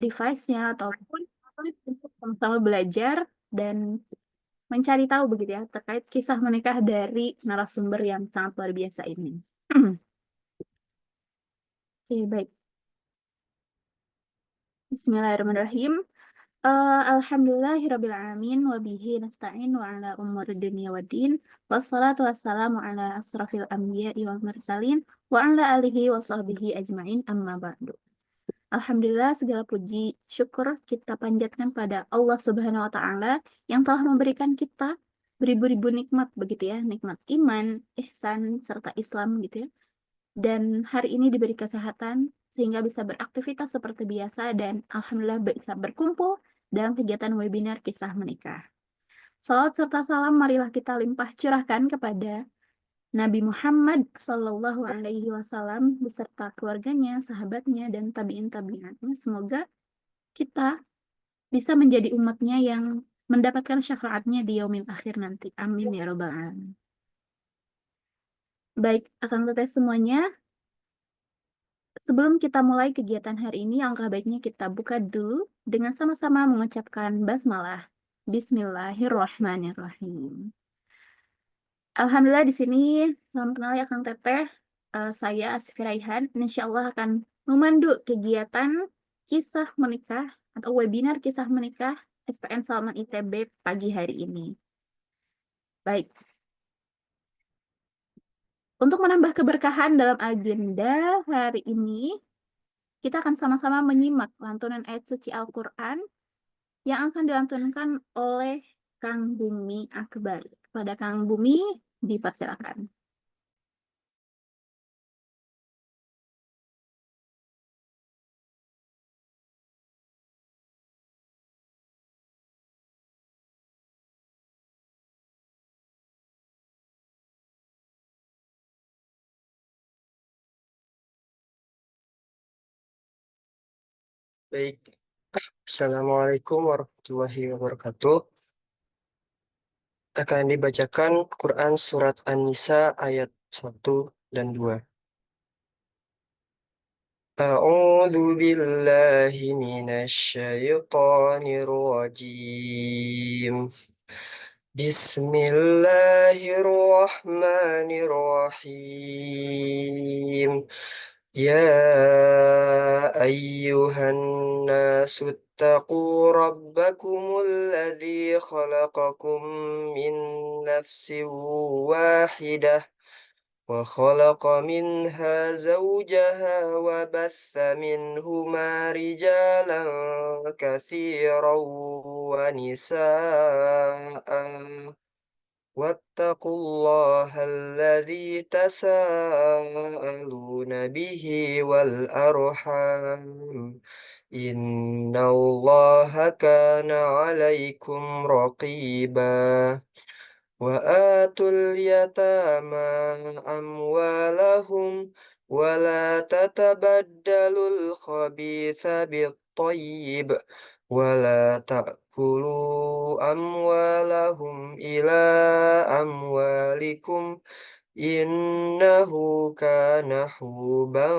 device-nya ataupun untuk sama-sama belajar dan mencari tahu begitu ya terkait kisah menikah dari narasumber yang sangat luar biasa ini. Oke, baik. Bismillahirrahmanirrahim. Alhamdulillahirrabbilalamin wa bihi nasta'in wa ala umuri dunia wa din wassalatu wassalamu ala asrafil anbiya'i wal mursalin wa ala alihi wa sahbihi ajma'in amma ba'du. Alhamdulillah segala puji syukur kita panjatkan pada Allah Subhanahu wa taala yang telah memberikan kita beribu-ribu nikmat begitu ya, nikmat iman, ihsan serta Islam gitu ya. Dan hari ini diberi kesehatan sehingga bisa beraktivitas seperti biasa dan alhamdulillah bisa berkumpul dalam kegiatan webinar kisah menikah. Salawat serta salam marilah kita limpah curahkan kepada Nabi Muhammad Shallallahu Alaihi Wasallam beserta keluarganya, sahabatnya, dan tabiin-tabiinatnya. Semoga kita bisa menjadi umatnya yang mendapatkan syafaatnya di yaumil akhir nanti. Amin ya robbal alamin. Baik, akan teteh semuanya. Sebelum kita mulai kegiatan hari ini, alangkah baiknya kita buka dulu dengan sama-sama mengucapkan basmalah. Bismillahirrahmanirrahim. Alhamdulillah di sini, salam kenal ya Kang Teteh. Saya Asfi Raihan, insya Allah akan memandu kegiatan kisah menikah atau webinar kisah menikah SPN Salman ITB pagi hari ini. Baik, untuk menambah keberkahan dalam agenda hari ini, kita akan sama-sama menyimak lantunan ayat suci Al-Quran yang akan dilantunkan oleh Kang Bumi Akbar. Kepada Kang Bumi, dipersilakan. Baik, Assalamualaikum warahmatullahi wabarakatuh. Akan dibacakan Quran Surat An-Nisa ayat 1 dan 2. A'udzu billahi minasyaitonir rajim. Bismillahirrahmanirrahim. يا أيها الناس اتقوا ربكم الذي خلقكم من نفس واحدة وخلق منها زوجها وبث منهما رجالا كثيرا ونساء واتقوا الله الذي تساءلون به والأرحام إن الله كان عليكم رقيبا وآتوا اليتامى أموالهم ولا تتبدلوا الخبيث بالطيب ولا تأكلوا أموالهم إلى أموالكم إنه كان حوبا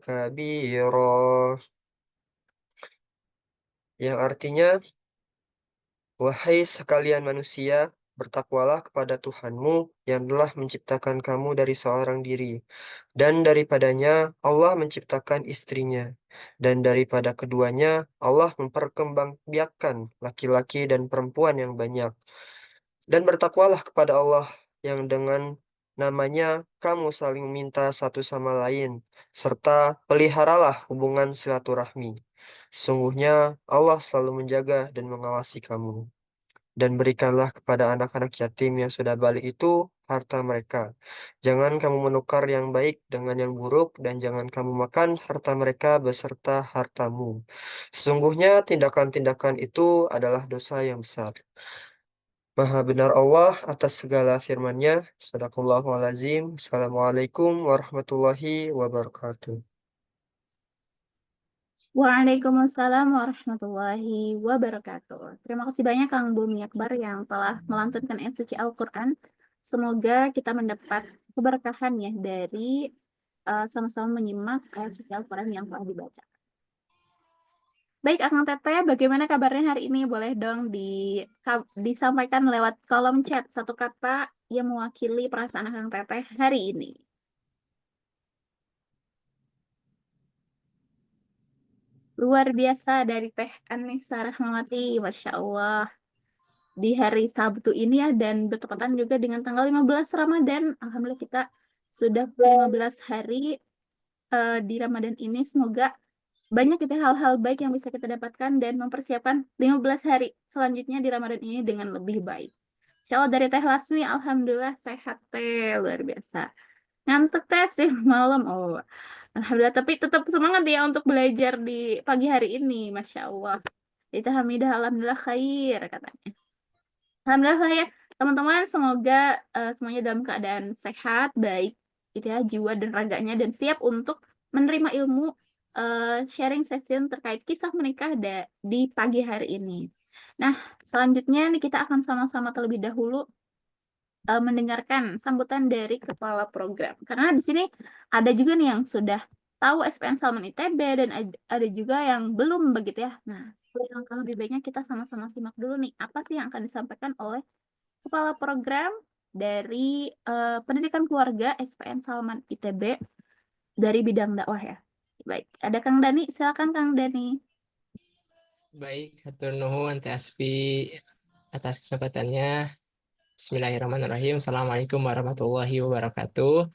كبيرا. Yang artinya, wahai sekalian manusia, bertakwalah kepada Tuhanmu yang telah menciptakan kamu dari seorang diri, dan daripadanya Allah menciptakan istrinya, dan daripada keduanya Allah memperkembangbiakkan laki-laki dan perempuan yang banyak. Dan bertakwalah kepada Allah yang dengan namanya kamu saling meminta satu sama lain, serta peliharalah hubungan silaturahmi. Sungguhnya Allah selalu menjaga dan mengawasi kamu. Dan berikanlah kepada anak-anak yatim yang sudah balik itu harta mereka. Jangan kamu menukar yang baik dengan yang buruk, dan jangan kamu makan harta mereka beserta hartamu. Sesungguhnya tindakan-tindakan itu adalah dosa yang besar. Maha benar Allah atas segala firman-Nya. Shadaqallahul azim. Assalamualaikum warahmatullahi wabarakatuh. Waalaikumsalam warahmatullahi wabarakatuh. Terima kasih banyak Kang Bumi Akbar yang telah melantunkan ayat suci Al-Quran. Semoga kita mendapat keberkahan ya dari sama-sama menyimak ayat suci Al-Quran yang telah dibaca. Baik, Akang Teteh, bagaimana kabarnya hari ini? Boleh dong disampaikan lewat kolom chat satu kata yang mewakili perasaan Akang Teteh hari ini. Luar biasa dari Teh Anissa Rahmawati, Masya Allah. Di hari Sabtu ini ya, dan bertepatan juga dengan tanggal 15 Ramadan. Alhamdulillah kita sudah 15 hari di Ramadan ini. Semoga banyak kita hal-hal baik yang bisa kita dapatkan dan mempersiapkan 15 hari selanjutnya di Ramadan ini dengan lebih baik. Insya Allah dari Teh Lasmi, Alhamdulillah sehat teh, luar biasa. Ngantuk teh sih malam, oh Alhamdulillah, tapi tetap semangat ya untuk belajar di pagi hari ini, Masya Allah. Itu Hamidah, Alhamdulillah khair katanya. Alhamdulillah lah ya, teman-teman, semoga semuanya dalam keadaan sehat, baik gitu ya, jiwa dan raganya, dan siap untuk menerima ilmu sharing session terkait kisah menikah di pagi hari ini. Nah, selanjutnya nih kita akan sama-sama terlebih dahulu mendengarkan sambutan dari kepala program. Karena di sini ada juga nih yang sudah tahu SPN Salman ITB dan ada juga yang belum begitu ya. Nah, langkah lebih baiknya kita sama-sama simak dulu nih apa sih yang akan disampaikan oleh kepala program dari pendidikan keluarga SPN Salman ITB dari bidang dakwah ya. Baik, ada Kang Dani, silakan Kang Dani. Baik, hatur nuhun Teh Asfi atas kesempatannya. Bismillahirrahmanirrahim. Assalamualaikum warahmatullahi wabarakatuh.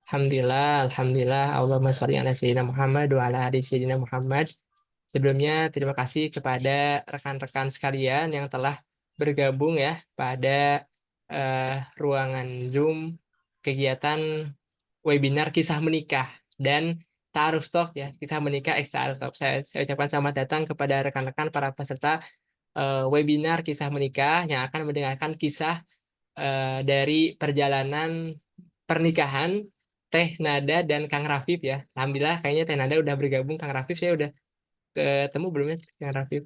Alhamdulillah, Alhamdulillah. Allahumma sholli ala sayyidina Muhammad wa ala ali sayyidina Muhammad. Sebelumnya terima kasih kepada rekan-rekan sekalian yang telah bergabung ya pada ruangan Zoom kegiatan webinar kisah menikah dan Ta'aruf Talk ya, kisah menikah X Ta'aruf Talk. Saya ucapkan selamat datang kepada rekan-rekan para peserta webinar kisah menikah yang akan mendengarkan kisah dari perjalanan pernikahan Teh Nada dan Kang Rafif ya. Alhamdulillah kayaknya Teh Nada udah bergabung, Kang Rafif saya udah ketemu belum ya Kang Rafif?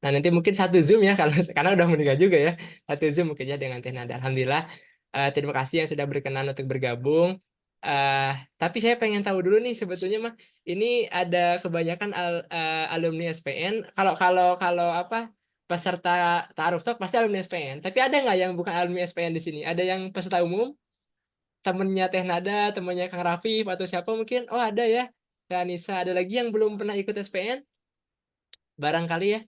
Nah, nanti mungkin satu Zoom ya kalau karena udah menikah juga ya. Satu Zoom mungkin ya dengan Teh Nada. Alhamdulillah. Terima kasih yang sudah berkenan untuk bergabung. Eh, tapi saya pengen tahu dulu nih sebetulnya mah ini ada kebanyakan alumni SPN. Kalau kalau kalau apa peserta Ta'aruf Talk pasti alumni SPN. Tapi ada nggak yang bukan alumni SPN di sini? Ada yang peserta umum, temennya Teh Nada, temennya Kang Rafif atau siapa mungkin? Oh ada ya. Teh Anissa. Ada lagi yang belum pernah ikut SPN? Barangkali ya.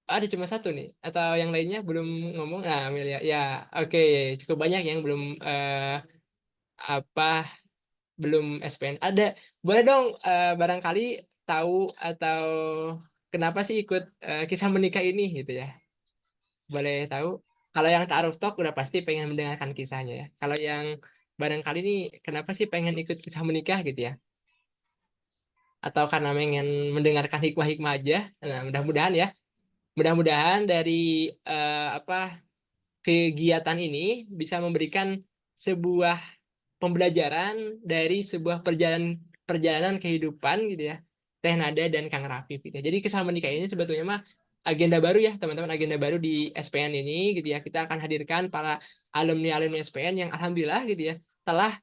Ada cuma satu nih atau yang lainnya belum ngomong. Nah Amelia ya oke, cukup banyak yang belum apa belum SPN ada. Boleh dong barangkali tahu atau kenapa sih ikut kisah menikah ini gitu ya, boleh tahu. Kalau yang Ta'aruf Talk udah pasti pengen mendengarkan kisahnya ya. Kalau yang barangkali nih kenapa sih pengen ikut kisah menikah gitu ya, atau karena pengen mendengarkan hikmah-hikmah aja. Nah mudah-mudahan ya, mudah-mudahan dari apa kegiatan ini bisa memberikan sebuah pembelajaran dari sebuah perjalanan perjalanan kehidupan gitu ya Teh Nada dan Kang Rafif gitu ya. Jadi kisah menikah ini sebetulnya mah agenda baru ya teman-teman, agenda baru di SPN ini gitu ya. Kita akan hadirkan para alumni-alumni SPN yang alhamdulillah gitu ya telah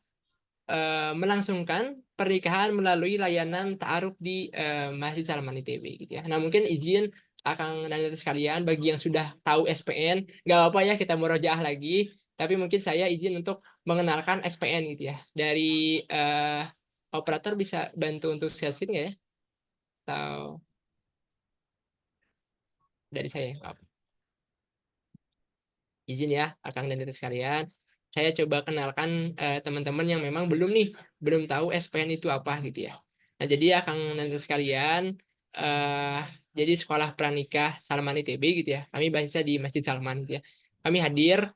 melangsungkan pernikahan melalui layanan ta'aruf di Masjid Salman ITB gitu ya. Nah mungkin izin akan nanya sekalian bagi yang sudah tahu SPN, nggak apa-apa ya kita murojaah lagi. Tapi mungkin saya izin untuk mengenalkan SPN gitu ya. Dari operator bisa bantu untuk sharing nggak ya? Atau dari saya? Maaf. Izin ya, Akang dan Tete sekalian. Saya coba kenalkan teman-teman yang memang belum tahu SPN itu apa gitu ya. Nah, jadi Akang dan Tete sekalian, eh jadi Sekolah Pranikah Salman ITB gitu ya. Kami bahasa di Masjid Salman gitu ya. Kami hadir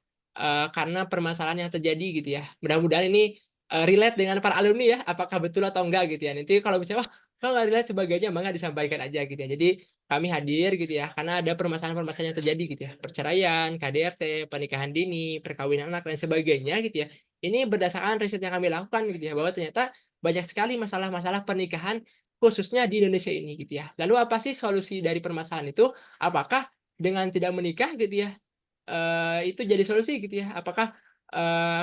karena permasalahan yang terjadi gitu ya. Mudah-mudahan ini relate dengan para alumni ya, apakah betul atau enggak gitu ya. Nanti kalau misalnya wah kalau nggak relate sebagainya, maka disampaikan aja gitu ya. Jadi kami hadir gitu ya karena ada permasalahan-permasalahan yang terjadi gitu ya, perceraian, KDRT, pernikahan dini, perkawinan anak dan sebagainya gitu ya. Ini berdasarkan riset yang kami lakukan gitu ya, bahwa ternyata banyak sekali masalah-masalah pernikahan khususnya di Indonesia ini gitu ya. Lalu apa sih solusi dari permasalahan itu? Apakah dengan tidak menikah gitu ya itu jadi solusi gitu ya? Apakah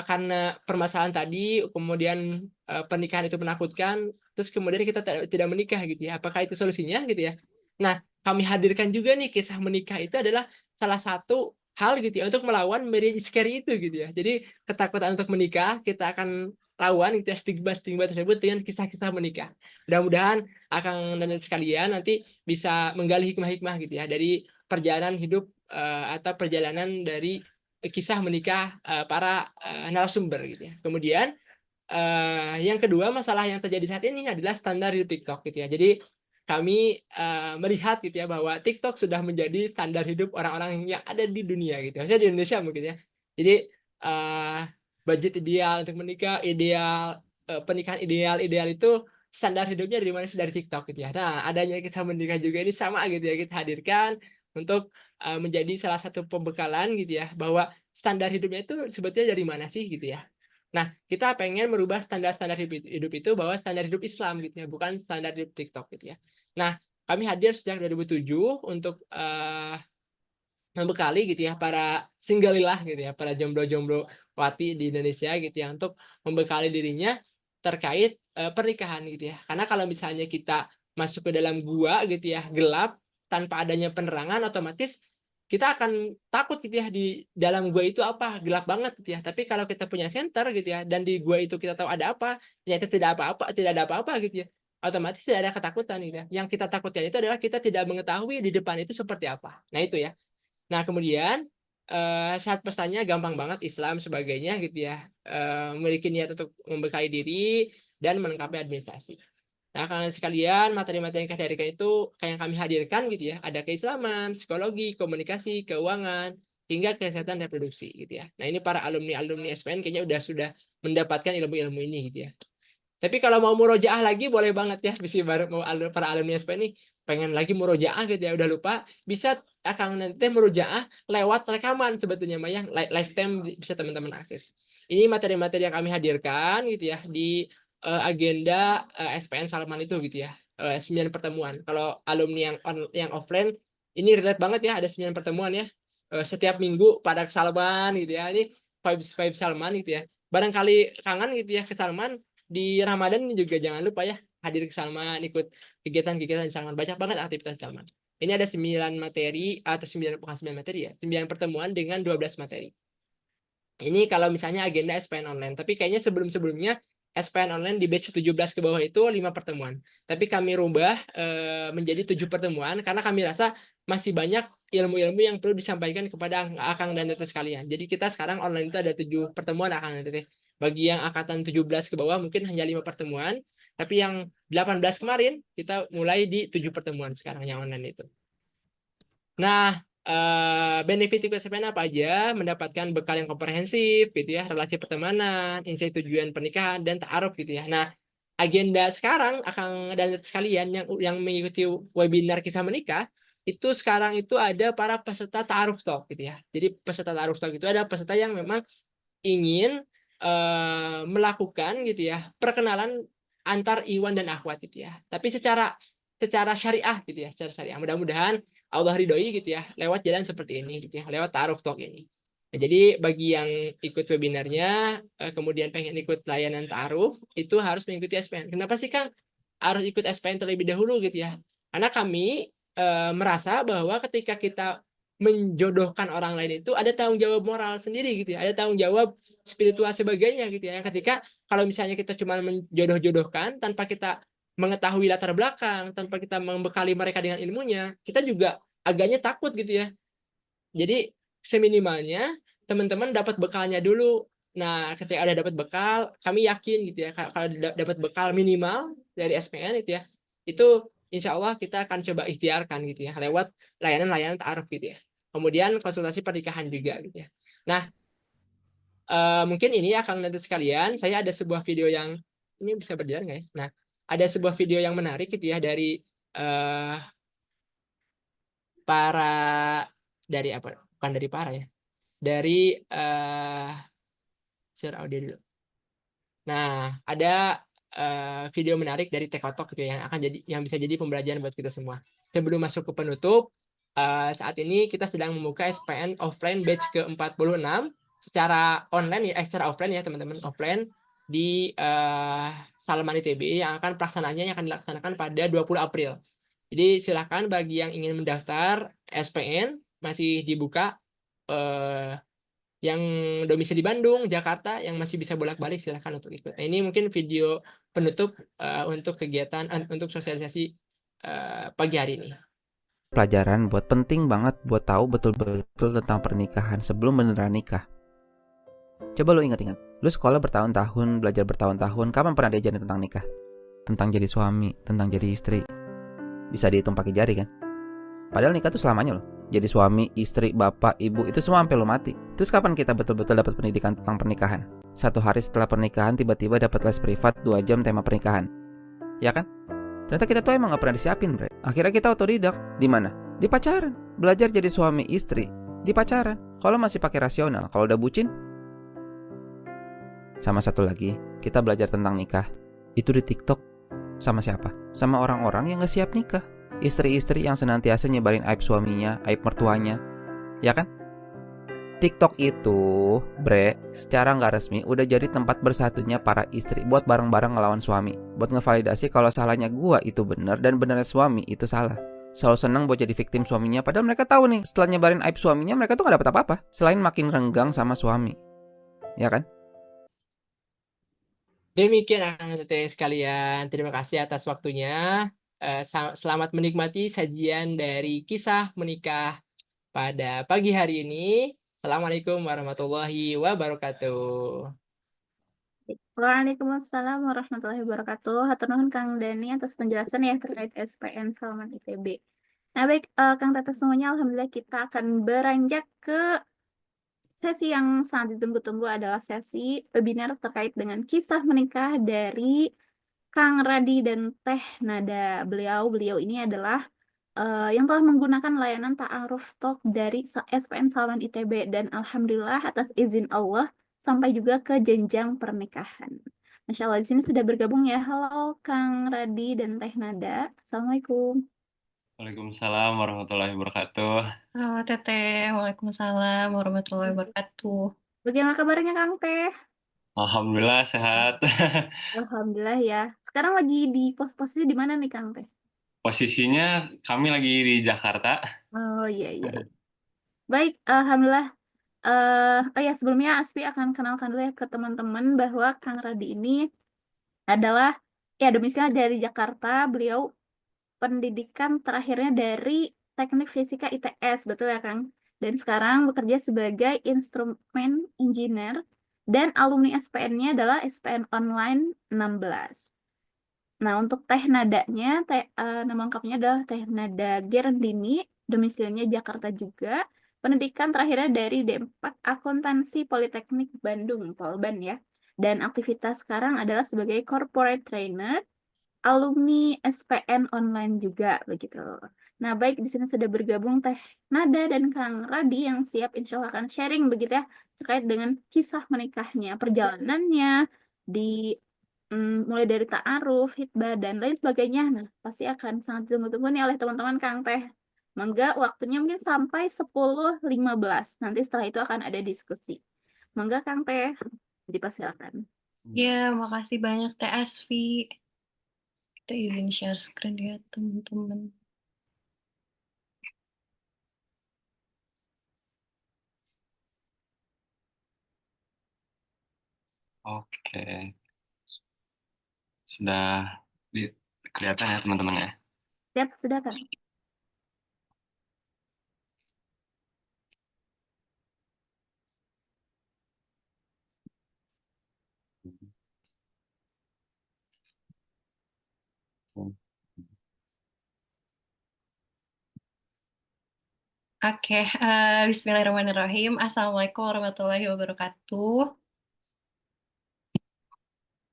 karena permasalahan tadi kemudian pernikahan itu menakutkan, terus kemudian kita tidak menikah gitu ya? Apakah itu solusinya gitu ya? Nah, kami hadirkan juga nih kisah menikah itu adalah salah satu hal gitu ya untuk melawan marriage scary itu gitu ya. Jadi ketakutan untuk menikah kita akan lawan gitu ya stigma-stigma tersebut dengan kisah-kisah menikah. Mudah-mudahan akan dan sekalian nanti bisa menggali hikmah-hikmah gitu ya dari perjalanan hidup atau perjalanan dari kisah menikah para narasumber gitu ya. Kemudian yang kedua masalah yang terjadi saat ini adalah standar di TikTok gitu ya. Jadi kami melihat gitu ya bahwa TikTok sudah menjadi standar hidup orang-orang yang ada di dunia gitu. Maksudnya di Indonesia mungkin ya. Jadi uh, budget ideal untuk menikah, ideal pernikahan ideal itu standar hidupnya dari mana sih dari TikTok gitu ya. Nah, adanya kisah menikah juga ini sama gitu ya kita hadirkan untuk menjadi salah satu pembekalan gitu ya bahwa standar hidupnya itu sebetulnya dari mana sih gitu ya. Nah, kita pengen merubah standar-standar hidup itu bahwa standar hidup Islam gitu ya, bukan standar hidup TikTok gitu ya. Nah, kami hadir sejak 2007 untuk membekali gitu ya para singgalilah gitu ya, para jomblo-jomblo wati di Indonesia gitu ya untuk membekali dirinya terkait pernikahan gitu ya. Karena kalau misalnya kita masuk ke dalam gua gitu ya, gelap tanpa adanya penerangan otomatis kita akan takut gitu ya di dalam gua itu apa gelap banget gitu ya. Tapi kalau kita punya senter gitu ya dan di gua itu kita tahu ada apa, ternyata tidak apa-apa, tidak ada apa-apa gitu ya. Otomatis tidak ada ketakutan gitu ya. Yang kita takutkan itu adalah kita tidak mengetahui di depan itu seperti apa. Nah, itu ya. Nah, kemudian syarat pesannya gampang banget Islam sebagainya gitu ya. Memiliki niat untuk membekali diri dan melengkapi administrasi. Nah, kalian sekalian, materi-materi yang kami hadirkan itu kayak yang kami hadirkan gitu ya. Ada keislaman, psikologi, komunikasi, keuangan, hingga kesehatan reproduksi gitu ya. Nah, ini para alumni-alumni SPN kayaknya sudah mendapatkan ilmu-ilmu ini gitu ya. Tapi kalau mau murojaah lagi boleh banget ya. Bisa baru mau para alumni SP ini pengen lagi murojaah gitu ya udah lupa bisa akan nanti murojaah lewat rekaman sebetulnya Mah ya lifetime bisa teman-teman akses. Ini materi-materi yang kami hadirkan gitu ya di agenda SPN Salman itu gitu ya. 9 pertemuan. Kalau alumni yang offline ini relate banget ya ada 9 pertemuan ya. Setiap minggu pada Salman gitu ya. Ini vibes Salman gitu ya. Barangkali kangen gitu ya ke Salman di Ramadan juga jangan lupa ya hadir ke Salman, ikut kegiatan-kegiatan di Salman. Banyak banget aktivitas di Salman. Ini ada 9 materi atau 9 bukan 9 materi ya, 9 pertemuan dengan 12 materi. Ini kalau misalnya agenda SPN online, tapi kayaknya sebelum-sebelumnya SPN online di batch 17 ke bawah itu 5 pertemuan. Tapi kami rubah menjadi 7 pertemuan karena kami rasa masih banyak ilmu-ilmu yang perlu disampaikan kepada Akang dan Teteh sekalian. Jadi kita sekarang online itu ada 7 pertemuan Akang dan Teteh. Bagi yang angkatan 17 ke bawah mungkin hanya 5 pertemuan, tapi yang 18 kemarin kita mulai di 7 pertemuan sekarang yang online itu. Nah, benefit ikut SPN apa aja? Mendapatkan bekal yang komprehensif, gitu ya, relasi pertemanan, insight tujuan pernikahan, dan ta'aruf gitu ya. Nah, agenda sekarang akan dan sekalian yang mengikuti webinar kisah menikah itu sekarang itu ada para peserta ta'aruf talk gitu ya. Jadi peserta ta'aruf talk itu ada peserta yang memang ingin melakukan gitu ya perkenalan antar Iwan dan Akhwat gitu ya. Tapi secara syariah gitu ya, secara syariah. Mudah-mudahan Allah ridhoi gitu ya lewat jalan seperti ini gitu ya, lewat ta'aruf talk ini. Nah, jadi bagi yang ikut webinarnya kemudian pengen ikut layanan ta'aruf itu harus mengikuti SPN. Kenapa sih Kang harus ikut SPN terlebih dahulu gitu ya? Karena kami merasa bahwa ketika kita menjodohkan orang lain itu ada tanggung jawab moral sendiri gitu ya, ada tanggung jawab spiritual sebagainya gitu ya. Ketika kalau misalnya kita cuma menjodoh-jodohkan tanpa kita mengetahui latar belakang, tanpa kita membekali mereka dengan ilmunya, kita juga agaknya takut gitu ya. Jadi seminimalnya teman-teman dapat bekalnya dulu. Nah, ketika ada dapat bekal, kami yakin gitu ya, kalau dapat bekal minimal dari SPN itu ya, itu insya Allah kita akan coba ikhtiarkan gitu ya, lewat layanan-layanan ta'aruf gitu ya. Kemudian konsultasi pernikahan juga gitu ya. Nah, mungkin ini ya Kang nanti sekalian, saya ada sebuah video yang ini bisa berjalan nggak ya? Nah, ada sebuah video yang menarik gitu ya dari uh, para dari apa? Bukan dari para ya, dari share audio dulu. Nah, ada video menarik dari Tekotok gitu ya, yang akan jadi yang bisa jadi pembelajaran buat kita semua. Sebelum masuk ke penutup, saat ini kita sedang membuka SPN offline batch ke-46 secara online ya, secara offline ya teman-teman, offline di Salman ITB yang akan pelaksananya yang akan dilaksanakan pada 20 April. Jadi silakan bagi yang ingin mendaftar SPN masih dibuka. Yang domisili Bandung, Jakarta, yang masih bisa bolak-balik silahkan untuk ikut. Nah, ini mungkin video penutup untuk kegiatan untuk sosialisasi pagi hari ini. Pelajaran buat penting banget buat tahu betul-betul tentang pernikahan sebelum beneran nikah. Coba lu ingat-ingat, lu sekolah bertahun-tahun, belajar bertahun-tahun, kapan pernah diajarin tentang nikah? Tentang jadi suami, tentang jadi istri. Bisa dihitung pakai jari kan? Padahal nikah tuh selamanya loh. Jadi suami, istri, bapak, ibu, itu semua sampai lu mati. Terus kapan kita betul-betul dapat pendidikan tentang pernikahan? 1 hari setelah pernikahan tiba-tiba dapat les privat 2 jam tema pernikahan. Ya kan? Ternyata kita tuh emang gak pernah disiapin, bre. Akhirnya kita otodidak. Di mana? Di pacaran. Belajar jadi suami istri di pacaran. Kalau masih pakai rasional, kalau udah bucin. Sama satu lagi, kita belajar tentang nikah itu di TikTok. Sama siapa? Sama orang-orang yang gak siap nikah. Istri-istri yang senantiasa nyebarin aib suaminya, aib mertuanya. Ya kan? TikTok itu, bre, secara nggak resmi udah jadi tempat bersatunya para istri buat bareng-bareng ngelawan suami. Buat ngevalidasi kalau salahnya gua itu bener dan benernya suami itu salah. Selalu seneng buat jadi victim suaminya, padahal mereka tahu nih setelah nyebarin aib suaminya mereka tuh nggak dapet apa-apa selain makin renggang sama suami. Ya kan? Demikian anak teteh sekalian, terima kasih atas waktunya. Selamat menikmati sajian dari kisah menikah pada pagi hari ini. Assalamualaikum warahmatullahi wabarakatuh. Waalaikumsalam warahmatullahi wabarakatuh. Hatur nuhun Kang Dani atas penjelasan ya terkait SPN Salman ITB. Nah baik, Kang Tata semuanya, alhamdulillah kita akan beranjak ke sesi yang sangat ditunggu-tunggu, adalah sesi webinar terkait dengan kisah menikah dari Kang Radi dan Teh Nada. Beliau ini adalah yang telah menggunakan layanan ta'aruf talk dari SPN Salman ITB, dan alhamdulillah atas izin Allah sampai juga ke jenjang pernikahan. Masya Allah, di sini sudah bergabung ya. Halo Kang Radi dan Teh Nada. Assalamualaikum. Waalaikumsalam warahmatullahi wabarakatuh. Halo Teteh, Waalaikumsalam warahmatullahi wabarakatuh. Bagaimana kabarnya Kang Teh? Alhamdulillah sehat. Alhamdulillah ya. Sekarang lagi di posisi di mana nih Kang Teh? Posisinya kami lagi di Jakarta. Oh iya iya. Baik, alhamdulillah. Oh ya, sebelumnya Asfi akan kenalkan dulu ya ke teman-teman bahwa Kang Radi ini adalah domisilinya dari Jakarta. Beliau pendidikan terakhirnya dari Teknik Fisika ITS, betul ya Kang? Dan sekarang bekerja sebagai instrumen engineer, dan alumni SPN-nya adalah SPN Online 16. Nah, untuk Teh Nadanya, nama lengkapnya adalah Teh Nada Gerendini, domisilinya Jakarta juga. Pendidikan terakhirnya dari D4 Akuntansi Politeknik Bandung, Polban ya. Dan aktivitas sekarang adalah sebagai corporate trainer, alumni SPN online juga begitu. Nah, baik, di sini sudah bergabung Teh Nada dan Kang Radi yang siap insya Allah akan sharing begitu ya terkait dengan kisah menikahnya, perjalanannya di mulai dari ta'aruf, hitbah, dan lain sebagainya. Nah, pasti akan sangat ditunggu-tunggu nih oleh teman-teman Kang Teh. Mangga waktunya mungkin sampai 10.15. Nanti setelah itu akan ada diskusi. Mangga Kang Teh, dipersilakan. Ya, makasih banyak Teh Asfi. Kita izin share screen ya teman-teman. Oke. Sudah kelihatan ya teman-teman ya. Siap, sudah Kang? Oke, Bismillahirrahmanirrahim. Assalamualaikum warahmatullahi wabarakatuh.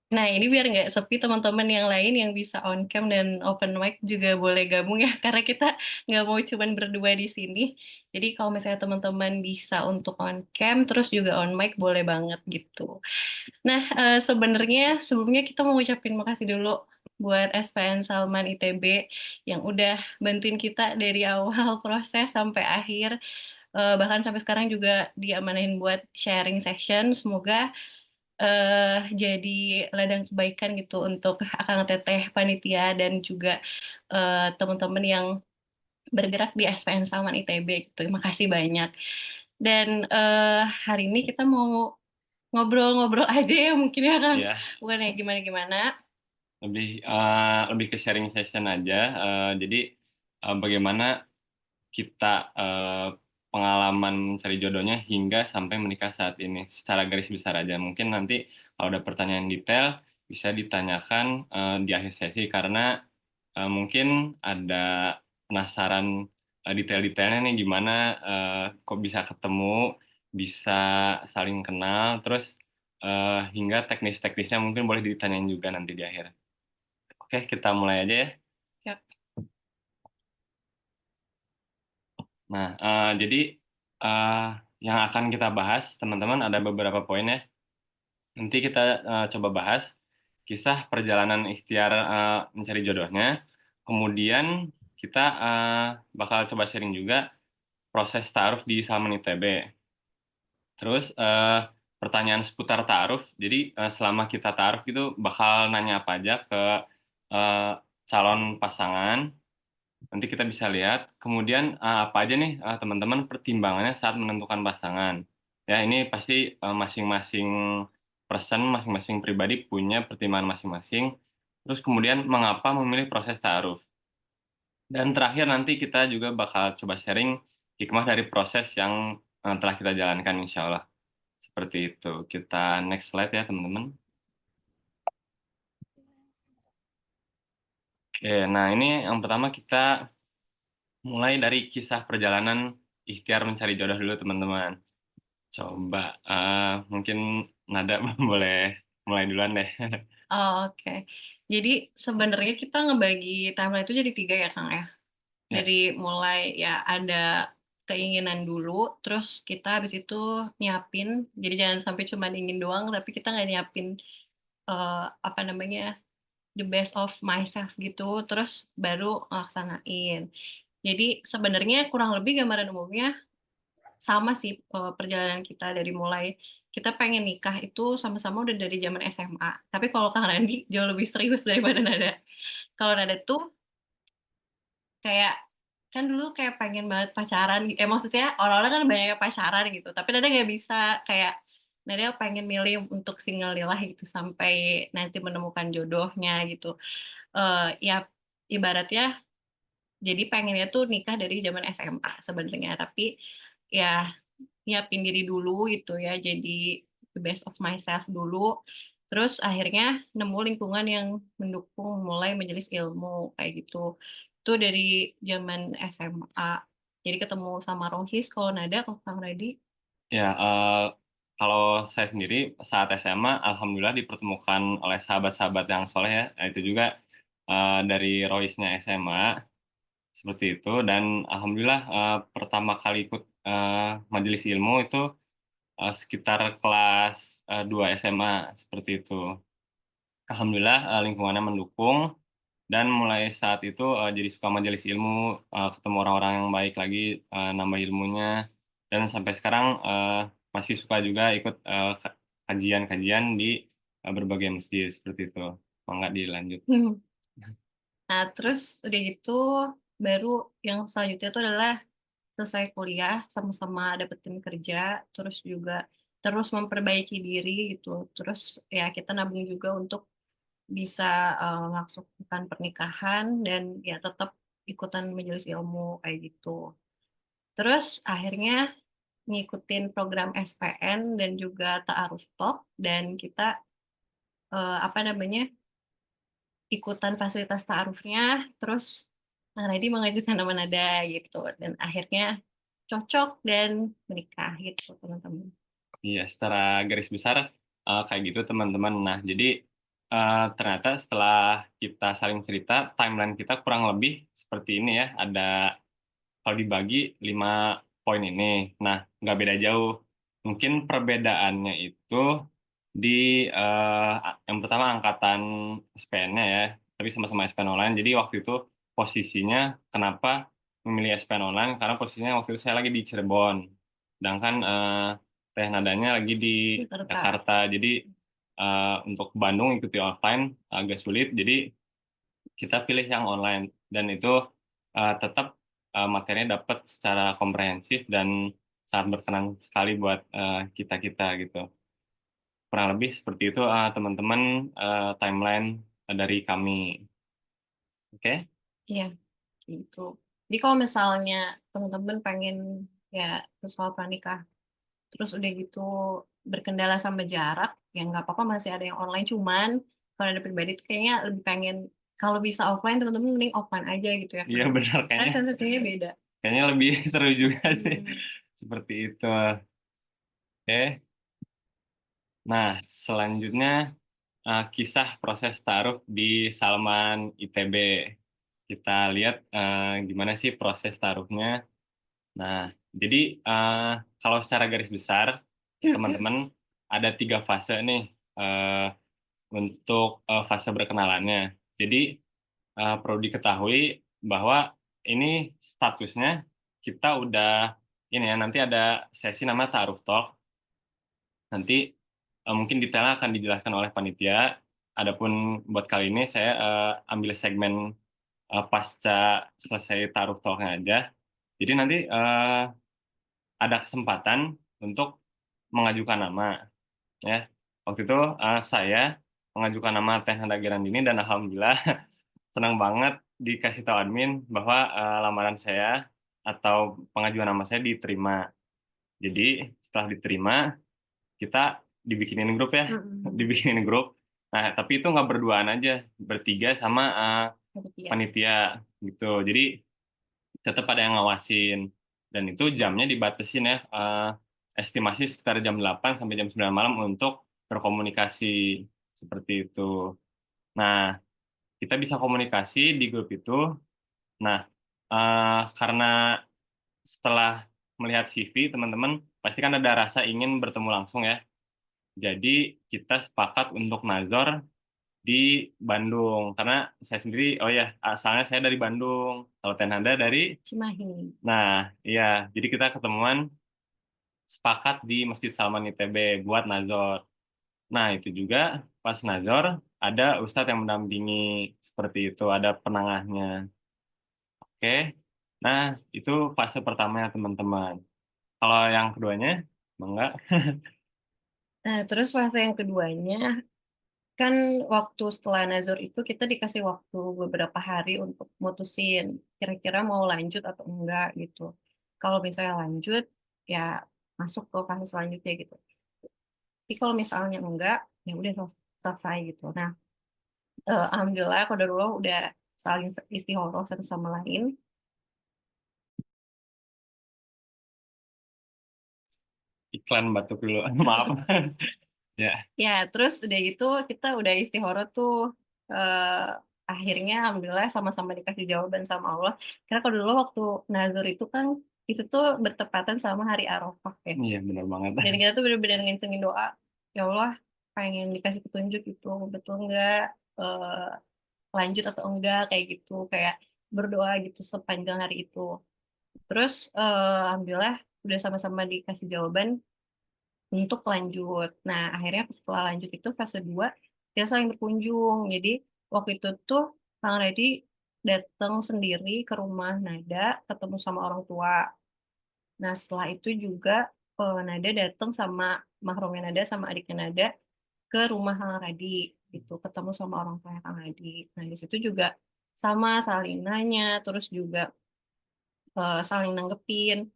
Nah, ini biar nggak sepi teman-teman yang lain yang bisa on cam dan open mic juga boleh gabung ya, karena kita nggak mau cuman berdua di sini. Jadi kalau misalnya teman-teman bisa untuk on cam, terus juga on mic, boleh banget gitu. Nah, sebenarnya sebelumnya kita mau ucapin makasih dulu buat SPN Salman ITB yang udah bantuin kita dari awal proses sampai akhir, bahkan sampai sekarang juga diamanahin buat sharing session. Semoga jadi ladang kebaikan gitu untuk akang teteh panitia dan juga teman-teman yang bergerak di SPN Salman ITB gitu. Terima kasih banyak. Dan hari ini kita mau ngobrol-ngobrol aja ya mungkin ya Kang. Iya, Bukan ya gimana-gimana. lebih ke sharing session aja. Jadi bagaimana kita pengalaman mencari jodohnya hingga sampai menikah saat ini secara garis besar aja. Mungkin nanti kalau ada pertanyaan detail bisa ditanyakan di akhir sesi karena mungkin ada penasaran detail-detailnya nih gimana kok bisa ketemu, bisa saling kenal, terus hingga teknis-teknisnya mungkin boleh ditanyain juga nanti di akhir. Oke, kita mulai aja ya. Ya. Nah, jadi yang akan kita bahas, teman-teman, ada beberapa poin ya. Nanti kita coba bahas kisah perjalanan ikhtiar mencari jodohnya. Kemudian kita bakal coba sharing juga proses ta'aruf di Salman ITB. Terus pertanyaan seputar ta'aruf. Jadi selama kita ta'aruf gitu bakal nanya apa aja ke eh, calon pasangan. Nanti kita bisa lihat. Kemudian apa aja nih teman-teman pertimbangannya saat menentukan pasangan. Ya ini pasti masing-masing person, masing-masing pribadi punya pertimbangan masing-masing. Terus kemudian mengapa memilih proses ta'aruf. Dan terakhir nanti kita juga bakal coba sharing hikmah dari proses yang telah kita jalankan insya Allah. Seperti itu. Kita next slide ya teman-teman. Oke, nah ini yang pertama kita mulai dari kisah perjalanan ikhtiar mencari jodoh dulu teman-teman. Coba mungkin Nada boleh mulai duluan deh. Oh, oke. Jadi sebenarnya kita ngebagi timeline itu jadi 3 ya Kang ya. Ya. Dari mulai ya ada keinginan dulu, terus kita habis itu nyiapin. Jadi jangan sampai cuma ingin doang, tapi kita nggak nyiapin apa namanya the best of myself gitu, terus baru ngelaksanain. Jadi sebenarnya kurang lebih gambaran umumnya sama sih perjalanan kita dari mulai kita pengen nikah itu sama-sama udah dari zaman SMA. Tapi kalau Kang Randi jauh lebih serius daripada Nada. Kalau Nada tuh kayak kan dulu kayak pengen banget pacaran, maksudnya orang-orang kan banyak yang pacaran gitu. Tapi Nada nggak bisa kayak Nada pengen milih untuk single lilah gitu sampai nanti menemukan jodohnya gitu. Ya ibaratnya jadi pengennya tuh nikah dari zaman SMA sebenarnya, tapi ya nyiapin diri dulu gitu ya, jadi the best of myself dulu. Terus akhirnya nemu lingkungan yang mendukung mulai majelis ilmu kayak gitu. Itu dari zaman SMA. Jadi ketemu sama Rohis, kalau Nada, kalau Kang Radi. Ya, kalau saya sendiri saat SMA, alhamdulillah dipertemukan oleh sahabat-sahabat yang soleh ya. Nah, itu juga dari Roisnya SMA seperti itu. Dan alhamdulillah pertama kali ikut majelis ilmu itu sekitar kelas 2 SMA seperti itu. Alhamdulillah lingkungannya mendukung dan mulai saat itu jadi suka majelis ilmu, ketemu orang-orang yang baik lagi, nambah ilmunya dan sampai sekarang masih suka juga ikut kajian-kajian di berbagai masjid seperti itu. Mangga dilanjut. Nah, terus udah gitu baru yang selanjutnya itu adalah selesai kuliah, sama-sama dapetin kerja, terus juga terus memperbaiki diri gitu. Terus ya kita nabung juga untuk bisa melangsungkan pernikahan dan ya tetap ikutan majelis ilmu kayak gitu. Terus akhirnya ngikutin program SPN dan juga Ta'aruf Talk dan kita apa namanya ikutan fasilitas ta'arufnya, terus Kang Radi mengajukan nama Nada gitu dan akhirnya cocok dan menikah gitu teman-teman. Iya, secara garis besar kayak gitu teman-teman. Nah, jadi ternyata setelah kita saling cerita, timeline kita kurang lebih seperti ini ya. Ada kalau dibagi 5 poin ini. Nah, nggak beda jauh. Mungkin perbedaannya itu di yang pertama angkatan SPN-nya ya, tapi sama-sama SPN online. Jadi waktu itu posisinya kenapa memilih SPN online? Karena posisinya waktu itu saya lagi di Cirebon, sedangkan Teh Nadanya lagi di Jakarta. Jakarta. Jadi untuk Bandung ikuti offline agak sulit, jadi kita pilih yang online dan itu tetap materinya dapat secara komprehensif dan sangat berkenan sekali buat kita-kita gitu. Kurang lebih seperti itu teman-teman timeline dari kami. Oke? Iya, gitu. Jadi kalau misalnya teman-teman pengen ya soal pranikah, terus udah gitu berkendala sama jarak, ya nggak apa-apa masih ada yang online. Cuman kalau ada pribadi tuh kayaknya lebih pengen kalau bisa offline teman-teman mending offline aja gitu ya. Iya benar, Karena sensasinya beda. kayaknya lebih seru juga sih Hmm. seperti itu. Oke. Nah, selanjutnya kisah proses taruh di Salman ITB. Kita lihat gimana sih proses taruhnya. Nah, jadi kalau secara garis besar, teman-teman ada 3 fase nih untuk fase berkenalannya. Jadi perlu diketahui bahwa ini statusnya kita udah ini ya, nanti ada sesi nama taruh talk. Nanti mungkin detailnya akan dijelaskan oleh panitia. Adapun buat kali ini saya ambil segmen pasca selesai taruh talknya aja. Jadi nanti ada kesempatan untuk mengajukan nama, ya. Waktu itu saya mengajukan nama Teh Nanda Gerandini dan alhamdulillah senang banget dikasih tahu admin bahwa lamaran saya atau pengajuan nama saya diterima. Jadi setelah diterima, kita dibikinin grup ya, dibikinin grup. Nah, tapi itu nggak berduaan aja, bertiga sama panitia gitu. Jadi tetap ada yang ngawasin. Dan itu jamnya dibatasin ya, estimasi sekitar jam 8 sampai jam 9 malam untuk berkomunikasi, seperti itu. Nah, kita bisa komunikasi di grup itu. Nah, karena setelah melihat CV teman-teman, pasti kan ada rasa ingin bertemu langsung ya. Jadi kita sepakat untuk nazar di Bandung, karena saya sendiri, oh ya, asalnya saya dari Bandung, kalau Tenanda dari Cimahi. Nah, iya, jadi kita ketemuan sepakat di Masjid Salman ITB buat nazar. Nah, itu juga pas nazar ada ustadz yang mendampingi, seperti itu, ada penengahnya. Oke. Nah, itu fase pertamanya teman-teman. Kalau yang keduanya, enggak. Nah, terus fase yang keduanya kan waktu setelah nazar itu kita dikasih waktu beberapa hari untuk mutusin kira-kira mau lanjut atau enggak gitu. Kalau misalnya lanjut, ya masuk ke fase selanjutnya gitu. Tapi kalau misalnya enggak, ya udah selesai gitu. Nah, alhamdulillah qadarullah udah saling istihoroh satu sama lain. Iklan batuk dulu, maaf. Ya. Ya, terus udah gitu kita udah istihoroh tuh akhirnya alhamdulillah sama-sama dikasih jawaban sama Allah. Karena kalau dulu waktu nazar itu kan itu tuh bertepatan sama hari Arafah ya. Iya, benar banget. Dan kita tuh benar-benar ngincengin doa, ya Allah pengen dikasih petunjuk itu betul nggak lanjut atau enggak kayak gitu, kayak berdoa gitu sepanjang hari itu. Terus alhamdulillah udah sama-sama dikasih jawaban untuk lanjut. Nah, akhirnya setelah lanjut itu fase 2 kita saling berkunjung. Jadi waktu itu tuh Kang Reddy datang sendiri ke rumah Nada, ketemu sama orang tua. Nah, setelah itu juga Nada datang sama mahrumnya Nada sama adiknya Nada ke rumah Kang Radhi gitu, ketemu sama orang tua Kang Radhi. Nah, di situ juga sama saling nanya, terus juga saling nanggepin.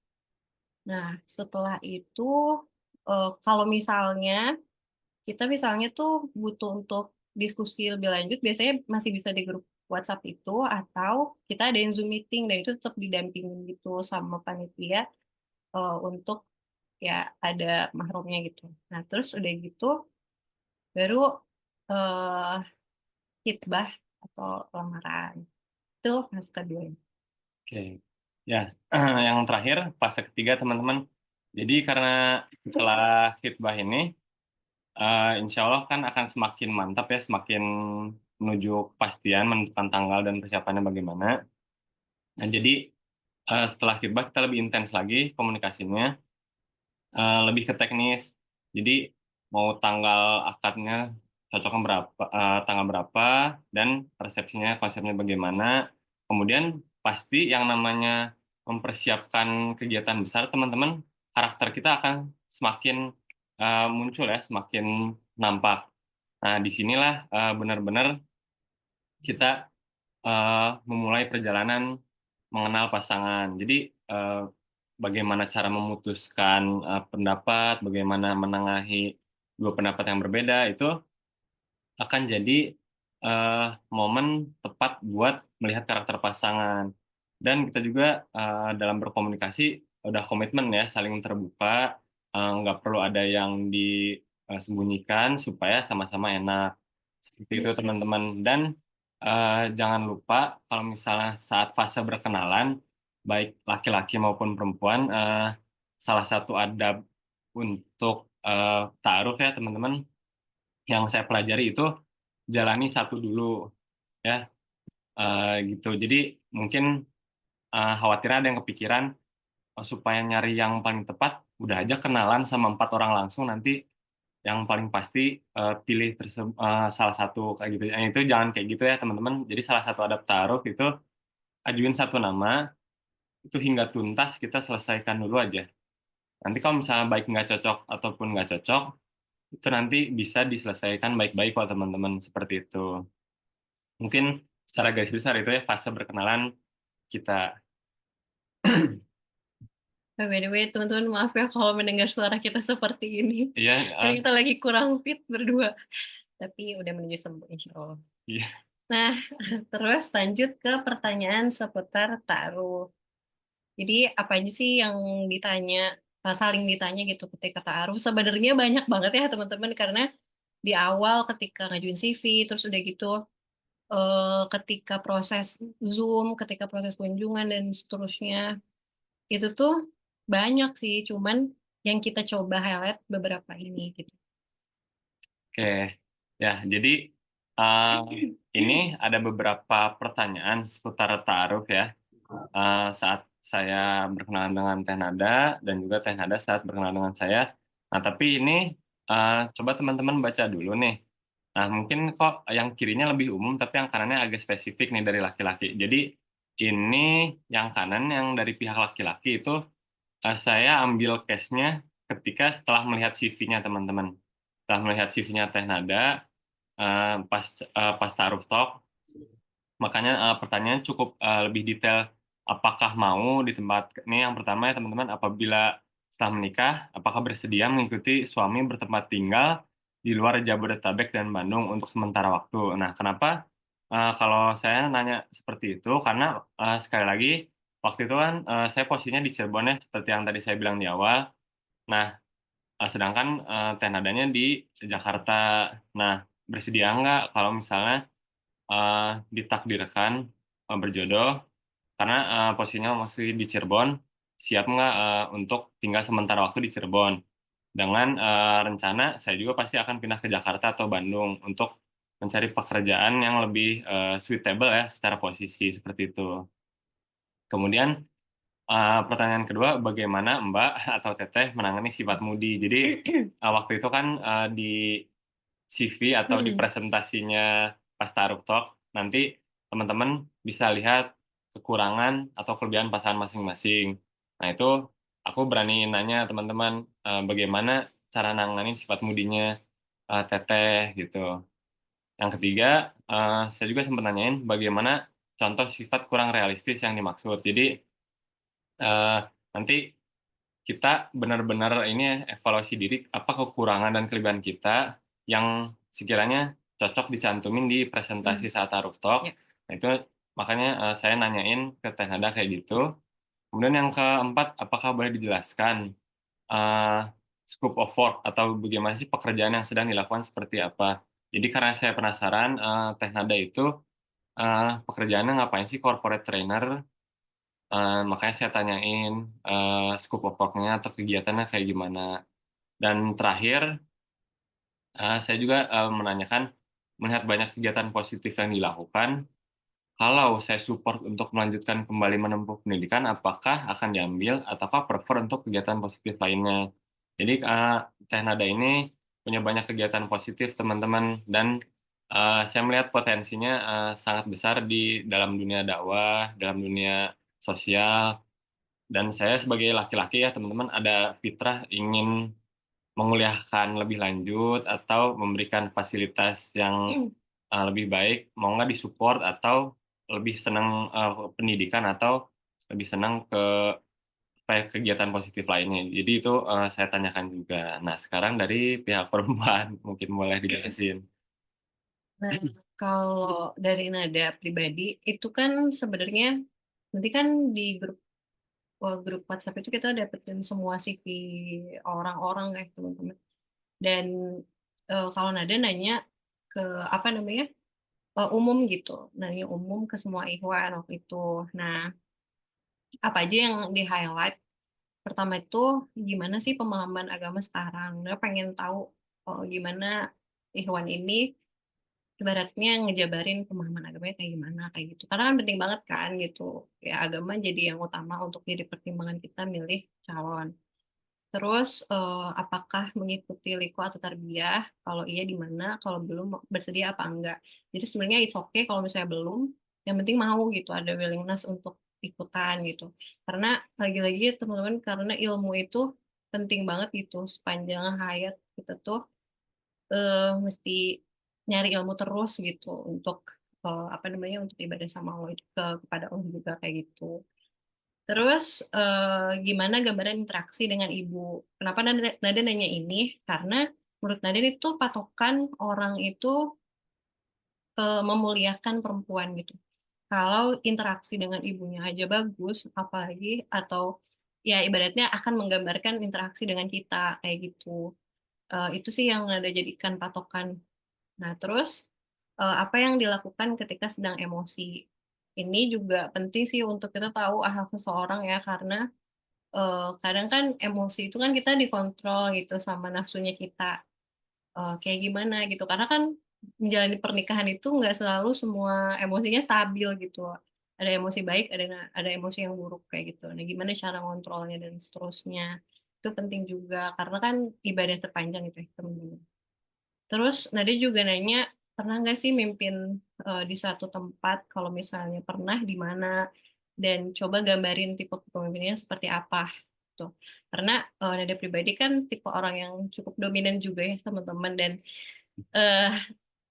Nah, setelah itu kalau misalnya kita misalnya tuh butuh untuk diskusi lebih lanjut, biasanya masih bisa di grup WhatsApp itu, atau kita ada Zoom meeting, dan itu tetap didampingin gitu sama panitia untuk ya ada mahrumnya gitu. Nah, terus udah gitu, baru eh, hitbah atau lamaran. Itu fase kedua. Oke. Ya, yang terakhir fase ketiga teman-teman. Jadi karena setelah khitbah ini, insya Allah kan akan semakin mantap ya, semakin menuju kepastian menentukan tanggal dan persiapannya bagaimana. Nah, jadi setelah khitbah kita lebih intens lagi komunikasinya, lebih ke teknis. Jadi mau tanggal akadnya cocoknya berapa, tanggal berapa, dan resepsinya konsepnya bagaimana. Kemudian pasti yang namanya mempersiapkan kegiatan besar, teman-teman, karakter kita akan semakin muncul ya, semakin nampak. Nah, disinilah benar-benar kita memulai perjalanan mengenal pasangan. Jadi, bagaimana cara memutuskan pendapat, bagaimana menengahi dua pendapat yang berbeda, itu akan jadi momen tepat buat melihat karakter pasangan. Dan kita juga dalam berkomunikasi udah komitmen ya, saling terbuka, nggak perlu ada yang disembunyikan supaya sama-sama enak. Seperti itu teman-teman. Dan jangan lupa kalau misalnya saat fase berkenalan, baik laki-laki maupun perempuan, salah satu adab untuk ta'aruf ya teman-teman, yang saya pelajari itu jalani satu dulu ya, gitu. Jadi mungkin khawatirnya ada yang kepikiran, supaya nyari yang paling tepat, udah aja kenalan sama 4 orang langsung, nanti yang paling pasti pilih salah satu kayak gitu. Itu jangan kayak gitu ya teman-teman. Jadi salah satu adab ta'aruf itu ajuin satu nama, itu hingga tuntas kita selesaikan dulu aja. Nanti kalau misalnya baik nggak cocok ataupun nggak cocok, itu nanti bisa diselesaikan baik-baik kok teman-teman, seperti itu. Mungkin secara garis besar itu ya fase berkenalan kita. By the way, teman-teman maaf ya kalau mendengar suara kita seperti ini. Iya, Karena kita lagi kurang fit berdua. Tapi udah menuju sembuh insya Allah. iya. Nah, terus lanjut ke pertanyaan seputar ta'aruf. Jadi apa aja sih yang ditanya, saling ditanya gitu ketika ta'aruf? Sebenarnya banyak banget ya teman-teman, karena di awal ketika ngajuin CV, terus udah gitu ketika proses Zoom, ketika proses kunjungan dan seterusnya, itu tuh banyak sih, cuman yang kita coba highlight beberapa ini gitu. Oke, ya jadi ini ada beberapa pertanyaan seputar ta'aruf ya. Saat saya berkenalan dengan Teh Nada dan juga Teh Nada saat berkenalan dengan saya. Nah, tapi ini coba teman-teman baca dulu nih. Nah, mungkin kok yang kirinya lebih umum, tapi yang kanannya agak spesifik nih dari laki-laki. Jadi ini yang kanan yang dari pihak laki-laki itu saya ambil case-nya ketika setelah melihat CV-nya teman-teman. Setelah melihat CV-nya Teh Nada, pas ta'aruf talk, makanya pertanyaan cukup lebih detail. Apakah mau di tempat ini yang pertama ya teman-teman, apabila setelah menikah, apakah bersedia mengikuti suami bertempat tinggal di luar Jabodetabek dan Bandung untuk sementara waktu. Nah, kenapa kalau saya nanya seperti itu? Karena sekali lagi, waktu itu kan saya posisinya di Cirebon ya, seperti yang tadi saya bilang di awal. Nah, sedangkan Teh Nadanya di Jakarta. Nah, bersedia nggak kalau misalnya ditakdirkan berjodoh, karena posisinya masih di Cirebon, siap nggak untuk tinggal sementara waktu di Cirebon? Dengan rencana saya juga pasti akan pindah ke Jakarta atau Bandung untuk mencari pekerjaan yang lebih suitable ya secara posisi, seperti itu. Kemudian pertanyaan kedua, bagaimana Mbak atau Teteh menangani sifat mudi? Jadi waktu itu kan di CV atau di presentasinya pas Ta'aruf Talk, nanti teman-teman bisa lihat kekurangan atau kelebihan pasangan masing-masing. Nah, itu aku berani nanya teman-teman, bagaimana cara nanganin sifat mudinya Teteh gitu. Yang ketiga, saya juga sempat nanyain bagaimana contoh sifat kurang realistis yang dimaksud. Jadi nanti kita benar-benar ini ya, evaluasi diri, apa kekurangan dan kelebihan kita yang sekiranya cocok dicantumin di presentasi saat Ta'aruf Talk. Ya. Nah, itu makanya saya nanyain ke Teh Nada kayak gitu. Kemudian yang keempat, apakah boleh dijelaskan scope of work atau bagaimana sih pekerjaan yang sedang dilakukan seperti apa? Jadi karena saya penasaran, Teh Nada itu pekerjaannya ngapain sih corporate trainer? Makanya saya tanyain scope of work-nya atau kegiatannya kayak gimana. Dan terakhir, saya juga menanyakan, melihat banyak kegiatan positif yang dilakukan, kalau saya support untuk melanjutkan kembali menempuh pendidikan, apakah akan diambil ataukah prefer untuk kegiatan positif lainnya. Jadi Teh Nada ini punya banyak kegiatan positif teman-teman, dan saya melihat potensinya sangat besar di dalam dunia dakwah, dalam dunia sosial, dan saya sebagai laki-laki ya teman-teman ada fitrah ingin menguliahkan lebih lanjut atau memberikan fasilitas yang lebih baik, mau nggak disupport atau lebih senang pendidikan atau lebih senang ke kayak kegiatan positif lainnya. Jadi itu saya tanyakan juga. Nah, sekarang dari pihak perempuan mungkin boleh dijelasin. Nah, kalau dari nada pribadi itu kan sebenarnya nanti kan di grup WhatsApp itu kita dapetin semua CV orang-orang ya teman-teman. Dan kalau nada nanya ke apa namanya umum gitu, nanya umum ke semua Ikhwan waktu itu. Nah, apa aja yang di highlight? Pertama itu gimana sih pemahaman agama sekarang? Dia pengen tahu gimana Ikhwan ini ibaratnya ngejabarin pemahaman agamanya kayak gimana kayak gitu. Karena kan penting banget kan gitu. Ya agama jadi yang utama untuk jadi pertimbangan kita milih calon. Terus apakah mengikuti liko atau tarbiyah? Kalau iya di mana? Kalau belum bersedia apa enggak? Jadi sebenarnya it's okay kalau misalnya belum, yang penting mau gitu, ada willingness untuk ikutan gitu. Karena lagi-lagi teman-teman karena ilmu itu penting banget gitu sepanjang hayat kita tuh mesti nyari ilmu terus gitu untuk apa namanya untuk ibadah sama Allah kepada Allah juga kayak gitu. Terus gimana gambaran interaksi dengan ibu? Kenapa Nada nanya ini? Karena menurut Nada itu patokan orang itu memuliakan perempuan gitu. Kalau interaksi dengan ibunya aja bagus, apalagi atau ya ibaratnya akan menggambarkan interaksi dengan kita kayak gitu. Itu sih yang Nada jadikan patokan. Nah, terus apa yang dilakukan ketika sedang emosi? Ini juga penting sih untuk kita tahu akhlak seseorang ya, karena kadang kan emosi itu kan kita dikontrol gitu sama nafsunya kita. Kayak gimana gitu. Karena kan menjalani pernikahan itu nggak selalu semua emosinya stabil gitu. Ada emosi baik, ada emosi yang buruk kayak gitu. Nah, gimana cara ngontrolnya dan seterusnya. Itu penting juga karena kan ibadah terpanjang itu ya, teman-teman. Terus Nadia juga nanya, pernah nggak sih mimpin di satu tempat? Kalau misalnya pernah, di mana? Dan coba gambarin tipe kepemimpinannya seperti apa. Tuh. Karena Nadia pribadi kan tipe orang yang cukup dominan juga ya teman-teman. Dan eh,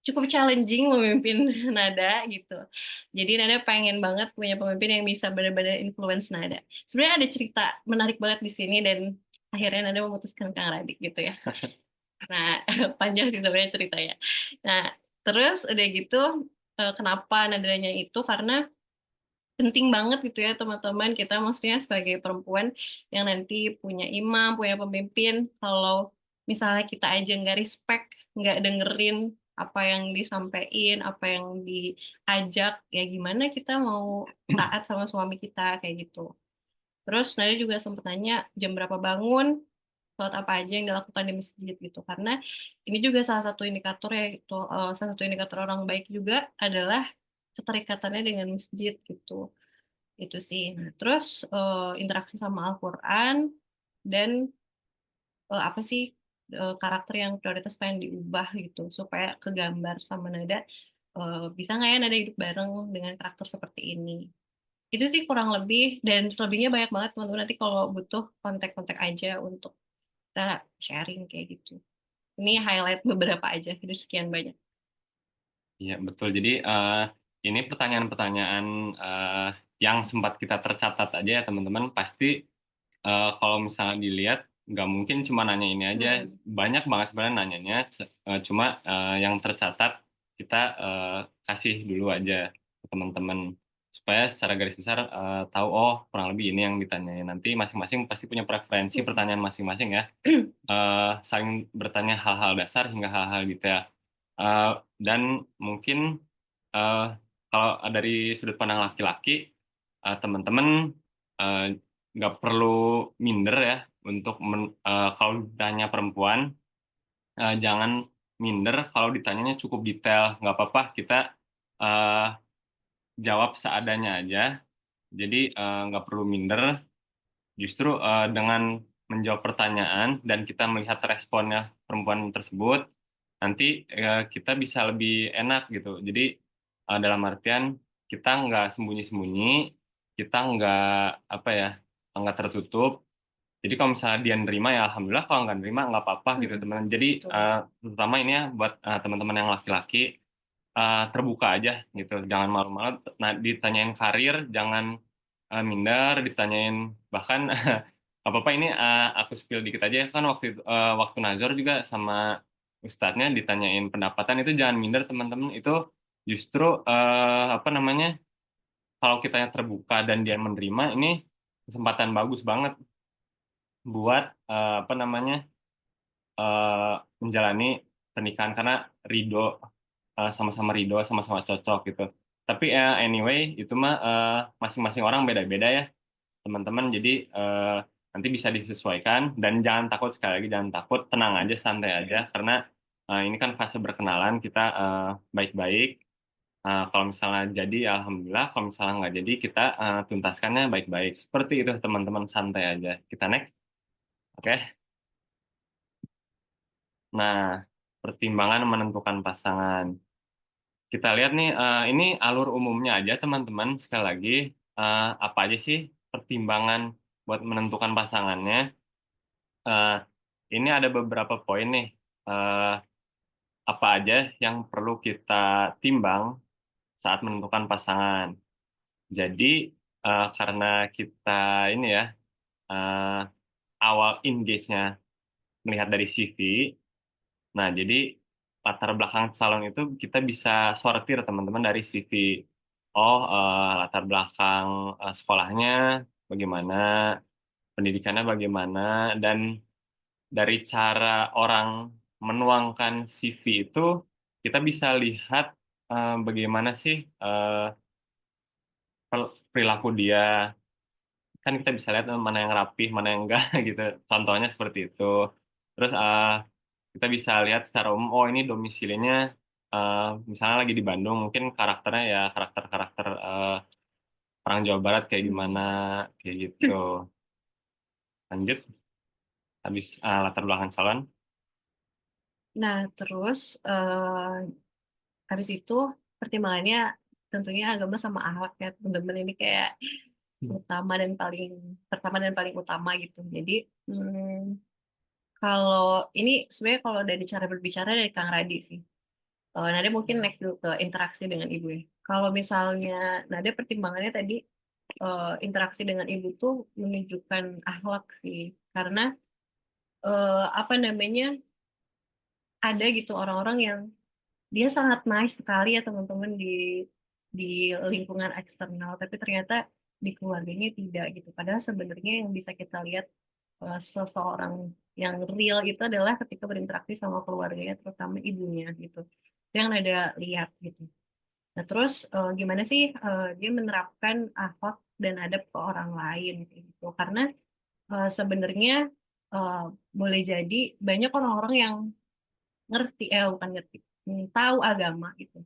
cukup challenging memimpin Nada gitu. Jadi Nada pengen banget punya pemimpin yang bisa benar-benar influence Nada. Sebenarnya ada cerita menarik banget di sini dan akhirnya Nada memutuskan Kang Radik gitu ya. Nah, panjang sih sebenarnya ceritanya. Nah, terus udah gitu, kenapa nadanya itu? Karena penting banget gitu ya teman-teman, kita maksudnya sebagai perempuan yang nanti punya imam, punya pemimpin, kalau misalnya kita aja nggak respect, nggak dengerin apa yang disampaikan, apa yang diajak, ya gimana kita mau taat sama suami kita kayak gitu. Terus Nadia juga sempat nanya jam berapa bangun, sholat apa aja yang dilakukan di masjid gitu. Karena ini juga salah satu indikator ya itu salah satu indikator orang baik juga adalah keterikatannya dengan masjid gitu. Itu sih. Nah, terus interaksi sama Al-Qur'an dan apa sih karakter yang prioritas pengen diubah gitu supaya kegambar sama Nada bisa nggak ya Nada hidup bareng dengan karakter seperti ini. Itu sih kurang lebih dan selebihnya banyak banget teman-teman nanti kalau butuh kontak-kontak aja untuk kita sharing kayak gitu. Ini highlight beberapa aja, jadi sekian banyak. Iya, betul. Jadi ini pertanyaan-pertanyaan yang sempat kita tercatat aja ya teman-teman. Pasti kalau misalnya dilihat, nggak mungkin cuma nanya ini aja. Banyak banget sebenarnya nanyanya. Cuma yang tercatat kita kasih dulu aja ke teman-teman. Supaya secara garis besar tahu, oh kurang lebih ini yang ditanyain. Nanti masing-masing pasti punya preferensi pertanyaan masing-masing ya. Saling bertanya hal-hal dasar hingga hal-hal detail. Dan mungkin eh, kalau dari sudut pandang laki-laki, teman-teman eh, nggak perlu minder ya untuk kalau ditanya perempuan, jangan minder kalau ditanyanya cukup detail. Nggak apa-apa, kita eh, jawab seadanya aja. Jadi nggak perlu minder. Justru dengan menjawab pertanyaan dan kita melihat responnya perempuan tersebut, nanti kita bisa lebih enak gitu. Jadi dalam artian kita nggak sembunyi-sembunyi, kita nggak tertutup. Jadi kalau misalnya dia nerima ya alhamdulillah, kalau nggak nerima nggak apa-apa gitu teman-teman. Jadi Betul. terutama ini ya buat teman-teman yang laki-laki, terbuka aja gitu, jangan malu-malu. Nah, ditanyain karir jangan minder, ditanyain bahkan nggak apa-apa ini aku spill dikit aja kan waktu Nazor juga sama ustadznya ditanyain pendapatan itu jangan minder teman-teman, itu justru kalau kitanya terbuka dan dia menerima ini kesempatan bagus banget buat menjalani pernikahan karena sama-sama ridho, sama-sama cocok gitu. Tapi anyway itu mah masing-masing orang beda-beda ya teman-teman. Jadi nanti bisa disesuaikan dan jangan takut, sekali lagi jangan takut, tenang aja, santai aja karena ini kan fase berkenalan, kita baik-baik. Kalau misalnya jadi ya alhamdulillah, kalau misalnya nggak jadi kita tuntaskannya baik-baik. Seperti itu teman-teman, santai aja. Kita next, oke? Nah, pertimbangan menentukan pasangan. Kita lihat nih, ini alur umumnya aja teman-teman. Sekali lagi, apa aja sih pertimbangan buat menentukan pasangannya? Eh, ini ada beberapa poin nih. Eh, apa aja yang perlu kita timbang saat menentukan pasangan. Jadi, karena kita ini ya, eh, awal engage-nya melihat dari CV, nah jadi latar belakang calon itu kita bisa sortir teman-teman dari CV. Oh, latar belakang sekolahnya bagaimana, pendidikannya bagaimana, dan dari cara orang menuangkan CV itu kita bisa lihat bagaimana sih perilaku dia. Kan kita bisa lihat mana yang rapih, mana yang enggak gitu. Contohnya seperti itu. Terus kita bisa lihat secara umum, oh ini domisilinya misalnya lagi di Bandung, mungkin karakternya ya karakter-karakter orang Jawa Barat kayak gimana, kayak gitu. Lanjut, habis latar belakang calon. Nah, terus habis itu pertimbangannya tentunya agama sama akhlak ya teman-teman, ini kayak pertama dan paling utama gitu. Jadi kalau ini sebenarnya kalau dari cara berbicara dari Kang Radi sih. Nada mungkin next dulu ke interaksi dengan ibu ya. Kalau misalnya Nada pertimbangannya tadi interaksi dengan ibu tuh menunjukkan akhlak sih, karena apa namanya, ada gitu orang-orang yang dia sangat nice sekali ya teman-teman di lingkungan eksternal, tapi ternyata di keluarganya tidak gitu. Padahal sebenarnya yang bisa kita lihat seseorang yang real itu adalah ketika berinteraksi sama keluarganya, terutama ibunya gitu. Yang ada lihat gitu. Nah, terus gimana sih dia menerapkan akhlak dan adab ke orang lain gitu. Karena sebenarnya eh, boleh jadi banyak orang-orang yang bukan ngerti, tahu agama gitu.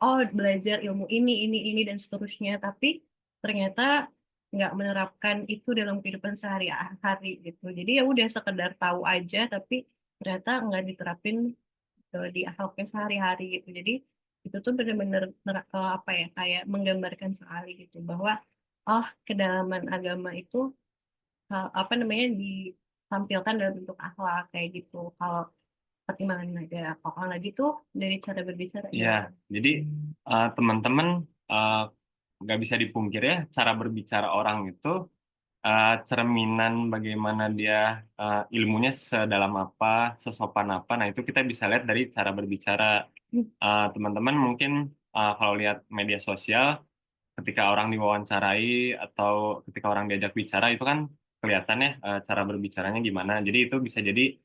Oh, belajar ilmu ini dan seterusnya, tapi ternyata nggak menerapkan itu dalam kehidupan sehari-hari gitu. Jadi ya udah sekedar tahu aja, tapi ternyata nggak diterapin di akhlaknya sehari-hari gitu. Jadi itu tuh benar-benar apa ya, kayak menggambarkan sekali gitu bahwa oh, kedalaman agama itu apa namanya ditampilkan dalam bentuk akhlak kayak gitu. Kalau pertimbangan ada apa lagi tuh dari cara berbicara Iya, gimana? jadi teman-teman nggak bisa dipungkir ya, cara berbicara orang itu cerminan bagaimana dia ilmunya sedalam apa, sesopan apa. Nah, itu kita bisa lihat dari cara berbicara. Teman-teman mungkin kalau lihat media sosial, ketika orang diwawancarai atau ketika orang diajak bicara itu kan kelihatan ya cara berbicaranya gimana. Jadi itu bisa jadi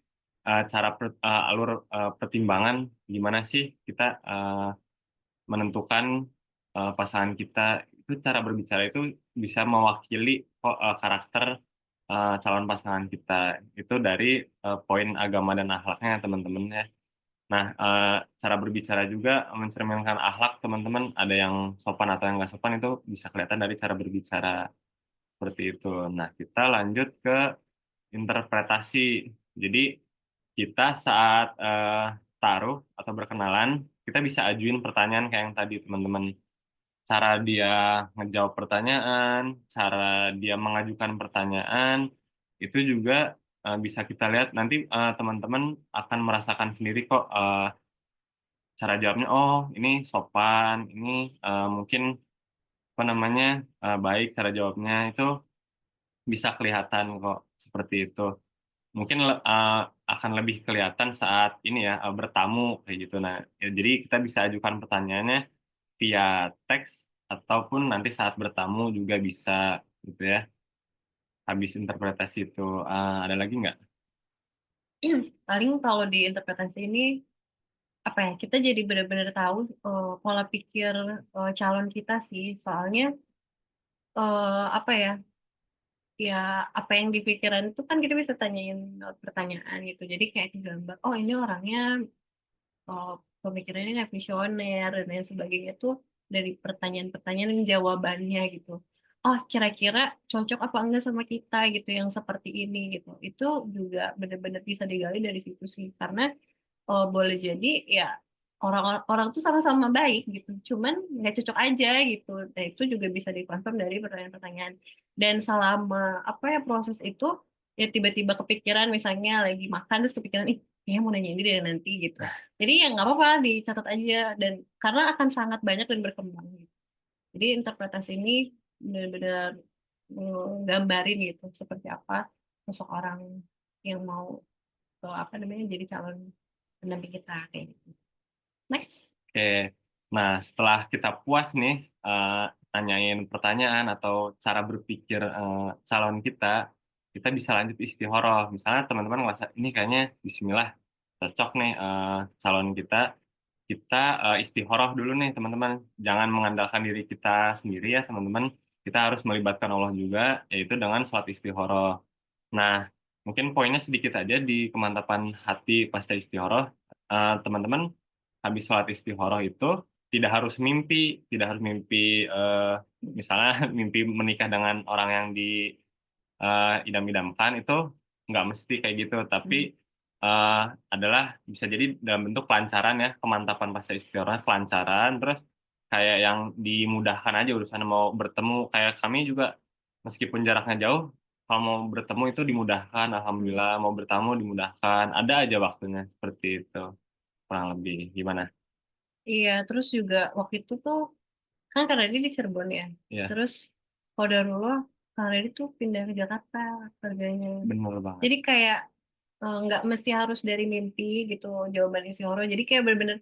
alur pertimbangan gimana sih kita menentukan pasangan kita. Itu cara berbicara itu bisa mewakili karakter calon pasangan kita. Itu dari poin agama dan akhlaknya teman-teman ya. Nah, cara berbicara juga mencerminkan akhlak teman-teman. Ada yang sopan atau yang nggak sopan itu bisa kelihatan dari cara berbicara seperti itu. Nah, kita lanjut ke interpretasi. Jadi kita saat taruh atau berkenalan, kita bisa ajuin pertanyaan kayak yang tadi teman-teman. Cara dia ngejawab pertanyaan, cara dia mengajukan pertanyaan, itu juga bisa kita lihat nanti teman-teman akan merasakan sendiri kok cara jawabnya. Oh, ini sopan, ini mungkin apa namanya baik cara jawabnya itu bisa kelihatan kok seperti itu. Mungkin akan lebih kelihatan saat ini ya bertamu kayak gitu. Nah, ya, jadi kita bisa ajukan pertanyaannya via teks ataupun nanti saat bertamu juga bisa gitu ya. Habis interpretasi itu ada lagi nggak? Paling kalau di interpretasi ini apa ya, kita jadi benar-benar tahu pola pikir calon kita sih. Soalnya apa ya, ya apa yang di pikiran itu kan kita bisa tanyain pertanyaan gitu. Jadi kayak kegambar, oh ini orangnya pemikirannya nggak visioner dan lain sebagainya tuh dari pertanyaan-pertanyaan dan jawabannya gitu. Oh, kira-kira cocok apa enggak sama kita gitu yang seperti ini gitu. Itu juga benar-benar bisa digali dari situ sih. Karena boleh jadi ya orang-orang tuh sama-sama baik gitu, cuman nggak cocok aja gitu. Nah itu juga bisa dikonfirm dari pertanyaan-pertanyaan. Dan selama apa ya proses itu, ya tiba-tiba kepikiran misalnya lagi makan terus kepikiran, ih kayaknya mau nanya ini deh nanti gitu. Jadi ya nggak apa-apa dicatat aja dan karena akan sangat banyak dan berkembang gitu. Jadi interpretasi ini benar-benar gambarin gitu seperti apa sosok orang yang mau apa namanya jadi calon pendamping kita kayak gitu. Next. Oke. Nah, setelah kita puas nih nanyain pertanyaan atau cara berpikir calon kita, kita bisa lanjut istikharah. Misalnya teman-teman ngerasa ini kayaknya Bismillah cocok nih calon kita. Kita istikharah dulu nih teman-teman. Jangan mengandalkan diri kita sendiri ya teman-teman. Kita harus melibatkan Allah juga, yaitu dengan sholat istikharah. Nah, mungkin poinnya sedikit aja di kemantapan hati pasca istikharah. Teman-teman habis sholat istikharah itu tidak harus mimpi misalnya mimpi menikah dengan orang yang idam-idamkan itu nggak mesti kayak gitu, tapi adalah bisa jadi dalam bentuk kelancaran ya, kemantapan pasca istikharah, kelancaran, terus kayak yang dimudahkan aja urusan mau bertemu, kayak kami juga meskipun jaraknya jauh, kalau mau bertemu itu dimudahkan, alhamdulillah, mau bertamu dimudahkan, ada aja waktunya seperti itu, kurang lebih gimana? Iya, terus juga waktu itu tuh kan karena dia di Cirebon ya. Iya, Terus qadarullah karena dia tuh pindah ke Jakarta kerjanya. bener banget. Jadi kayak nggak mesti harus dari mimpi gitu jawaban istihoro. Jadi kayak bener-bener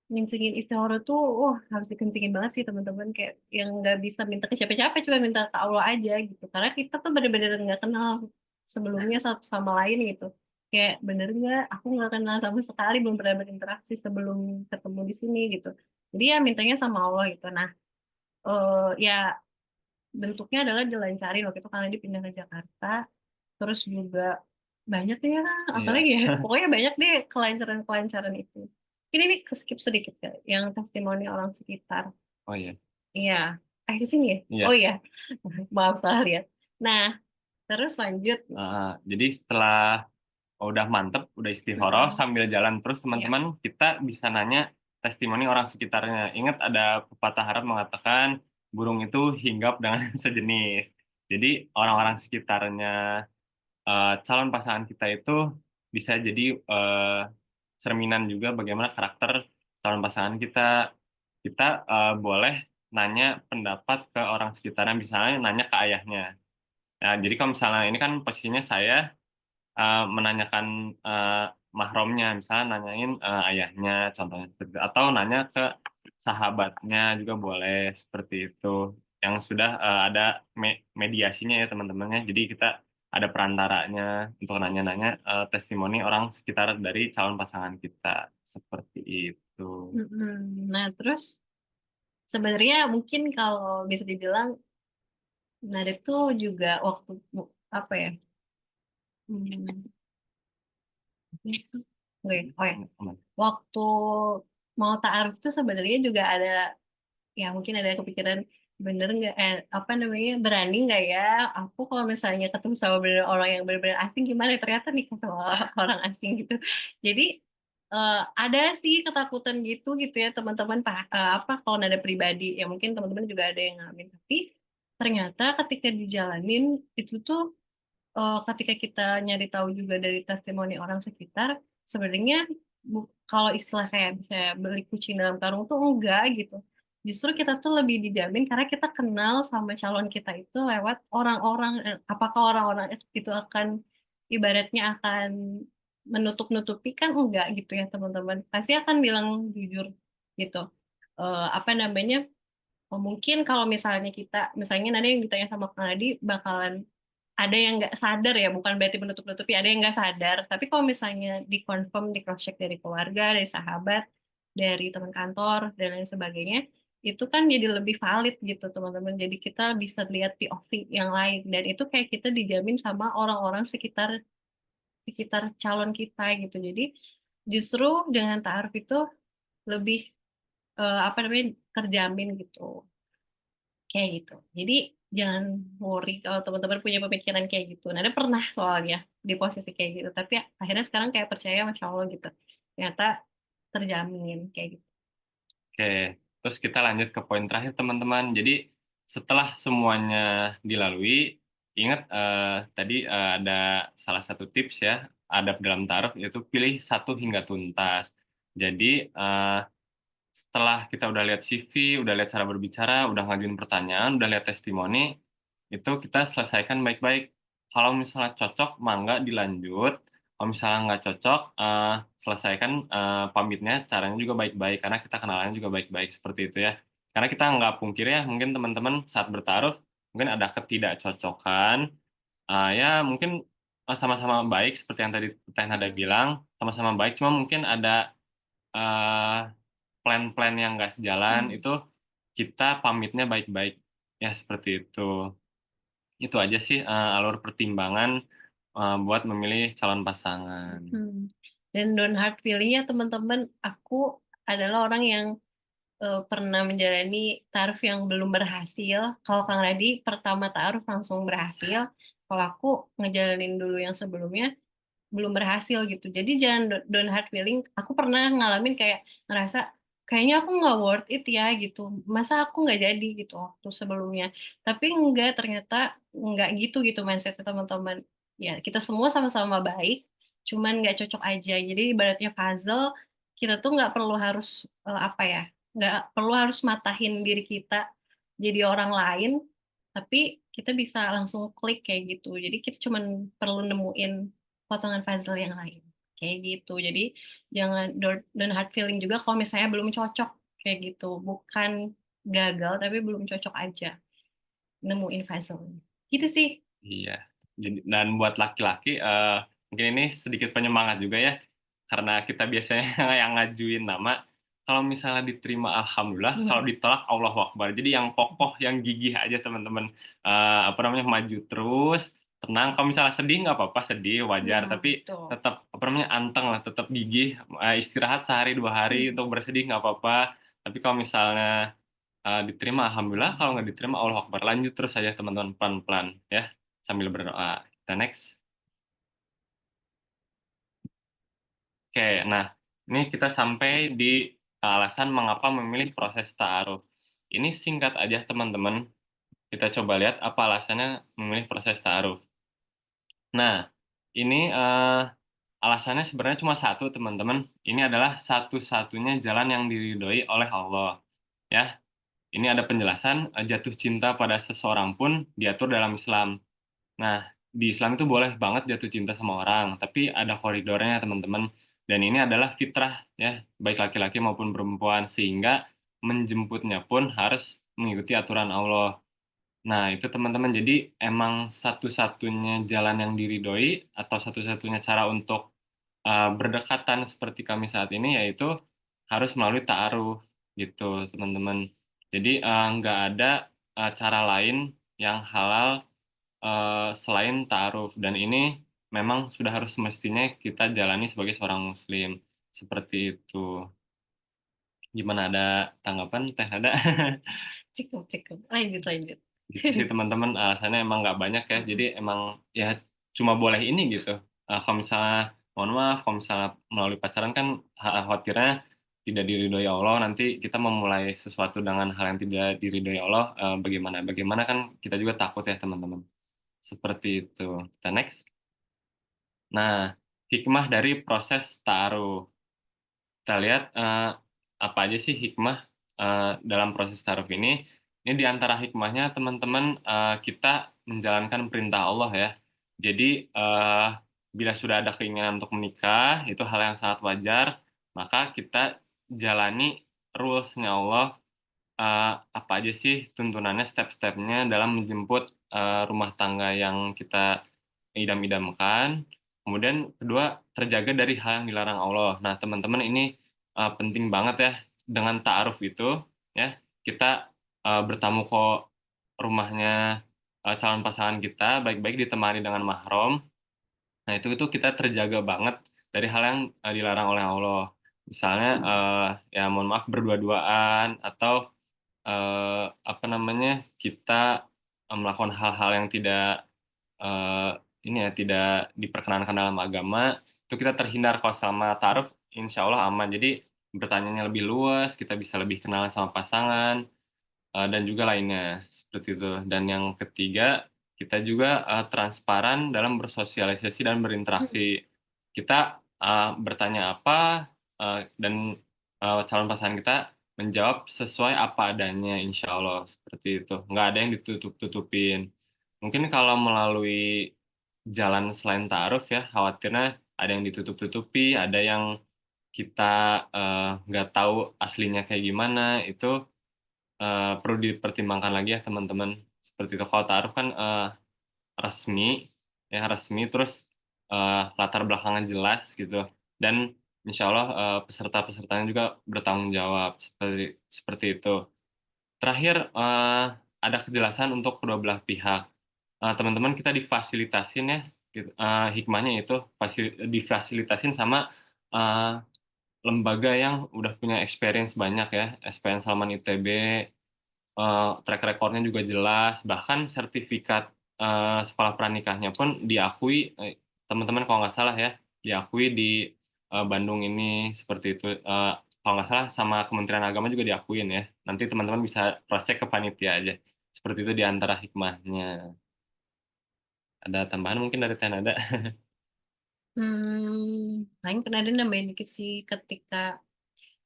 ngencengin istihoro tuh, wah harus dikencengin banget sih teman-teman. Kayak yang nggak bisa minta ke siapa-siapa, cuma minta ke Allah aja gitu. Karena kita tuh bener-bener nggak kenal sebelumnya satu sama lain gitu. Kayak bener nggak, aku nggak kenal sama sekali, belum pernah berinteraksi sebelum ketemu di sini gitu. Jadi ya mintanya sama Allah gitu. Nah, ya bentuknya adalah dilancarin waktu itu karena dia pindah ke Jakarta. Terus juga banyak ya, Iya. apalagi ya, pokoknya banyak deh kelancaran-kelancaran itu. Ini skip sedikit ya, yang testimoni orang sekitar. Oh iya. Iya, ke sini ya? Iya. Oh iya, maaf salah lihat. Nah, terus lanjut. Jadi setelah udah mantep, udah istikharah, sambil jalan terus Iya. teman-teman, kita bisa nanya testimoni orang sekitarnya. Ingat ada pepatah Arab mengatakan burung itu hinggap dengan sejenis. Jadi orang-orang sekitarnya calon pasangan kita itu bisa jadi cerminan juga bagaimana karakter calon pasangan kita. Kita boleh nanya pendapat ke orang sekitarnya, misalnya nanya ke ayahnya. Nah, jadi kalau misalnya ini kan posisinya saya menanyakan mahromnya, misalnya nanyain ayahnya, contohnya seperti itu. Atau nanya ke sahabatnya juga boleh seperti itu. Yang sudah ada mediasinya ya teman-temannya. Jadi kita ada perantaranya untuk nanya-nanya testimoni orang sekitar dari calon pasangan kita seperti itu. Nah, terus sebenarnya mungkin kalau bisa dibilang, nah itu juga waktu apa ya? Oke, oh ya. Waktu mau ta'aruf tuh sebenarnya juga ada ya mungkin ada kepikiran bener nggak apa namanya, berani nggak ya aku kalau misalnya ketemu sama orang yang benar-benar asing, gimana ya, ternyata nikah sama orang asing gitu. Jadi ada sih ketakutan gitu ya teman-teman, apa, kalau nada pribadi ya mungkin teman-teman juga ada yang ngalamin, tapi ternyata ketika dijalanin itu tuh, ketika kita nyari tahu juga dari testimoni orang sekitar, sebenarnya kalau istilah kayak misalnya beli kucing dalam karung tuh enggak gitu. Justru kita tuh lebih dijamin karena kita kenal sama calon kita itu lewat orang-orang. Apakah orang-orang itu akan ibaratnya akan menutup-nutupi, kan enggak gitu ya teman-teman. Pasti akan bilang jujur gitu. Apa namanya? Mungkin kalau misalnya misalnya ada yang ditanya sama Kang Adi, bakalan ada yang nggak sadar ya, bukan berarti menutup-nutupi, ada yang nggak sadar. Tapi kalau misalnya dikonfirm, di cross check dari keluarga, dari sahabat, dari teman kantor dan lain sebagainya, itu kan jadi lebih valid gitu teman-teman. Jadi kita bisa lihat POV yang lain, dan itu kayak kita dijamin sama orang-orang sekitar sekitar calon kita gitu. Jadi justru dengan ta'aruf itu lebih apa namanya, terjamin gitu. Kayak gitu. Jadi jangan worry kalau teman-teman punya pemikiran kayak gitu. Nada pernah soalnya di posisi kayak gitu, tapi akhirnya sekarang kayak percaya, Masya Allah gitu. Ternyata terjamin kayak gitu. Oke, terus kita lanjut ke poin terakhir teman-teman. Jadi setelah semuanya dilalui, ingat tadi ada salah satu tips ya, adab dalam taruh, yaitu pilih satu hingga tuntas. Jadi setelah kita udah lihat CV, udah lihat cara berbicara, udah ngajuin pertanyaan, udah lihat testimoni, itu kita selesaikan baik-baik. Kalau misalnya cocok, mangga dilanjut. Kalau misalnya nggak cocok, selesaikan pamitnya, caranya juga baik-baik, karena kita kenalannya juga baik-baik, seperti itu ya. Karena kita nggak pungkiri ya, mungkin teman-teman saat bertaruh, mungkin ada ketidakcocokan, ya mungkin sama-sama baik, seperti yang tadi Teh Nada bilang, sama-sama baik, cuma mungkin ada eh, plan-plan yang nggak sejalan, itu kita pamitnya baik-baik. Ya, seperti itu. Itu aja sih alur pertimbangan buat memilih calon pasangan. Dan don't hard feeling ya teman-teman, aku adalah orang yang pernah menjalani taruh yang belum berhasil. Kalau Kang Radi pertama taruh langsung berhasil, kalau aku ngejalanin dulu yang sebelumnya belum berhasil gitu. Jadi jangan don't hard feeling. Aku pernah ngalamin kayak ngerasa kayaknya aku nggak worth it ya gitu. Masa aku nggak jadi gitu waktu sebelumnya. Tapi enggak, ternyata nggak gitu mindset teman-teman. Ya kita semua sama-sama baik, cuman nggak cocok aja. Jadi ibaratnya puzzle, kita tuh nggak perlu harus apa ya, nggak perlu harus matahin diri kita jadi orang lain, tapi kita bisa langsung klik kayak gitu. Jadi kita cuman perlu nemuin potongan puzzle yang lain kayak gitu. Jadi jangan don't hard feeling juga kalau misalnya belum cocok kayak gitu, bukan gagal tapi belum cocok aja nemuin puzzle gitu sih. Iya. Dan buat laki-laki, mungkin ini sedikit penyemangat juga ya, karena kita biasanya yang ngajuin nama. Kalau misalnya diterima, alhamdulillah. Kalau ditolak, Allahu Akbar. Jadi yang kokoh, yang gigih aja teman-teman. Apa namanya, maju terus, tenang. Kalau misalnya sedih, nggak apa-apa, sedih, wajar. Tapi Betul. tetap, apa namanya, anteng lah, tetap gigih. Istirahat sehari, 2 hari untuk bersedih, nggak apa-apa. Tapi kalau misalnya diterima, alhamdulillah. Kalau nggak diterima, Allahu Akbar. Lanjut terus aja teman-teman, pelan-pelan ya, sambil berdoa. Kita next. Oke, nah ini kita sampai di alasan mengapa memilih proses ta'aruf. Ini singkat aja teman-teman. Kita coba lihat apa alasannya memilih proses ta'aruf. Nah, ini alasannya sebenarnya cuma satu teman-teman. Ini adalah satu-satunya jalan yang diridhoi oleh Allah. Ya, ini ada penjelasan, jatuh cinta pada seseorang pun diatur dalam Islam. Nah, di Islam itu boleh banget jatuh cinta sama orang, tapi ada koridornya teman-teman. Dan ini adalah fitrah ya, baik laki-laki maupun perempuan, sehingga menjemputnya pun harus mengikuti aturan Allah. Nah, itu teman-teman. Jadi emang satu-satunya jalan yang diridhoi atau satu-satunya cara untuk berdekatan seperti kami saat ini, yaitu harus melalui ta'aruf gitu teman-teman. Jadi nggak ada cara lain yang halal selain ta'aruf, dan ini memang sudah harus semestinya kita jalani sebagai seorang muslim, seperti itu. Gimana, ada tanggapan Teh Nada? Cukup. Lanjut. Gitu sih teman-teman, alasannya emang nggak banyak ya, jadi emang ya cuma boleh ini gitu. Kalau misalnya mohon maaf, kalau misalnya melalui pacaran kan khawatirnya tidak diridhoi Allah, nanti kita memulai sesuatu dengan hal yang tidak diridhoi Allah, bagaimana kan kita juga takut ya teman-teman. Seperti itu. Kita next. Nah, hikmah dari proses ta'aruf. Kita lihat, apa aja sih hikmah, dalam proses ta'aruf ini. Ini di antara hikmahnya teman-teman, kita menjalankan perintah Allah ya. Jadi, bila sudah ada keinginan untuk menikah, itu hal yang sangat wajar, maka kita jalani rules-nya Allah, apa aja sih tuntunannya, step-stepnya dalam menjemput, rumah tangga yang kita idam-idamkan. Kemudian kedua, terjaga dari hal yang dilarang Allah. Nah, teman-teman ini, penting banget ya, dengan ta'aruf itu, ya, kita, bertamu ke rumahnya, calon pasangan kita, baik-baik ditemani dengan mahram. Nah, itu kita terjaga banget dari hal yang, dilarang oleh Allah. Misalnya, ya mohon maaf berdua-duaan atau, apa namanya, kita, melakukan hal-hal yang tidak, eee, ini ya, tidak diperkenankan dalam agama, itu kita terhindar kalau selama ta'aruf insya Allah aman. Jadi bertanyanya lebih luas, kita bisa lebih kenal sama pasangan, dan juga lainnya, seperti itu. Dan yang ketiga, kita juga, transparan dalam bersosialisasi dan berinteraksi. Kita, bertanya apa, dan, calon pasangan kita menjawab sesuai apa adanya, insya Allah, seperti itu. Nggak ada yang ditutup-tutupin. Mungkin kalau melalui jalan selain ta'aruf ya, khawatirnya ada yang ditutup-tutupi, ada yang kita, nggak tahu aslinya kayak gimana, itu perlu dipertimbangkan lagi ya teman-teman, seperti itu. Kalau ta'aruf kan, resmi terus, latar belakangnya jelas gitu dan insya Allah, peserta-pesertanya juga bertanggung jawab, seperti itu. Terakhir, ada kejelasan untuk kedua belah pihak. Teman-teman kita difasilitasin ya, hikmahnya itu difasilitasin sama, eee, lembaga yang udah punya experience banyak ya, SPN Salman ITB. Track record-nya juga jelas, bahkan sertifikat, sekolah pranikahnya pun diakui, teman-teman kalau nggak salah ya, diakui di, Bandung ini, seperti itu, kalau nggak salah sama Kementerian Agama juga diakuin ya. Nanti teman-teman bisa cross check ke panitia aja. Seperti itu di antara hikmahnya. Ada tambahan mungkin dari Teh Nada? Paling pernah ada nambahin dikit sih ketika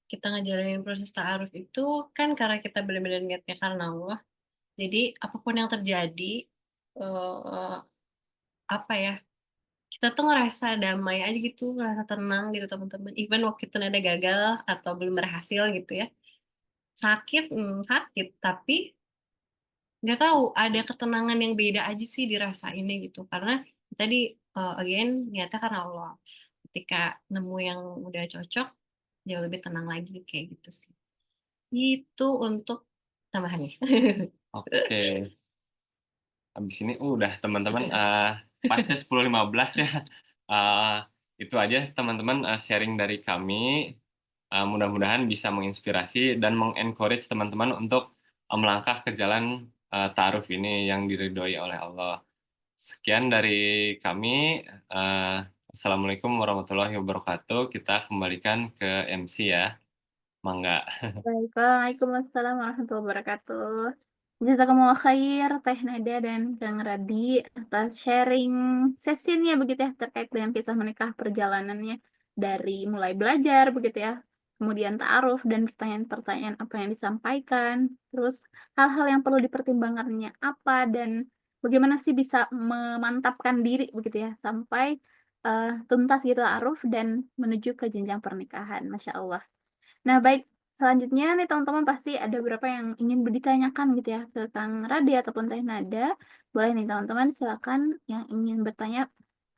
kita ngejalanin proses ta'aruf itu kan karena kita benar-benar niatnya karena Allah. Jadi apapun yang terjadi, eh, apa ya, kita tuh ngerasa damai aja gitu, ngerasa tenang gitu teman-teman. Even waktu itu ada gagal atau belum berhasil gitu ya. Sakit, tapi nggak tahu ada ketenangan yang beda aja sih dirasainnya gitu. Karena tadi again niatnya karena Allah. Ketika nemu yang udah cocok, jauh lebih tenang lagi kayak gitu sih. Itu untuk tambahannya. Oke. Habis ini udah teman-teman, pasnya 10.15 ya. Eee, itu aja teman-teman, sharing dari kami. Mudah-mudahan bisa menginspirasi dan meng-encourage teman-teman untuk, melangkah ke jalan, ta'aruf ini yang diridhoi oleh Allah. Sekian dari kami, assalamualaikum warahmatullahi wabarakatuh. Kita kembalikan ke MC ya, mangga. Baik, waalaikumsalam warahmatullahi wabarakatuh. Jazakumullah khair Teh Nada dan Kang Radi atas sharing sesinya begitu ya terkait dengan kisah menikah perjalanannya dari mulai belajar begitu ya, kemudian ta'aruf dan pertanyaan-pertanyaan apa yang disampaikan, terus hal-hal yang perlu dipertimbangkannya apa dan bagaimana sih bisa memantapkan diri begitu ya sampai tuntas gitu ta'aruf dan menuju ke jenjang pernikahan. Masya Allah. Nah, baik. Selanjutnya nih teman-teman pasti ada beberapa yang ingin ditanyakan gitu ya ke Kang Radi ataupun Teh Nada. Boleh nih teman-teman silakan yang ingin bertanya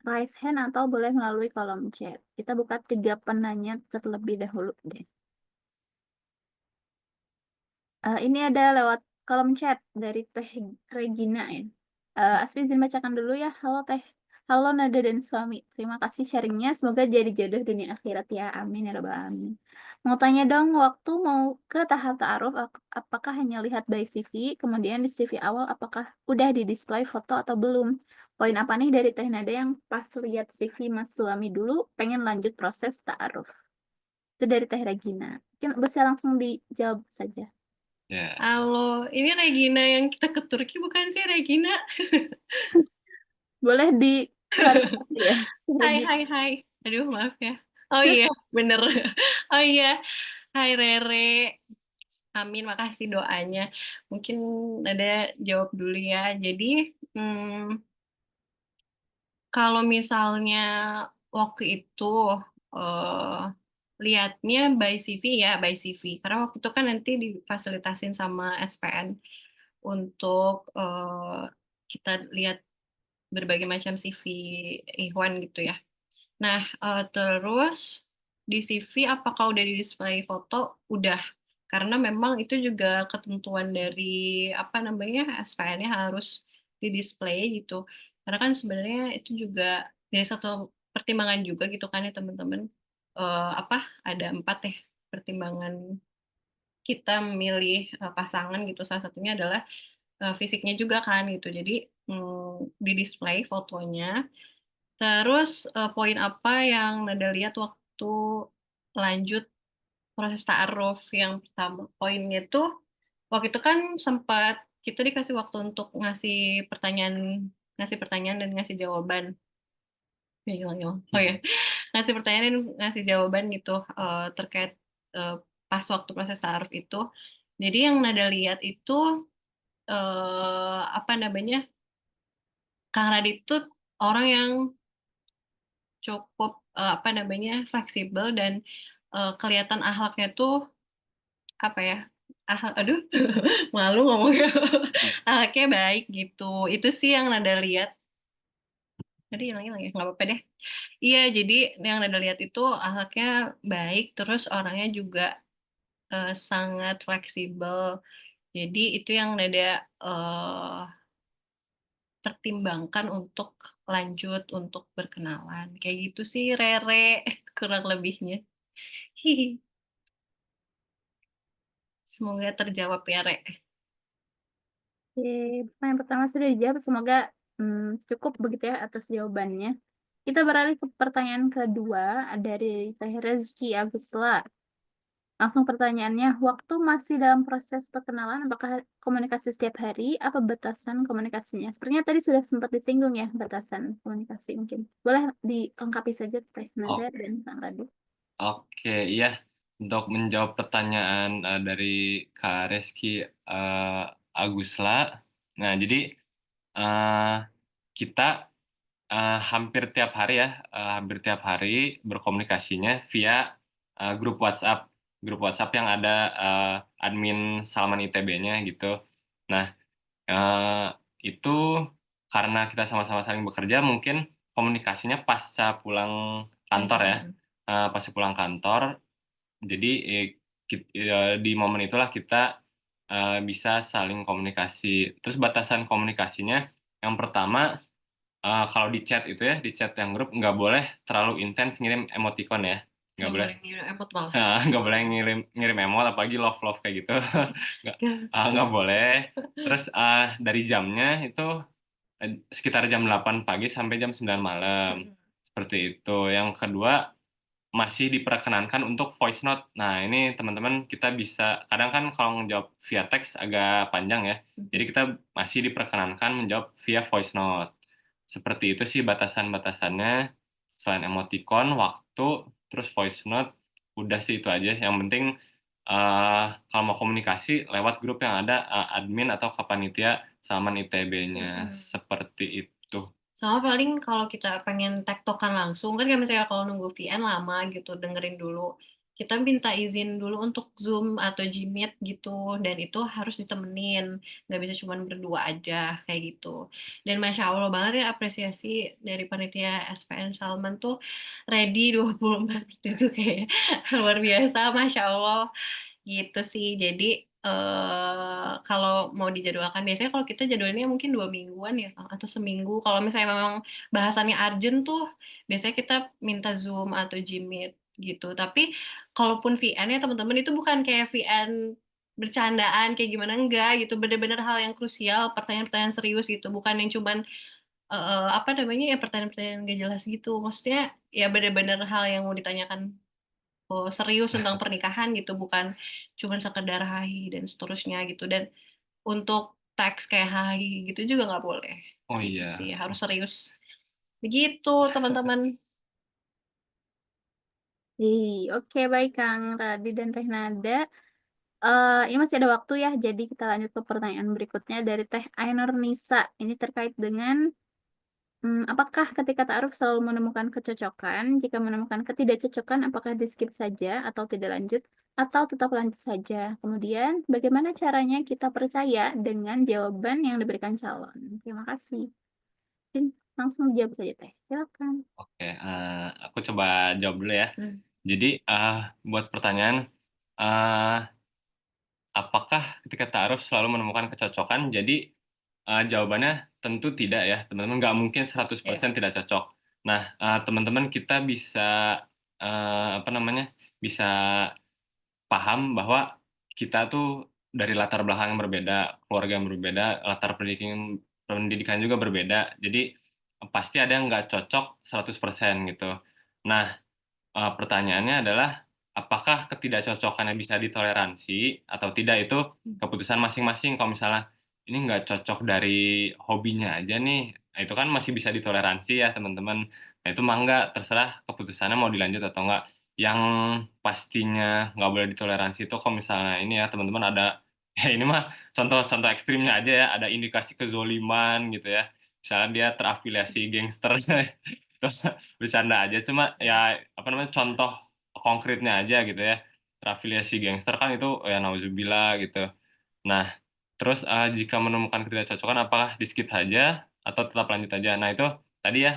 raise hand atau boleh melalui kolom chat. Kita buka 3 penanya terlebih dahulu deh. Ini ada lewat kolom chat dari Teh Regina ya. Asfi izin bacakan dulu ya. Halo Teh. Halo Nada dan suami. Terima kasih sharingnya. Semoga jadi jodoh dunia akhirat ya. Amin ya rabbal alamin. Mau tanya dong, waktu mau ke tahap ta'aruf, apakah hanya lihat by CV, kemudian di CV awal apakah udah di display foto atau belum? Poin apa nih dari Teh Nada yang pas lihat CV mas suami dulu, pengen lanjut proses ta'aruf? Itu dari Teh Regina. Mungkin bisa langsung dijawab saja. Ya. Halo, ini Regina yang kita ke Turki bukan sih Regina? Boleh diklarifikasi ya, Teh Hai, Regina? hai, hai. Aduh, maaf ya. Oh iya, bener. Oh iya, hai Rere. Amin, makasih doanya. Mungkin ada jawab dulu ya. Jadi, kalau misalnya waktu itu eh, lihatnya by CV ya, by CV. Karena waktu itu kan nanti difasilitasin sama SPN untuk kita lihat berbagai macam CV Ikhwan gitu ya. Nah, terus di CV apakah udah di display foto? Udah. Karena memang itu juga ketentuan dari apa namanya SPN-nya harus di display gitu. Karena kan sebenarnya itu juga dari satu pertimbangan juga gitu kan ya teman-teman. Apa ada 4 ya pertimbangan kita memilih pasangan gitu. Salah satunya adalah fisiknya juga kan gitu. Jadi di display fotonya. Terus poin apa yang Nada lihat waktu lanjut proses ta'aruf yang pertama? Poinnya tuh waktu itu kan sempat kita dikasih waktu untuk ngasih pertanyaan dan ngasih jawaban. Ya, hilang. Oh ya, ngasih pertanyaan dan ngasih jawaban gitu terkait eh, pas waktu proses ta'aruf itu. Jadi yang Nada lihat itu apa namanya? Kang Radit tuh orang yang cukup apa namanya fleksibel dan kelihatan akhlaknya tuh apa ya aduh malu ngomongnya akhlaknya baik gitu itu sih yang Nada lihat tadi hilang ya nggak apa-apa deh iya jadi yang Nada lihat itu akhlaknya baik terus orangnya juga sangat fleksibel jadi itu yang Nada eh, pertimbangkan untuk lanjut untuk berkenalan kayak gitu sih Rere kurang lebihnya. Hihi. Semoga terjawab ya, Re. Oke, pertanyaan pertama sudah dijawab. Semoga cukup begitu ya atas jawabannya. Kita beralih ke pertanyaan kedua dari Teh Rezki Agusla. Langsung pertanyaannya, waktu masih dalam proses perkenalan, apakah komunikasi setiap hari, apa batasan komunikasinya? Sepertinya tadi sudah sempat disinggung ya, batasan komunikasi mungkin. Boleh dilengkapi saja Teh Nada Oh, dan Kang Radu. oke, iya. Untuk menjawab pertanyaan dari Kak Reski Agusla. Nah, jadi eh, kita hampir tiap hari berkomunikasinya via grup WhatsApp yang ada admin Salman ITB-nya gitu. Nah, eh, itu karena kita sama-sama saling bekerja, mungkin komunikasinya pasca pulang kantor ya. Pasca pulang kantor, jadi di momen itulah kita bisa saling komunikasi. Terus batasan komunikasinya, yang pertama, kalau di chat itu ya, di chat yang grup nggak boleh terlalu intens ngirim emoticon ya, nggak boleh. ngirim emot malah. Nggak boleh ngirim ngirim emot, apalagi love love kayak gitu, nggak boleh. Terus dari jamnya itu sekitar jam 8 pagi sampai jam 9 malam, seperti itu. Yang kedua, masih diperkenankan untuk voice note. Nah, ini teman-teman kita bisa, kadang kan kalau menjawab via teks agak panjang ya. Jadi kita masih diperkenankan menjawab via voice note. Seperti itu sih batasan-batasannya. Selain emoticon, waktu, terus voice note, udah sih itu aja. Yang penting kalau mau komunikasi lewat grup yang ada admin atau kapanitia Salman ITB-nya. Seperti itu. Sama paling kalau kita pengen tektokan langsung, kan kayak misalnya kalau nunggu VN lama gitu, dengerin dulu. Kita minta izin dulu untuk Zoom atau Gmeet gitu, dan itu harus ditemenin. Nggak bisa cuma berdua aja, kayak gitu. Dan Masya Allah banget ya apresiasi dari panitia SPN Salman tuh ready 24 itu kayak luar biasa, Masya Allah. Gitu sih. Jadi kalau mau dijadwalkan biasanya kalau kita jadwalnya mungkin 2 mingguan ya Kang, atau seminggu. Kalau misalnya memang bahasannya urgent tuh biasanya kita minta Zoom atau Gmeet gitu. Tapi kalaupun VN ya teman-teman itu bukan kayak VN bercandaan kayak gimana, enggak gitu, bener-bener hal yang krusial, pertanyaan-pertanyaan serius gitu, bukan yang cuman apa namanya ya, pertanyaan-pertanyaan nggak jelas gitu. Maksudnya ya bener-bener hal yang mau ditanyakan serius tentang pernikahan gitu, bukan cuman sekedar hahi dan seterusnya gitu. Dan untuk teks kayak hahi gitu juga nggak boleh Oh gitu iya. sih, harus serius begitu teman-teman. Oke, baik Kang Radi dan Teh Nada. Ini masih ada waktu ya, jadi kita lanjut ke pertanyaan berikutnya dari Teh Ainur Nisa. Ini terkait dengan apakah ketika ta'aruf selalu menemukan kecocokan? Jika menemukan ketidakcocokan, apakah di skip saja atau tidak lanjut, atau tetap lanjut saja? Kemudian, bagaimana caranya kita percaya dengan jawaban yang diberikan calon? Terima kasih. Mungkin langsung jawab saja, Teh. Silakan. Oke, aku coba jawab dulu ya. Hmm. Jadi buat pertanyaan, eh, apakah ketika ta'aruf selalu menemukan kecocokan? Jadi jawabannya tentu tidak ya, teman-teman. Nggak mungkin 100% tidak cocok. Nah, teman-teman kita bisa apa namanya? Bisa paham bahwa kita tuh dari latar belakang yang berbeda, keluarga yang berbeda, latar pendidikan juga berbeda. Jadi pasti ada yang nggak cocok 100% gitu. Nah, pertanyaannya adalah apakah ketidakcocokannya bisa ditoleransi atau tidak, itu keputusan masing-masing. Kalau misalnya ini nggak cocok dari hobinya aja nih, itu kan masih bisa ditoleransi ya teman-teman. Nah itu mah nggak, terserah keputusannya mau dilanjut atau nggak. Yang pastinya nggak boleh ditoleransi itu kalau misalnya ini ya teman-teman ada, ya ini mah contoh-contoh ekstrimnya aja ya, ada indikasi kezoliman gitu ya. Misalnya dia terafiliasi gangster, itu bercanda aja, cuma ya apa namanya, contoh konkretnya aja gitu ya. Terafiliasi gangster kan itu ya nauzubillah gitu. Nah, terus jika menemukan ketidakcocokan apakah di-skip saja atau tetap lanjut aja? Nah, itu tadi ya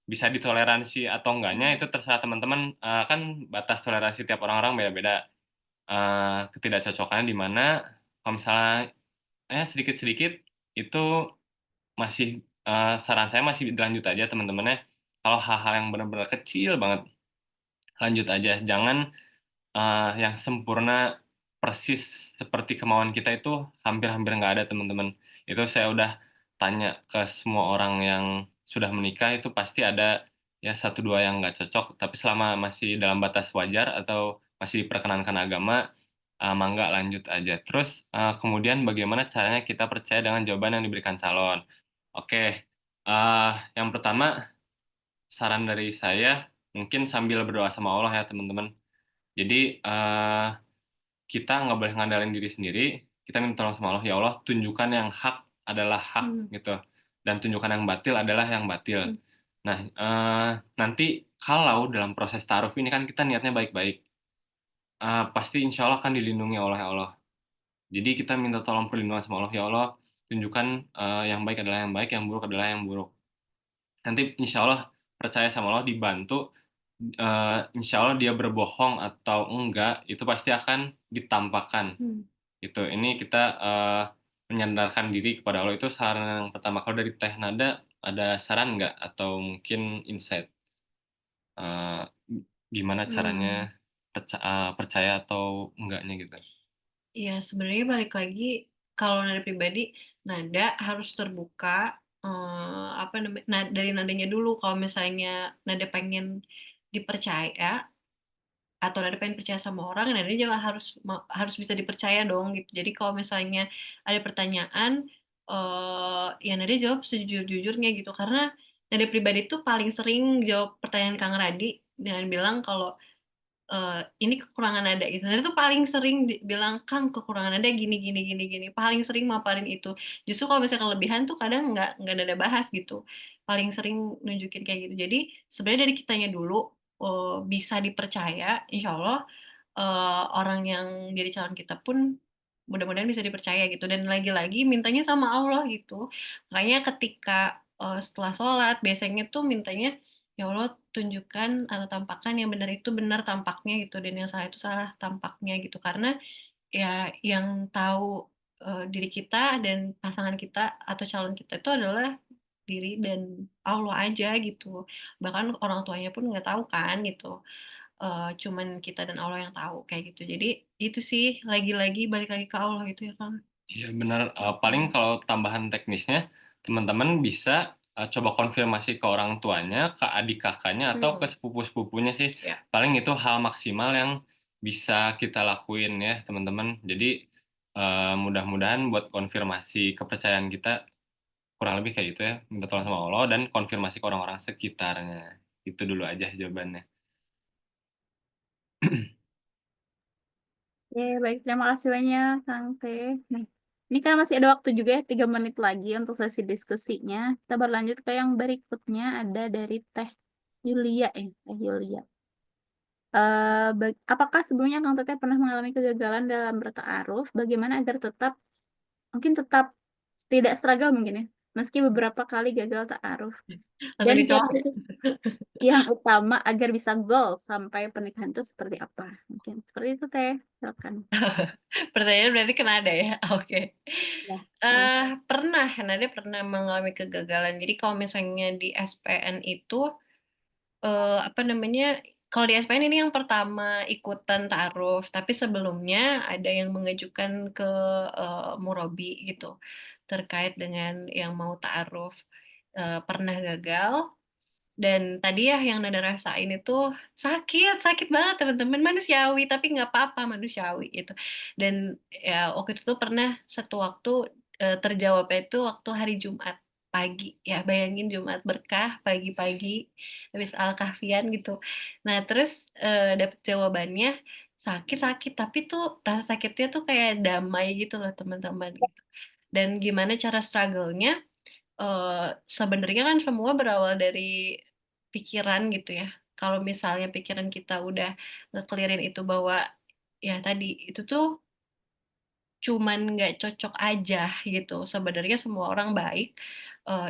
bisa ditoleransi atau enggaknya itu terserah teman-teman, kan batas toleransi tiap orang-orang beda-beda. Ketidakcocokannya di mana, kalau misalnya sedikit-sedikit itu masih, saran saya masih dilanjut aja teman-temannya. Kalau hal-hal yang benar-benar kecil banget, lanjut aja. Jangan yang sempurna persis seperti kemauan kita itu hampir-hampir nggak ada teman-teman. Itu saya udah tanya ke semua orang yang sudah menikah, itu pasti ada ya satu dua yang nggak cocok, tapi selama masih dalam batas wajar atau masih diperkenankan agama, mangga lanjut aja. Terus kemudian bagaimana caranya kita percaya dengan jawaban yang diberikan calon? Oke, yang pertama saran dari saya mungkin sambil berdoa sama Allah ya teman-teman. Jadi, kita nggak boleh ngandalin diri sendiri, kita minta tolong sama Allah, "Ya Allah, tunjukkan yang hak adalah hak," gitu, dan tunjukkan yang batil adalah yang batil. Nah, nanti kalau dalam proses taruh ini kan kita niatnya baik-baik, pasti insya Allah akan dilindungi oleh Allah. Jadi kita minta tolong perlindungan sama Allah, "Ya Allah, tunjukkan, yang baik adalah yang baik, yang buruk adalah yang buruk." Nanti insya Allah percaya sama Allah, dibantu, insya Allah dia berbohong atau enggak, itu pasti akan ditampakkan, gitu. Ini kita, menyandarkan diri kepada Allah, itu saran yang pertama. Kalau dari Teh Nada, ada saran nggak atau mungkin insight, eee, gimana caranya percaya atau enggaknya gitu? Iya, sebenarnya balik lagi, kalau nada pribadi, nada harus terbuka, apa namanya, dari nadanya dulu. Kalau misalnya nada pengen dipercaya, atau nada pengen percaya sama orang, nadanya juga harus bisa dipercaya dong, gitu. Jadi kalau misalnya ada pertanyaan, ya nada jawab sejujur-jujurnya gitu. Karena nada pribadi tuh paling sering jawab pertanyaan Kang Radi dengan bilang kalau ini kekurangan nada gitu. Nada tuh paling sering bilang, "Kang, kekurangan nada gini gini gini gini." Paling sering maparin itu. Justru kalau misalnya kelebihan tuh kadang nggak nada bahas gitu. Paling sering nunjukin kayak gitu. Jadi sebenarnya dari kitanya dulu, bisa dipercaya, insya Allah orang yang jadi calon kita pun mudah-mudahan bisa dipercaya gitu. Dan lagi-lagi mintanya sama Allah gitu. Makanya ketika setelah sholat biasanya tuh mintanya, "Ya Allah, tunjukkan atau tampakkan yang benar itu benar tampaknya gitu, dan yang salah itu salah tampaknya," gitu. Karena ya yang tahu diri kita dan pasangan kita atau calon kita itu adalah diri dan Allah aja gitu. Bahkan orang tuanya pun nggak tahu kan gitu. cuman kita dan Allah yang tahu kayak gitu. Jadi itu sih lagi-lagi balik lagi ke Allah gitu ya Kang. Iya benar. Paling kalau tambahan teknisnya, teman-teman bisa coba konfirmasi ke orang tuanya, ke adik kakaknya, atau ke sepupu-sepupunya sih. Ya. Paling itu hal maksimal yang bisa kita lakuin ya teman-teman. Jadi mudah-mudahan buat konfirmasi kepercayaan kita kurang lebih kayak gitu ya. Minta tolong sama Allah dan konfirmasi ke orang-orang sekitarnya. Itu dulu aja jawabannya. Oke, baik. Terima kasih banyak, Kang Teh. Nah, ini kan masih ada waktu juga ya, 3 menit lagi untuk sesi diskusinya. Kita berlanjut ke yang berikutnya, ada dari Teh Yulia. Teh Yulia. Apakah sebelumnya Kang Teteh pernah mengalami kegagalan dalam bertaaruf? Bagaimana agar tetap tidak struggle mungkin ya, meski beberapa kali gagal ta'aruf. Langsung Dan dicoba. tips yang utama agar bisa goal sampai pernikahan itu seperti apa? Mungkin seperti itu Teh, silakan. Pertanyaan berarti ke Nada ya? Oke. Ya. Pernah, Nada pernah mengalami kegagalan. Jadi kalau misalnya di SPN itu, apa namanya, kalau di SPN ini yang pertama ikutan ta'aruf, tapi sebelumnya ada yang mengajukan ke Murabi gitu, terkait dengan yang mau ta'aruf. Pernah gagal, dan tadi ya yang Nada rasain itu sakit banget teman-teman, manusiawi, tapi nggak apa-apa, manusiawi gitu. Dan ya waktu itu tuh pernah satu waktu terjawabnya itu waktu hari Jumat pagi, ya bayangin Jumat berkah pagi-pagi habis Al-Kahfian gitu. Nah terus dapet jawabannya sakit-sakit, tapi tuh rasa sakitnya tuh kayak damai gitu loh teman-teman gitu. Dan gimana cara struggle-nya? Sebenarnya kan semua berawal dari pikiran gitu ya. Kalau misalnya pikiran kita udah nge-clear-in itu bahwa ya tadi itu tuh cuman nggak cocok aja gitu. Sebenarnya semua orang baik,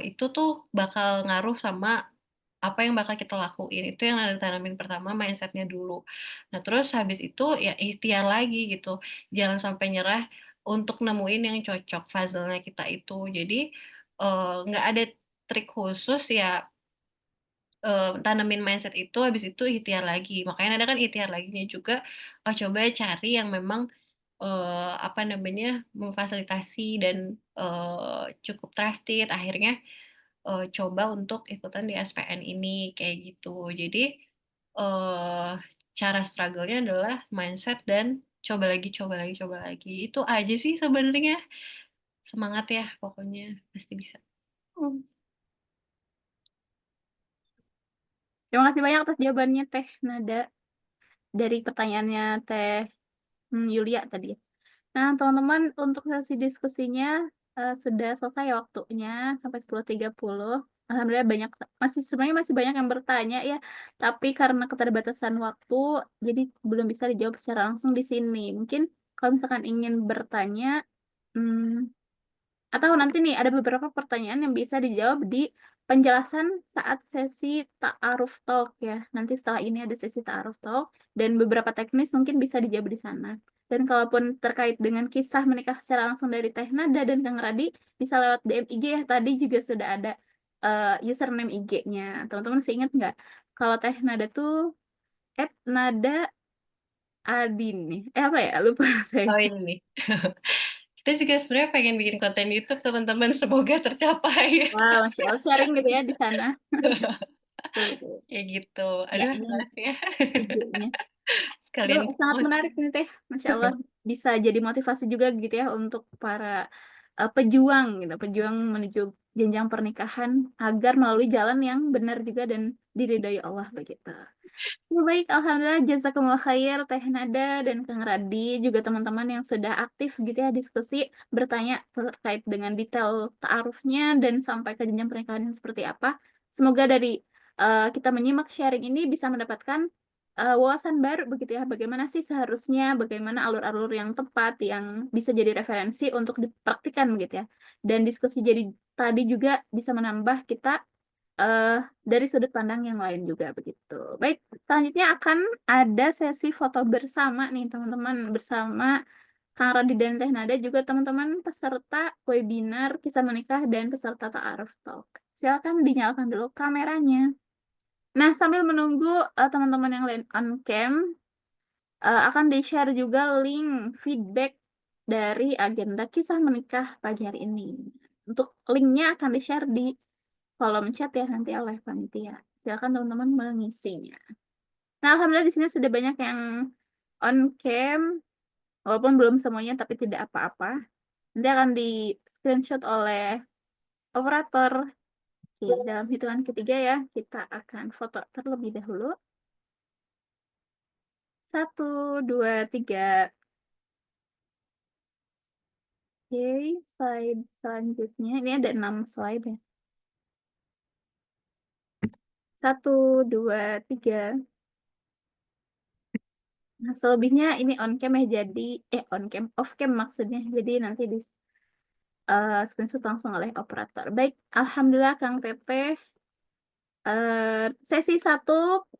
itu tuh bakal ngaruh sama apa yang bakal kita lakuin. Itu yang Nada tanamin pertama mindset-nya dulu. Nah, terus habis itu ya ikhtiar lagi gitu. Jangan sampai nyerah untuk nemuin yang cocok puzzle-nya kita itu. Jadi nggak ada trik khusus ya, tanemin mindset itu habis itu ikhtiar lagi. Makanya ada kan ikhtiar laginya juga, coba cari yang memang apa namanya, memfasilitasi dan cukup trusted. Akhirnya coba untuk ikutan di SPN ini kayak gitu. Jadi eh cara struggle-nya adalah mindset dan coba lagi, coba lagi, coba lagi. Itu aja sih sebenarnya. Semangat ya, pokoknya pasti bisa. Terima kasih banyak atas jawabannya Teh Nada dari pertanyaannya Teh Yulia tadi ya. Nah, teman-teman, untuk sesi diskusinya sudah selesai waktunya sampai 10.30. Alhamdulillah sebenarnya masih banyak yang bertanya ya, tapi karena keterbatasan waktu, jadi belum bisa dijawab secara langsung di sini. Mungkin kalau misalkan ingin bertanya, hmm, atau nanti nih ada beberapa pertanyaan yang bisa dijawab di penjelasan saat sesi ta'aruf talk ya. Nanti setelah ini ada sesi ta'aruf talk dan beberapa teknis mungkin bisa dijawab di sana. Dan kalaupun terkait dengan kisah menikah secara langsung dari Teh Nada dan Kang Radi bisa lewat DM IG ya. Tadi juga sudah ada username IG-nya. Teman-teman masih ingat nggak? Kalau Teh Nada tuh @nada adini. Apa ya? Lupa saya. Oh ini nih. Kita juga sebenarnya pengen bikin konten YouTube teman-teman, semoga tercapai. Wow, Masya Allah sharing gitu ya di sana. Kayak gitu. Ya, Aduh, ini maaf ya. IG-nya. Sekalian Sangat menarik nih Teh, Masya Allah bisa jadi motivasi juga gitu ya untuk para pejuang gitu, pejuang menuju jenjang pernikahan agar melalui jalan yang benar juga dan diridhoi Allah begitu. Ya, baik, Alhamdulillah jazakumullah khair Teh Nada dan Kang Radi juga teman-teman yang sudah aktif gitu ya diskusi bertanya terkait dengan detail ta'arufnya dan sampai ke jenjang pernikahan yang seperti apa. Semoga dari kita menyimak sharing ini bisa mendapatkan wawasan baru begitu ya, bagaimana sih seharusnya, bagaimana alur-alur yang tepat yang bisa jadi referensi untuk dipraktikkan gitu ya. Dan diskusi jadi tadi juga bisa menambah kita eh dari sudut pandang yang lain juga begitu. Baik, selanjutnya akan ada sesi foto bersama nih teman-teman bersama Kang Rodi dan Teh Nada juga teman-teman peserta webinar kisah menikah dan peserta ta'aruf talk. Silakan dinyalakan dulu kameranya. Nah, sambil menunggu teman-teman yang lain on cam, akan di-share juga link feedback dari agenda kisah menikah pagi hari ini. Untuk linknya akan di-share di kolom chat ya nanti oleh panitia. Silakan teman-teman mengisinya. Nah, alhamdulillah di sini sudah banyak yang on cam, walaupun belum semuanya tapi tidak apa-apa. Nanti akan di screenshot oleh operator. Oke, dalam hitungan ketiga ya, kita akan foto terlebih dahulu. 1, 2, 3. Oke, slide selanjutnya. Ini ada 6 slide ya. 1, 2, 3. Nah, selebihnya ini on cam ya, jadi on cam, off cam maksudnya. Jadi nanti di screenshot langsung oleh operator. Baik, alhamdulillah Kang Teteh. Sesi 1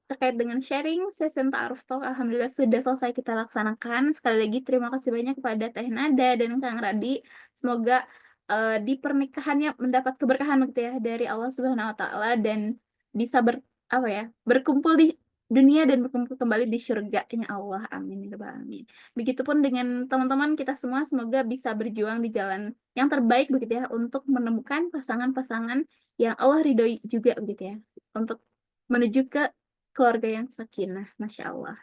terkait dengan sharing sesi Ta'aruf Talk alhamdulillah sudah selesai kita laksanakan. Sekali lagi terima kasih banyak kepada Teh Nada dan Kang Radi. Semoga di pernikahannya mendapat keberkahan gitu ya dari Allah Subhanahu wa taala dan bisa berkumpul di dunia dan berkumpul kembali di surga-nya Allah. Amin ya rabbal alamin. Begitupun dengan teman-teman kita semua semoga bisa berjuang di jalan yang terbaik begitu ya untuk menemukan pasangan-pasangan yang Allah ridhoi juga begitu ya untuk menuju ke keluarga yang sakinah, Masya Allah.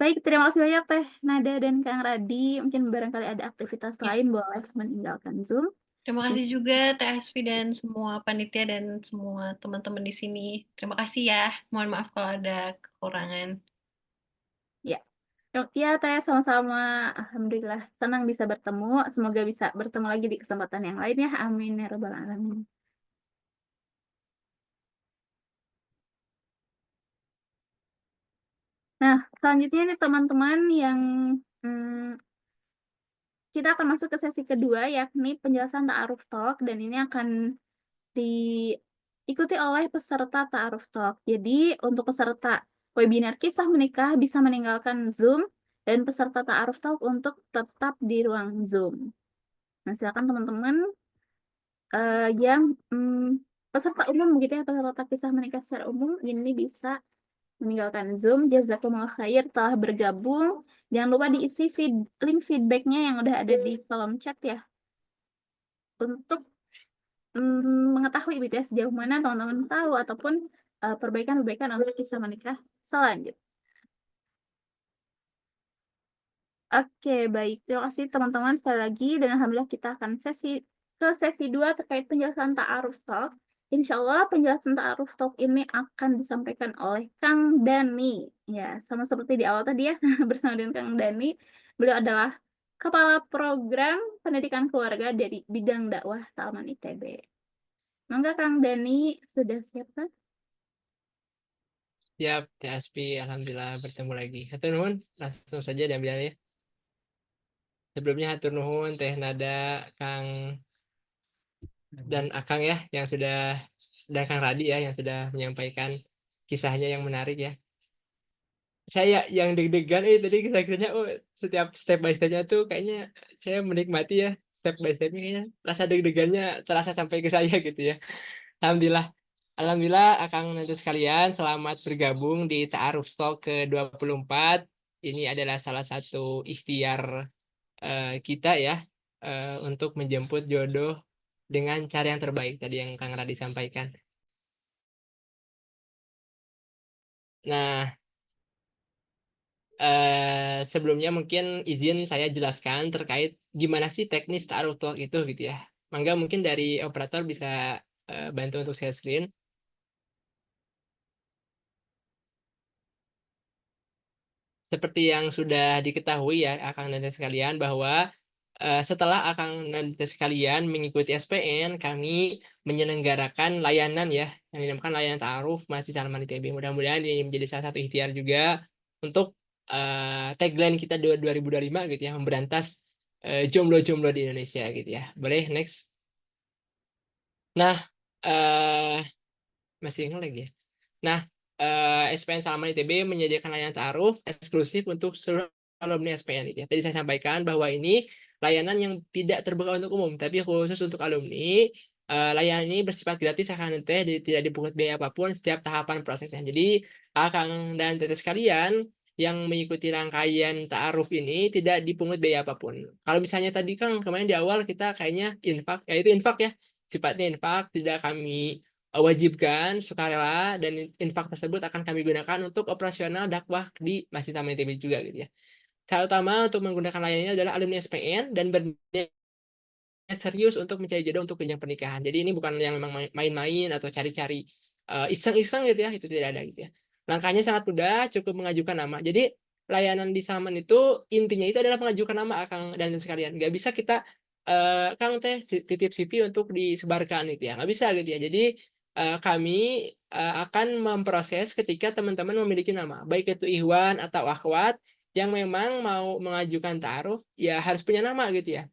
Baik, terima kasih banyak Teh Nada dan Kang Radi. Mungkin barangkali ada aktivitas Ya. lain boleh meninggalkan Zoom. Terima kasih juga TSV dan semua panitia dan semua teman-teman di sini. Terima kasih ya. Mohon maaf kalau ada kekurangan. Ya, ya Teh sama-sama. Alhamdulillah senang bisa bertemu. Semoga bisa bertemu lagi di kesempatan yang lain ya. Amin ya rabbal alamin. Nah, selanjutnya nih teman-teman yang kita akan masuk ke sesi kedua yakni penjelasan Ta'aruf Talk dan ini akan diikuti oleh peserta Ta'aruf Talk. Jadi untuk peserta webinar kisah menikah bisa meninggalkan Zoom dan peserta Ta'aruf Talk untuk tetap di ruang Zoom. Nah, silakan teman-teman yang peserta umum gitu ya, peserta kisah menikah secara umum ini bisa meninggalkan Zoom. Jazakumullah khair telah bergabung. Jangan lupa diisi link feedbacknya yang udah ada di kolom chat ya. Untuk mengetahui gitu ya sejauh mana teman-teman tahu ataupun perbaikan-perbaikan untuk kisah menikah selanjutnya. Oke, baik. Terima kasih teman-teman sekali lagi dan alhamdulillah kita akan ke sesi 2 terkait penjelasan Ta'aruf Talk. Insya Allah penjelasan Ta'aruf Talk ini akan disampaikan oleh Kang Dani. Ya, sama seperti di awal tadi ya, bersama dengan Kang Dani. Beliau adalah Kepala Program Pendidikan Keluarga dari Bidang Dakwah Salman ITB. Mangga Kang Dani sudah siap kan? Siap, TSP. Alhamdulillah bertemu lagi. Hatur nuhun, langsung saja diambil ya. Sebelumnya hatur nuhun Teh Nada, Kang dan Akang ya yang sudah dan Kang Radi ya yang sudah menyampaikan kisahnya yang menarik ya. Saya yang deg-degan tadi kisah-kisahnya setiap step by stepnya tuh kayaknya saya menikmati ya step by stepnya kayaknya rasa deg-degannya terasa sampai ke saya gitu ya. Alhamdulillah. Alhamdulillah Akang nanti sekalian selamat bergabung di Ta'aruf Talk ke-24. Ini adalah salah satu ikhtiar kita ya untuk menjemput jodoh dengan cara yang terbaik tadi yang Kang Radi sampaikan. Nah, sebelumnya mungkin izin saya jelaskan terkait gimana sih teknis Ta'aruf Talk itu gitu ya. Mangga mungkin dari operator bisa bantu untuk share screen. Seperti yang sudah diketahui ya Akang dan Teh sekalian bahwa setelah Akang dan Teh sekalian mengikuti SPN, kami menyelenggarakan layanan ya yang dinamakan layanan Ta'aruf Masjid Salman ITB. Mudah-mudahan ini menjadi salah satu ikhtiar juga untuk tagline kita 2025 gitu ya, memberantas jomblo-jomblo di Indonesia gitu ya. Boleh next. Nah, masih ingat lagi ya. Nah, SPN Salman ITB menyediakan layanan ta'aruf eksklusif untuk seluruh alumni SPN gitu ya. Tadi saya sampaikan bahwa ini layanan yang tidak terbuka untuk umum, tapi khusus untuk alumni layanan ini bersifat gratis akan teh, jadi tidak dipungut biaya apapun setiap tahapan prosesnya. Jadi Akang dan Teteh sekalian yang mengikuti rangkaian ta'aruf ini tidak dipungut biaya apapun. Kalau misalnya tadi kan kemarin di awal kita kayaknya infak, ya itu infak ya, sifatnya infak, tidak kami wajibkan, sukarela, dan infak tersebut akan kami gunakan untuk operasional dakwah di Masjid Taman ITB juga gitu ya. Cara utama untuk menggunakan layanannya adalah alumni SPN dan berniat serius untuk mencari jodoh untuk jenjang pernikahan. Jadi ini bukan yang memang main-main atau cari-cari iseng-iseng gitu ya, itu tidak ada gitu ya. Langkahnya sangat mudah, cukup mengajukan nama. Jadi layanan di Saman itu intinya itu adalah mengajukan nama Kang dan sekalian. Nggak bisa kita Kang teh titip CV untuk disebarkan gitu ya. Nggak bisa gitu ya. Jadi kami akan memproses ketika teman-teman memiliki nama, baik itu Ikhwan atau Akhwat yang memang mau mengajukan taruh, ya harus punya nama gitu ya.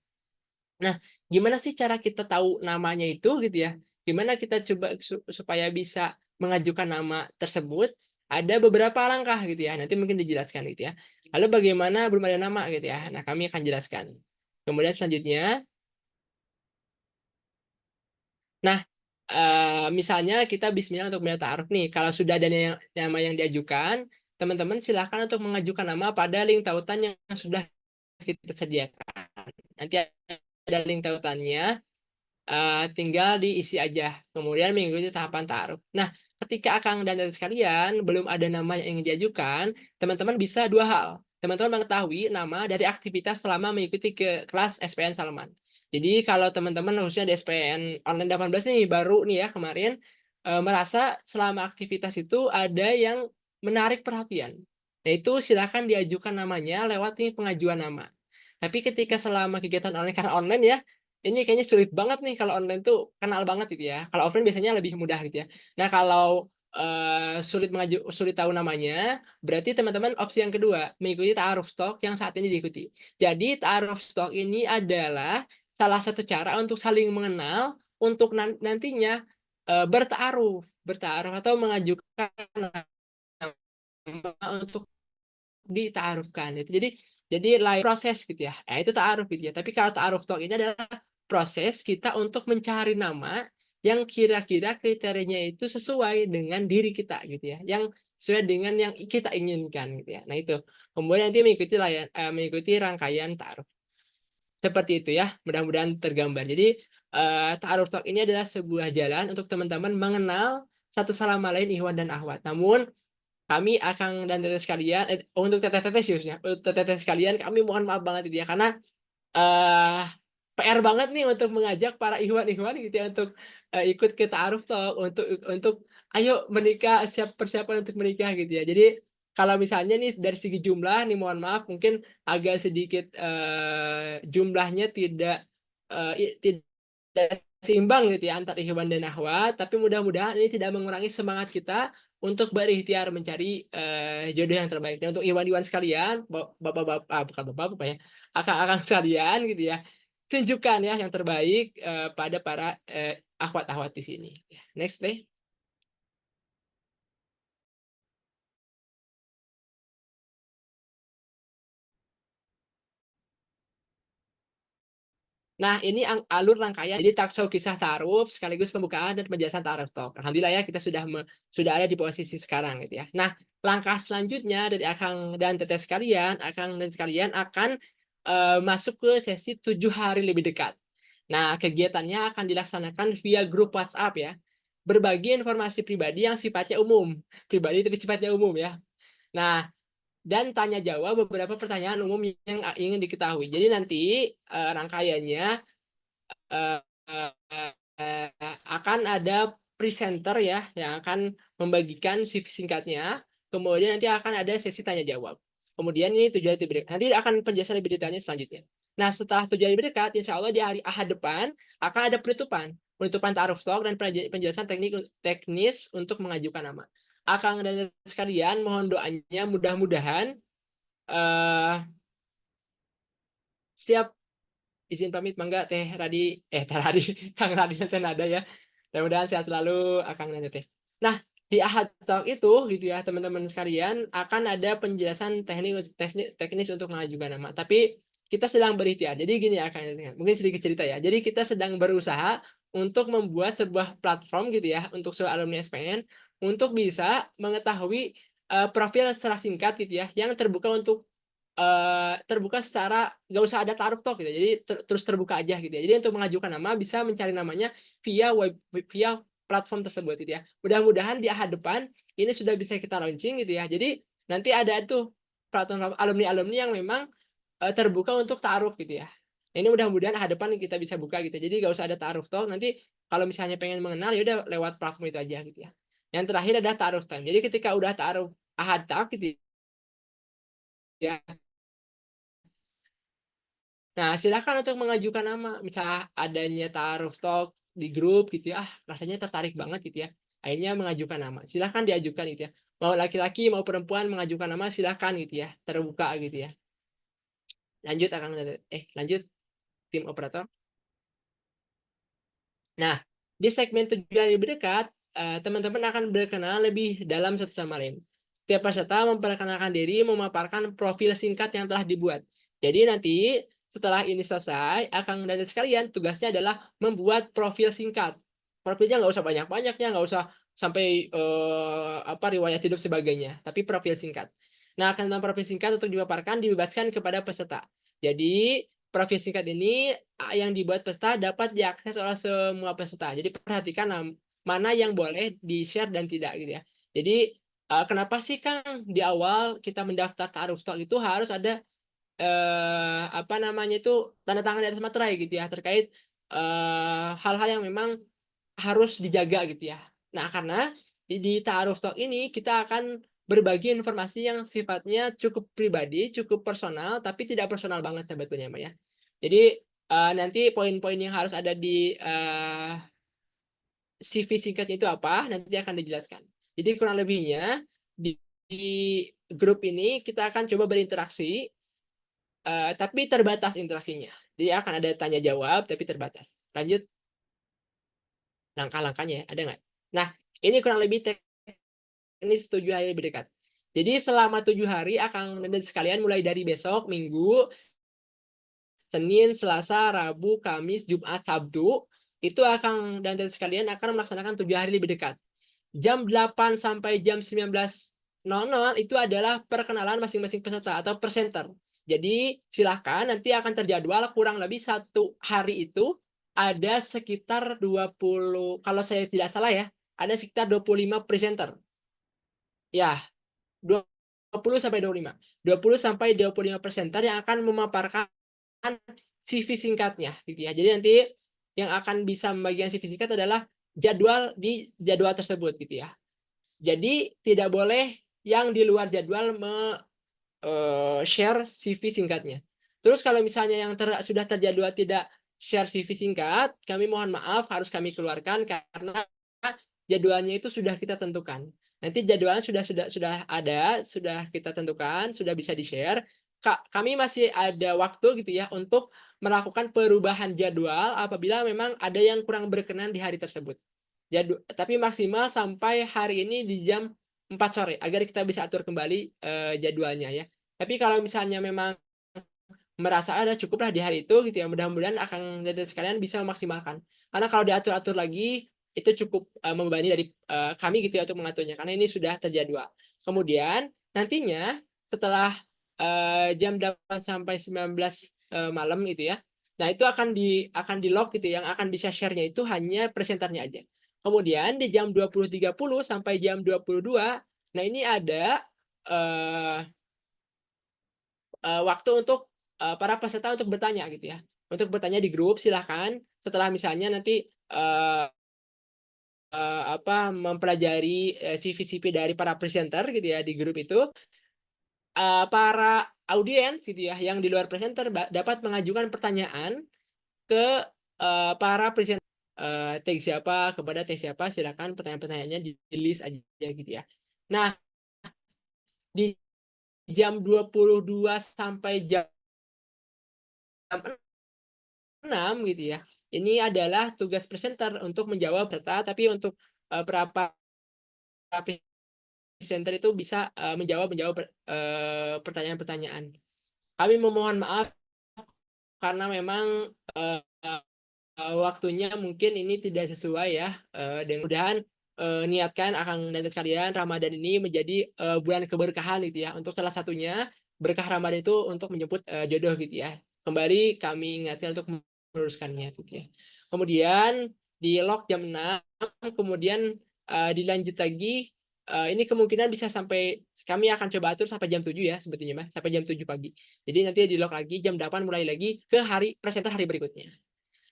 Nah, gimana sih cara kita tahu namanya itu gitu ya? Gimana kita coba supaya bisa mengajukan nama tersebut? Ada beberapa langkah gitu ya. Nanti mungkin dijelaskan gitu ya. Lalu bagaimana belum ada nama gitu ya? Nah, kami akan jelaskan. Kemudian selanjutnya, nah misalnya kita bismillah untuk minta ta'aruf nih. Kalau sudah ada nama yang diajukan, teman-teman silahkan untuk mengajukan nama pada link tautan yang sudah kita sediakan. Nanti ada link tautannya. Tinggal diisi aja. Kemudian mengikuti tahapan taruh. Nah, ketika Akang dan Tete sekalian belum ada nama yang ingin diajukan, teman-teman bisa dua hal. Teman-teman mengetahui nama dari aktivitas selama mengikuti ke kelas SPN Salman. Jadi kalau teman-teman khususnya di SPN online 18 nih baru nih ya kemarin merasa selama aktivitas itu ada yang menarik perhatian. Nah, itu silakan diajukan namanya lewat nih pengajuan nama. Tapi ketika selama kegiatan online karena online ya, ini kayaknya sulit banget nih kalau online tuh kenal banget gitu ya. Kalau offline biasanya lebih mudah gitu ya. Nah, kalau sulit tahu namanya, berarti teman-teman opsi yang kedua mengikuti ta'aruf stok yang saat ini diikuti. Jadi ta'aruf stok ini adalah salah satu cara untuk saling mengenal untuk nantinya berta'aruf atau mengajukan nama untuk ditaarufkan itu. Jadi lain proses gitu ya. Nah, itu ta'aruf gitu ya. Tapi kalau ta'aruf talk ini adalah proses kita untuk mencari nama yang kira-kira kriterianya itu sesuai dengan diri kita gitu ya. Yang sesuai dengan yang kita inginkan gitu ya. Nah, itu. Kemudian nanti mengikuti rangkaian ta'aruf. Seperti itu ya. Mudah-mudahan tergambar. Jadi ta'aruf talk ini adalah sebuah jalan untuk teman-teman mengenal satu sama lain Ikhwan dan Akhwat. Namun kami Akang dan Teteh sekalian untuk teteh-teteh seriusnya untuk teteh sekalian kami mohon maaf banget itu ya karena eh PR banget nih untuk mengajak para ikhwan-ikhwan gitu ya untuk ikut ke ta'aruf talk untuk ayo menikah persiapan untuk menikah gitu ya. Jadi kalau misalnya nih dari segi jumlah nih mohon maaf mungkin agak sedikit jumlahnya tidak seimbang gitu ya antar ikhwan dan akhwat, tapi mudah-mudahan ini tidak mengurangi semangat kita untuk berikhtiar mencari jodoh yang terbaik. Dan untuk ikhwan-ikhwan sekalian, bapak-bapak, bukan bapak-bapak ya, akang-akang sekalian gitu ya, tunjukkan ya yang terbaik pada para akhwat-akhwat di sini. Next deh. Nah, ini alur rangkaian. Jadi taksau kisah ta'aruf sekaligus pembukaan dan penjelasan ta'aruf talk. Alhamdulillah ya kita sudah ada di posisi sekarang gitu ya. Nah, langkah selanjutnya dari Akang dan Teteh sekalian, Akang dan sekalian akan masuk ke sesi 7 hari lebih dekat. Nah, kegiatannya akan dilaksanakan via grup WhatsApp ya. Berbagi informasi pribadi yang sifatnya umum. Pribadi tapi sifatnya umum ya. Nah, dan tanya jawab beberapa pertanyaan umum yang ingin diketahui. Jadi nanti rangkaiannya eh, akan ada presenter ya yang akan membagikan CV singkatnya. Kemudian nanti akan ada sesi tanya jawab. Kemudian ini tujuan lebih dekat. Nanti akan penjelasan lebih detailnya selanjutnya. Nah, setelah tujuan lebih dekat, insya Allah di hari Ahad depan akan ada penutupan ta'aruf talk dan penjelasan teknis untuk mengajukan nama. Akang dan sekalian mohon doanya mudah-mudahan siap izin pamit mangga Teh Radi Teh Radi Kang Radi Teh Nada ya. Mudah-mudahan sehat selalu Akang dan Teh. Nah, di Ahad Talk itu gitu ya teman-teman sekalian akan ada penjelasan teknis untuk mengajukan nama. Tapi kita sedang berikhtiar. Jadi gini ya Kang, mungkin sedikit cerita ya. Jadi kita sedang berusaha untuk membuat sebuah platform gitu ya untuk seluruh alumni SPN untuk bisa mengetahui profil secara singkat gitu ya yang terbuka untuk terbuka secara nggak usah ada taruh tok gitu. Jadi terus terbuka aja gitu ya. Jadi untuk mengajukan nama bisa mencari namanya via platform tersebut gitu ya. Mudah-mudahan di ahad depan ini sudah bisa kita launching gitu ya. Jadi nanti ada tuh platform alumni-alumni yang memang terbuka untuk taruh gitu ya. Ini mudah-mudahan ahad depan kita bisa buka gitu. Jadi nggak usah ada taruh tok. Nanti kalau misalnya pengen mengenal ya udah lewat platform itu aja gitu ya. Yang terakhir ada taruh time. Jadi ketika udah taruh ahad tak gitu ya. Nah, silakan untuk mengajukan nama. Misalnya adanya taruh stok di grup gitu ya. Rasanya tertarik banget gitu ya. Akhirnya mengajukan nama. Silakan diajukan gitu ya. Mau laki-laki mau perempuan mengajukan nama silakan gitu ya. Terbuka gitu ya. Lanjut lanjut tim operator. Nah, di segmen tujuan lebih dekat, teman-teman akan berkenalan lebih dalam satu sama lain. Setiap peserta memperkenalkan diri, memaparkan profil singkat yang telah dibuat. Jadi nanti setelah ini selesai, Akang dan sekalian tugasnya adalah membuat profil singkat. Profilnya nggak usah banyak-banyaknya, nggak usah sampai riwayat hidup sebagainya, tapi profil singkat. Nah, tentang profil singkat untuk dipaparkan dibebaskan kepada peserta. Jadi profil singkat ini yang dibuat peserta dapat diakses oleh semua peserta. Jadi perhatikan mana yang boleh di-share dan tidak gitu ya. Jadi kenapa sih Kang di awal kita mendaftar taruh stok itu harus ada tanda tangan di atas materai gitu ya terkait hal-hal yang memang harus dijaga gitu ya. Nah, karena di taruh stok ini kita akan berbagi informasi yang sifatnya cukup pribadi, cukup personal, tapi tidak personal banget sebetulnya, Mbak ya. Jadi nanti poin-poin yang harus ada di CV singkatnya itu apa, nanti akan dijelaskan. Jadi kurang lebihnya di grup ini kita akan coba berinteraksi, tapi terbatas interaksinya. Jadi akan ada tanya jawab, tapi terbatas. Lanjut langkah-langkahnya ya, ada nggak? Nah, ini kurang lebih teknis 7 hari lebih dekat. Jadi selama 7 hari akan sekalian mulai dari besok, Minggu, Senin, Selasa, Rabu, Kamis, Jumat, Sabtu, itu akan dan sekalian akan melaksanakan 7 hari lebih dekat. Jam 8 sampai jam 19.00 itu adalah perkenalan masing-masing peserta atau presenter. Jadi silahkan nanti akan terjadwal kurang lebih satu hari itu ada sekitar 20, kalau saya tidak salah ya, ada sekitar 25 presenter. Ya, 20 sampai 25. 20 sampai 25 presenter yang akan memaparkan CV singkatnya gitu ya. Jadi nanti yang akan bisa membagikan CV singkat adalah jadwal di jadwal tersebut gitu ya. Jadi tidak boleh yang di luar jadwal share CV singkatnya. Terus kalau misalnya yang sudah terjadwal tidak share CV singkat, kami mohon maaf harus kami keluarkan karena jadwalnya itu sudah kita tentukan. Nanti jadwalnya sudah ada, sudah kita tentukan, sudah bisa di-share. Kami masih ada waktu gitu ya untuk melakukan perubahan jadwal apabila memang ada yang kurang berkenan di hari tersebut. Tapi maksimal sampai hari ini di jam 4 sore agar kita bisa atur kembali jadwalnya ya. Tapi kalau misalnya memang merasa ada cukuplah di hari itu gitu ya, mudah-mudahan akan jadi sekalian bisa memaksimalkan. Karena kalau diatur-atur lagi itu cukup membebani dari kami gitu ya untuk mengaturnya karena ini sudah terjadwal. Kemudian nantinya setelah jam 8 sampai 19 malam itu ya. Nah, itu akan di lock gitu yang akan bisa share-nya itu hanya presenternya aja. Kemudian di jam 20.30 sampai jam 22, nah ini ada waktu untuk para peserta untuk bertanya gitu ya. Untuk bertanya di grup silahkan setelah misalnya nanti mempelajari CV-CV dari para presenter gitu ya di grup itu, para audiens gitu ya yang di luar presenter dapat mengajukan pertanyaan ke para presenter. Tag siapa kepada tag siapa silakan pertanyaan-pertanyaannya di list aja gitu ya. Nah, di jam 22 sampai jam 6 gitu ya. Ini adalah tugas presenter untuk menjawab serta tapi untuk para presenter itu bisa menjawab pertanyaan-pertanyaan. Kami memohon maaf karena memang waktunya mungkin ini tidak sesuai ya. Dan mudahan niatkan akang dan sekalian Ramadan ini menjadi bulan keberkahan gitu ya. Untuk salah satunya berkah Ramadan itu untuk menjemput jodoh gitu ya. Kembali kami ingatkan untuk meluruskannya gitu ya. Kemudian di lock jam 6, kemudian dilanjut lagi. Ini kemungkinan bisa sampai, kami akan coba atur sampai jam 7 ya sebetulnya mah, sampai jam 7 pagi. Jadi nanti di lock lagi jam 8 mulai lagi ke hari presenter hari berikutnya.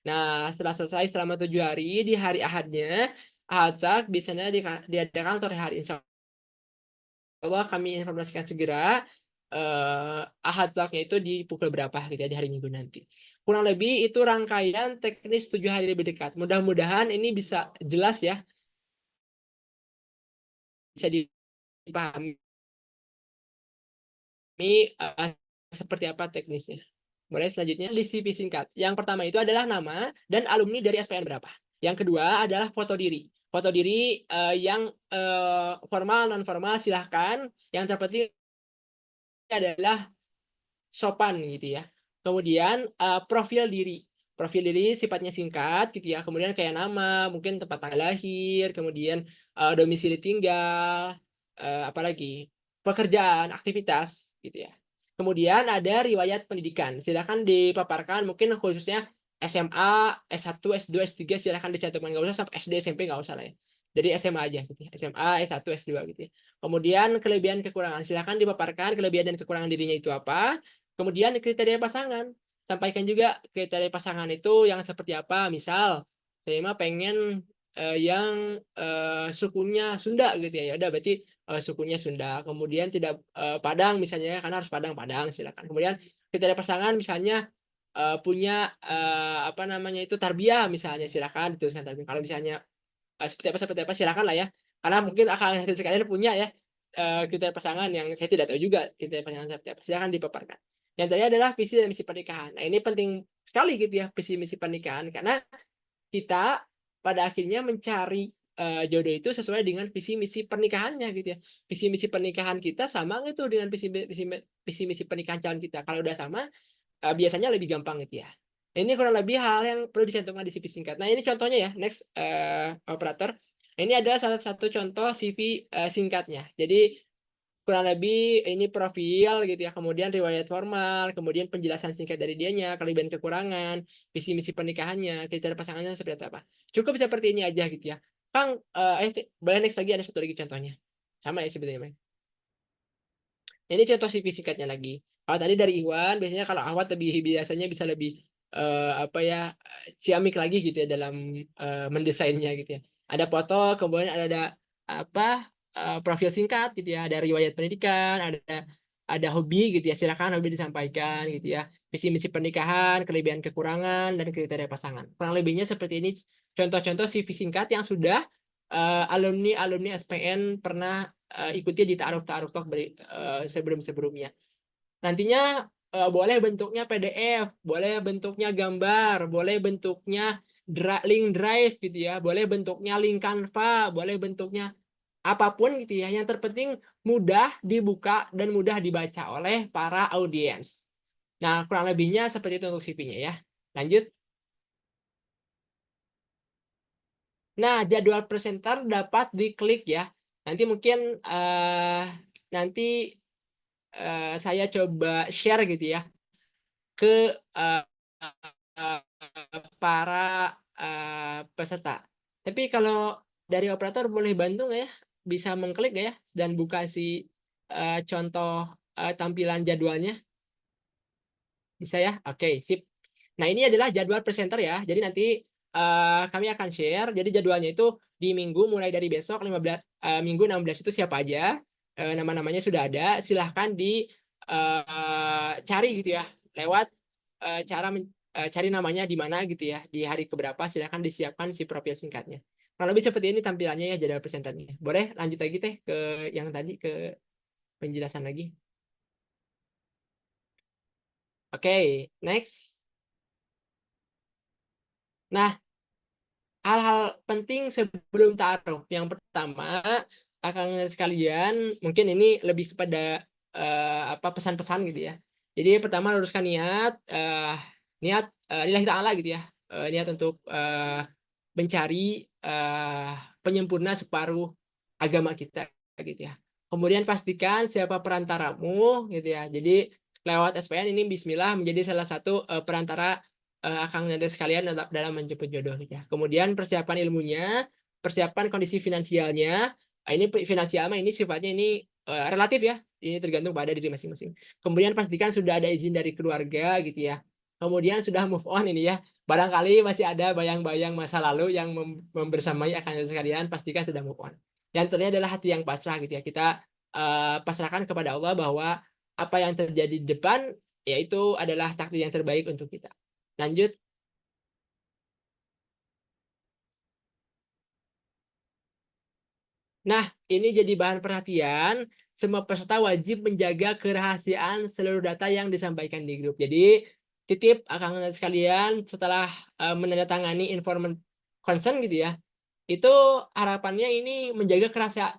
Nah, setelah selesai selama 7 hari, di hari Ahadnya, Ahad Talk biasanya diadakan sore hari. Insya Allah kami informasikan segera Ahad Talk-nya itu di pukul berapa gitu ya, di hari Minggu nanti. Kurang lebih itu rangkaian teknis 7 hari lebih dekat. Mudah-mudahan ini bisa jelas ya, bisa dipahami seperti apa teknisnya. Mulai selanjutnya list CV singkat. Yang pertama itu adalah nama dan alumni dari SPN berapa. Yang kedua adalah foto diri. Foto diri yang formal non formal silahkan. Yang terpenting adalah sopan gitu ya. Kemudian profil diri. Profil diri sifatnya singkat gitu ya. Kemudian kayak nama, mungkin tempat tanggal lahir, kemudian domisili tinggal, apalagi pekerjaan, aktivitas gitu ya. Kemudian ada riwayat pendidikan. Silakan dipaparkan mungkin khususnya SMA, S1, S2, S3 silakan dicantumkan, nggak usah sampai SD, SMP nggak usah lah ya. Jadi SMA aja gitu ya. SMA, S1, S2 gitu ya. Kemudian kelebihan kekurangan silakan dipaparkan kelebihan dan kekurangan dirinya itu apa. Kemudian kriteria pasangan. Sampaikan juga kriteria pasangan itu yang seperti apa. Misal saya mah pengen yang sukunya Sunda gitu ya. Ya udah berarti sukunya Sunda. Kemudian tidak Padang misalnya karena harus Padang silakan. Kemudian kriteria pasangan misalnya punya apa namanya itu tarbiyah misalnya silakan dituliskan tarbiyah. Kalau misalnya seperti apa silakan lah ya. Karena mungkin akan sekalian punya ya kriteria pasangan yang saya tidak tahu juga kriteria pasangan seperti apa. Silakan dipaparkan. Yang tadi adalah visi dan misi pernikahan. Nah, ini penting sekali gitu ya, visi misi pernikahan karena kita pada akhirnya mencari jodoh itu sesuai dengan visi misi pernikahannya gitu ya. Visi misi pernikahan kita sama gitu dengan visi misi pernikahan calon kita. Kalau udah sama, biasanya lebih gampang gitu ya. Ini kurang lebih hal yang perlu dicantumkan di CV singkat. Nah, ini contohnya ya, next operator. Ini adalah salah satu contoh CV singkatnya. Jadi kurang lebih ini profil gitu ya, kemudian riwayat formal, kemudian penjelasan singkat dari dianya, kelebihan kekurangan, visi misi pernikahannya, kriteria pasangannya seperti apa. Cukup seperti ini aja gitu ya. Kang, boleh next lagi ada satu lagi contohnya. Sama ya sebetulnya. Ini contoh CV singkatnya lagi. Kalau tadi dari Iwan, biasanya kalau Ahwat biasanya bisa lebih apa ya ciamik lagi gitu ya dalam mendesainnya gitu ya. Ada foto, kemudian ada apa profil singkat gitu ya, ada riwayat pendidikan, ada hobi gitu ya. Silakan hobi disampaikan gitu ya. Visi misi pernikahan, kelebihan kekurangan dan kriteria pasangan. Kurang lebihnya seperti ini contoh-contoh CV singkat yang sudah alumni SPN pernah ikuti di ta'aruf sebelum-sebelumnya. Nantinya boleh bentuknya PDF, boleh bentuknya gambar, boleh bentuknya link drive gitu ya, boleh bentuknya link Canva, boleh bentuknya apapun gitu ya. Yang terpenting mudah dibuka dan mudah dibaca oleh para audiens. Nah, kurang lebihnya seperti itu untuk CV-nya ya. Lanjut. Nah, jadwal presenter dapat diklik ya. Nanti mungkin nanti saya coba share gitu ya ke para peserta. Tapi kalau dari operator boleh bantu nggak ya? Bisa mengklik nggak ya? Dan buka si contoh tampilan jadwalnya. Bisa ya? Oke, sip. Nah, ini adalah jadwal presenter ya. Jadi nanti kami akan share. Jadi jadwalnya itu di minggu mulai dari besok 15 minggu 16 itu siapa aja. Nama-namanya sudah ada. Silahkan cari gitu ya. Lewat cara cari namanya di mana gitu ya. Di hari keberapa silahkan disiapkan si profil singkatnya. Kalau lebih seperti ini tampilannya ya jadwal presenternya. Boleh lanjut lagi teh ke yang tadi ke penjelasan lagi. Oke, next. Nah, hal-hal penting sebelum taruh. Yang pertama, akan sekalian, mungkin ini lebih kepada apa pesan-pesan gitu ya. Jadi pertama luruskan niat lillahi ta'ala gitu ya. niat untuk mencari penyempurna separuh agama kita gitu ya. Kemudian pastikan siapa perantaramu gitu ya. Jadi lewat SPN ini bismillah menjadi salah satu perantara akang dan sekalian dalam menjemput jodoh gitu ya. Kemudian persiapan ilmunya, persiapan kondisi finansialnya. Ini finansial mah ini sifatnya ini relatif ya. Ini tergantung pada diri masing-masing. Kemudian pastikan sudah ada izin dari keluarga gitu ya. Kemudian sudah move on ini ya. Barangkali masih ada bayang-bayang masa lalu yang membersamai akan sekalian, pastikan sudah move on. Dan ternyata adalah hati yang pasrah gitu ya. Kita pasrahkan kepada Allah bahwa apa yang terjadi di depan yaitu adalah takdir yang terbaik untuk kita. Lanjut. Nah, ini jadi bahan perhatian. Semua peserta wajib menjaga kerahasiaan seluruh data yang disampaikan di grup. Jadi, titip akang sekalian setelah menandatangani informan consent gitu ya. Itu harapannya ini menjaga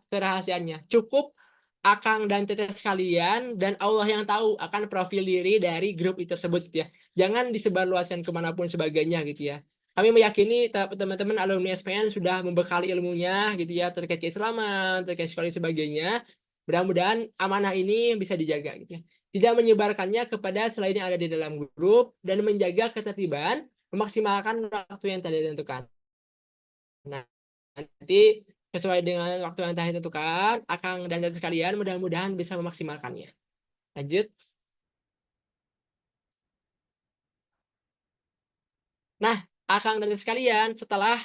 kerahasiaannya. Cukup akang dan teteh sekalian dan Allah yang tahu akan profil diri dari grup itu tersebut gitu ya. Jangan disebarluaskan kemanapun sebagainya gitu ya. Kami meyakini teman-teman alumni SPN sudah membekali ilmunya gitu ya terkait keislaman, terkait sekolah sebagainya. Mudah-mudahan amanah ini bisa dijaga gitu ya. Tidak menyebarkannya kepada selain yang ada di dalam grup dan menjaga ketertiban, memaksimalkan waktu yang tadi ditentukan. Nah, nanti sesuai dengan waktu yang telah ditentukan, Akang dan Tante sekalian mudah-mudahan bisa memaksimalkannya. Lanjut. Nah, Akang dan Tante sekalian, setelah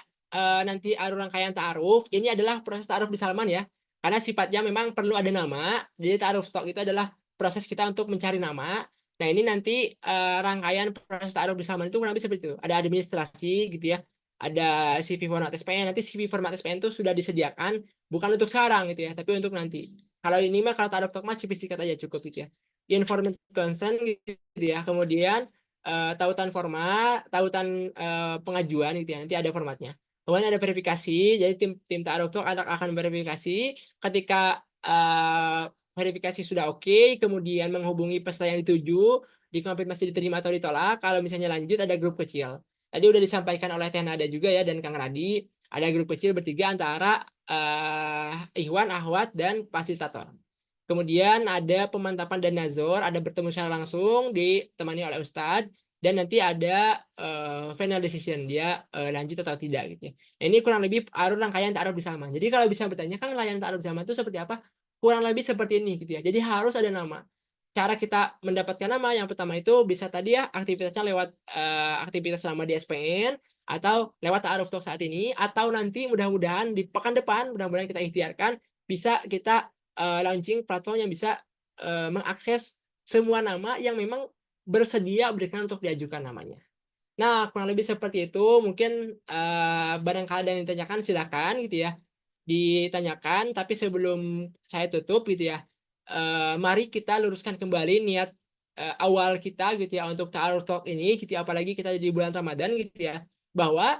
nanti rangkaian ta'aruf, ini adalah proses ta'aruf di Salman ya. Karena sifatnya memang perlu ada nama, jadi ta'aruf stok itu adalah proses kita untuk mencari nama. Nah, ini nanti rangkaian proses ta'aruf di Salman itu kurang lebih seperti itu. Ada administrasi gitu ya, ada CV format SPN. Nanti CV format SPN itu sudah disediakan, bukan untuk sekarang gitu ya, tapi untuk nanti. Kalau ini mah kalau ta'aruf stok mah CV singkat aja cukup gitu ya. Information consent gitu ya, kemudian tautan format, tautan pengajuan gitu ya. Nanti ada formatnya. Kemudian ada verifikasi. Jadi tim ta'aruf itu akan verifikasi ketika verifikasi sudah oke, kemudian menghubungi peserta yang dituju, dikonfirmasi diterima atau ditolak. Kalau misalnya lanjut ada grup kecil. Tadi udah disampaikan oleh Teh Nada juga ya dan Kang Radi, ada grup kecil bertiga antara Ikhwan, Ahwat dan fasilitator. Kemudian ada pemantapan dan nazor, ada bertemu secara langsung ditemani oleh Ustadz, dan nanti ada final decision, dia lanjut atau tidak gitu ya. Nah, ini kurang lebih rangkaian ta'aruf bersama. Jadi kalau bisa bertanya, kan rangkaian ta'aruf bersama itu seperti apa? Kurang lebih seperti ini gitu ya. Jadi harus ada nama. Cara kita mendapatkan nama yang pertama itu bisa tadi ya aktivitasnya lewat aktivitas selama di SPN, atau lewat ta'aruf talk saat ini, atau nanti mudah-mudahan di pekan depan, mudah-mudahan kita ikhtiarkan bisa kita launching platform yang bisa mengakses semua nama yang memang bersedia berkenan untuk diajukan namanya. Nah, kurang lebih seperti itu. Mungkin barangkali ada yang ditanyakan, silakan gitu ya. Ditanyakan, tapi sebelum saya tutup gitu ya, mari kita luruskan kembali niat awal kita gitu ya untuk ta'aruf talk ini gitu ya, apalagi kita di bulan Ramadan gitu ya, bahwa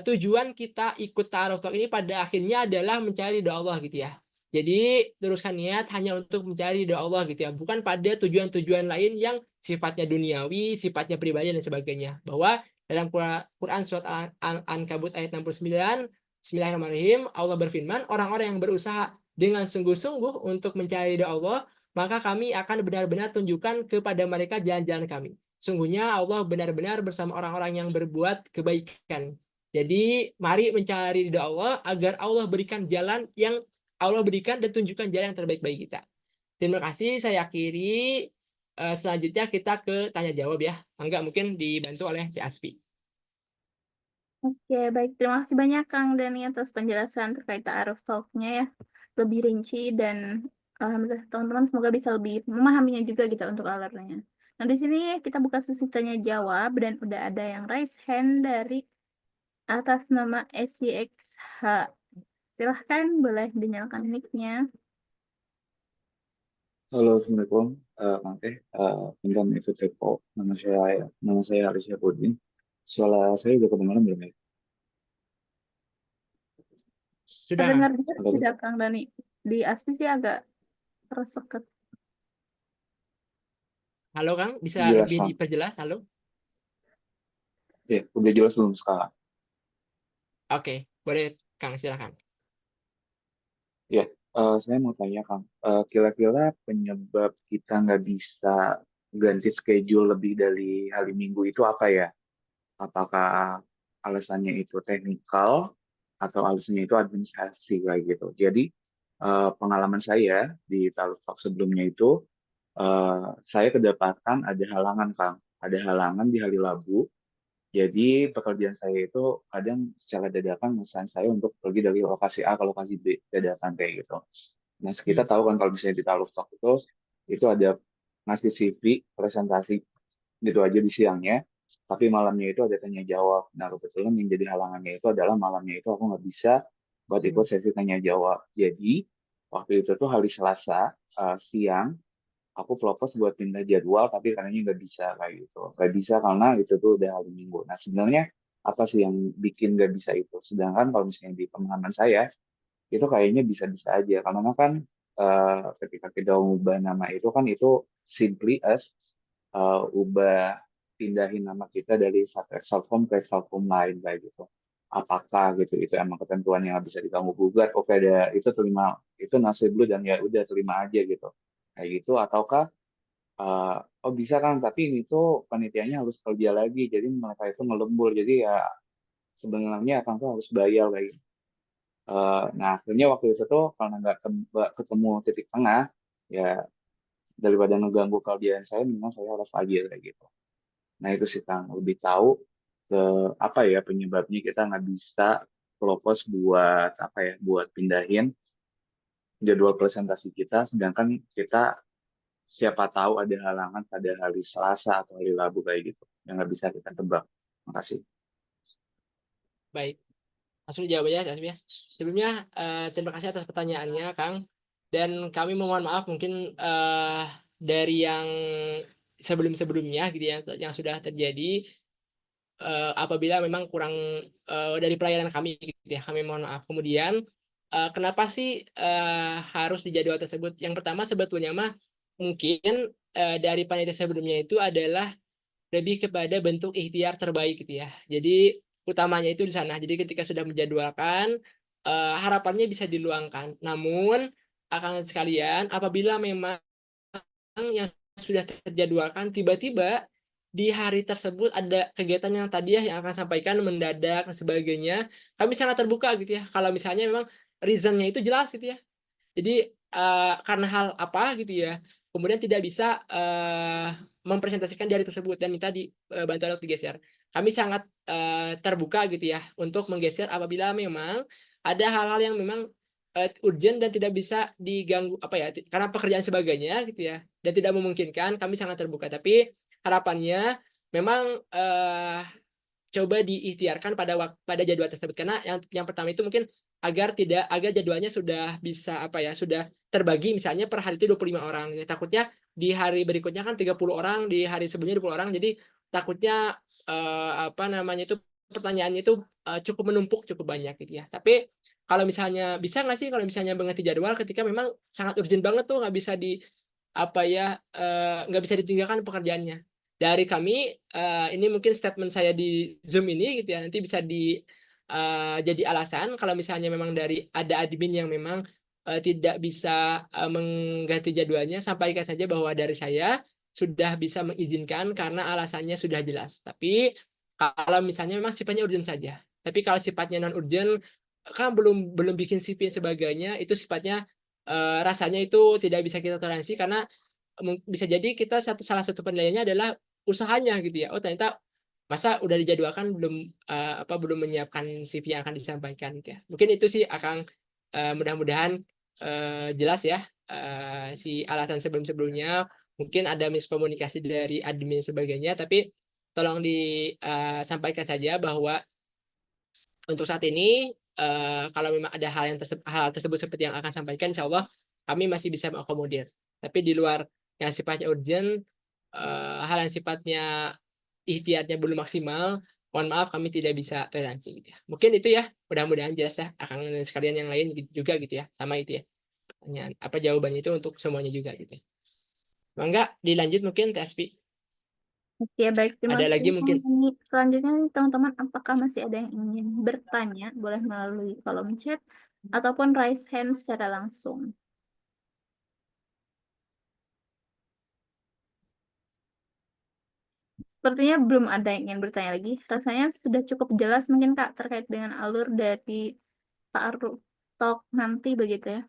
tujuan kita ikut ta'aruf talk ini pada akhirnya adalah mencari doa Allah gitu ya. Jadi teruskan niat hanya untuk mencari doa Allah gitu ya, bukan pada tujuan-tujuan lain yang sifatnya duniawi, sifatnya pribadi dan sebagainya. Bahwa dalam Quran surat Al-Ankabut ayat 69, Bismillahirrahmanirrahim, Allah berfirman, orang-orang yang berusaha dengan sungguh-sungguh untuk mencari doa Allah, maka kami akan benar-benar tunjukkan kepada mereka jalan-jalan kami. Sungguhnya Allah benar-benar bersama orang-orang yang berbuat kebaikan. Jadi mari mencari ridha Allah agar Allah berikan jalan yang Allah berikan dan tunjukkan jalan yang terbaik bagi kita. Terima kasih, saya akhiri. Selanjutnya kita ke tanya jawab ya. Enggak, mungkin dibantu oleh Teh Asfi. Oke, baik. Terima kasih banyak Kang Dani atas penjelasan terkait ta'aruf talk-nya ya. Lebih rinci dan alhamdulillah teman-teman semoga bisa lebih memahaminya juga gitu untuk alurnya. Nah, di sini kita buka sesi tanya jawab dan udah ada yang raise hand dari atas nama SCXH. Silahkan, boleh dinyalakan mic-nya. Halo, Assalamualaikum, Kang Teh, tentang itu Teko. Nama saya Aris Syafudin. Suara saya juga kedengaran belum ya? Sudah. Terdengar jelas Halo. tidak Kang Dani? Di Aspi sih agak terseket. Halo Kang, bisa Jelas, lebih Kang. diperjelas? Halo. Ya, udah jelas belum sekarang? Oke, boleh Kang, silakan. Ya, saya mau tanya Kang, kira-kira penyebab kita nggak bisa ganti schedule lebih dari hari Minggu itu apa ya? Apakah alasannya itu teknikal atau alasannya itu administrasi kayak gitu? Jadi pengalaman saya di Talk sebelumnya itu saya kedapatan ada halangan Kang, ada halangan di hari Rabu. Jadi pekerjaan saya itu kadang secara dadakan memesan saya untuk pergi dari lokasi A ke lokasi B dadakan kayak gitu. Nah, kita tahu kan kalau misalnya di Talustok itu ada ngasih CV, presentasi gitu aja di siangnya, tapi malamnya itu ada tanya jawab. Nah, kebetulan yang jadi halangannya itu adalah malamnya itu aku nggak bisa buat ikut sesi tanya jawab. Jadi waktu itu tuh hari Selasa siang aku propose buat pindah jadwal tapi katanya nggak bisa kayak gitu, nggak bisa karena itu tuh udah hari Minggu. Nah sebenarnya apa sih yang bikin nggak bisa itu, sedangkan kalau misalnya di pemahaman saya itu kayaknya bisa-bisa aja karena kan ketika kita ubah nama itu kan itu simply as ubah pindahin nama kita dari satu Excel form ke Excel form lain kayak gitu. Apakah gitu itu emang ketentuan yang nggak bisa diganggu gugat? Oke, ada itu terima, itu nasib lu dan ya udah terima aja gitu kayak gitu. Ataukah oh bisa kan tapi ini tuh panitianya harus kerja lagi jadi mereka itu ngelembur jadi ya sebenarnya akang tuh harus bayar kayak gitu. Nah akhirnya waktu itu tuh karena nggak ketemu titik tengah ya daripada ngeganggu kerjaan saya memang saya harus pagi kayak gitu. Nah itu sih Kang lebih tahu ke apa ya penyebabnya kita nggak bisa propose buat apa ya buat pindahin jadwal presentasi kita sedangkan kita siapa tahu ada halangan pada hari Selasa atau hari Rabu kayak gitu yang nggak bisa kita tebak. Makasih. Baik, langsung dijawab aja, Tasbih ya. Sebelumnya, terima kasih atas pertanyaannya, Kang. Dan kami memohon maaf mungkin dari yang sebelum-sebelumnya gitu ya, yang sudah terjadi apabila memang kurang dari pelayanan kami gitu ya. Kami mohon maaf. Kemudian kenapa sih harus di jadwal tersebut? Yang pertama sebetulnya mah mungkin dari panitia sebelumnya itu adalah lebih kepada bentuk ikhtiar terbaik gitu ya. Jadi utamanya itu di sana. Jadi ketika sudah menjadwalkan, harapannya bisa diluangkan. Namun, akan sekalian, apabila memang yang sudah terjadwalkan, tiba-tiba di hari tersebut ada kegiatan yang tadi ya yang akan sampaikan mendadak dan sebagainya, kami sangat terbuka gitu ya. Kalau misalnya memang reasonnya itu jelas gitu ya. Jadi karena hal apa gitu ya, kemudian tidak bisa mempresentasikan di hari tersebut dan minta bantuan untuk digeser. Kami sangat terbuka gitu ya untuk menggeser apabila memang ada hal-hal yang memang urgent dan tidak bisa diganggu apa ya karena pekerjaan sebagainya gitu ya dan tidak memungkinkan kami sangat terbuka tapi harapannya memang coba diikhtiarkan pada jadwal tersebut karena yang pertama itu mungkin agar jadwalnya sudah bisa apa ya sudah terbagi misalnya per hari itu 25 orang ya. Takutnya di hari berikutnya kan 30 orang di hari sebelumnya 20 orang jadi takutnya apa namanya itu pertanyaannya itu cukup menumpuk cukup banyak gitu ya tapi kalau misalnya bisa nggak sih kalau misalnya mengganti jadwal ketika memang sangat urgent banget tuh nggak bisa di apa ya nggak bisa ditinggalkan pekerjaannya dari kami ini mungkin statement saya di Zoom ini gitu ya nanti bisa jadi alasan kalau misalnya memang dari ada admin yang memang tidak bisa mengganti jadwalnya sampaikan saja bahwa dari saya sudah bisa mengizinkan karena alasannya sudah jelas. Tapi kalau misalnya memang sifatnya urgent saja. Tapi kalau sifatnya non urgent kan belum bikin CV dan sebagainya itu sifatnya rasanya itu tidak bisa kita toleransi karena bisa jadi kita salah satu penilaiannya adalah usahanya gitu ya. Oh ternyata masa udah dijadwalkan belum menyiapkan CV yang akan disampaikan gitu ya. Mungkin itu sih akan mudah-mudahan jelas ya si alasan sebelum-sebelumnya. Mungkin ada miskomunikasi dari admin sebagainya tapi tolong disampaikan saja bahwa untuk saat ini kalau memang ada hal tersebut seperti yang akan sampaikan insya Allah kami masih bisa mengakomodir. Tapi di luar yang sifatnya urgent, hal yang sifatnya ikhtiarnya belum maksimal, mohon maaf kami tidak bisa toleransi gitu ya. Mungkin itu ya, mudah-mudahan jelas ya, akan sekalian yang lain juga gitu ya, sama itu ya. Pertanyaan apa jawabannya itu untuk semuanya juga gitu. Ya. Enggak dilanjut mungkin TSP. Oke, baik. Terima Ada kasih lagi mungkin? Kang Dani. Selanjutnya nih, teman-teman, apakah masih ada yang ingin bertanya? Boleh melalui kolom chat ataupun raise hand secara langsung. Sepertinya belum ada yang ingin bertanya lagi. Rasanya sudah cukup jelas mungkin Kak terkait dengan alur dari Ta'aruf Talk nanti begitu ya.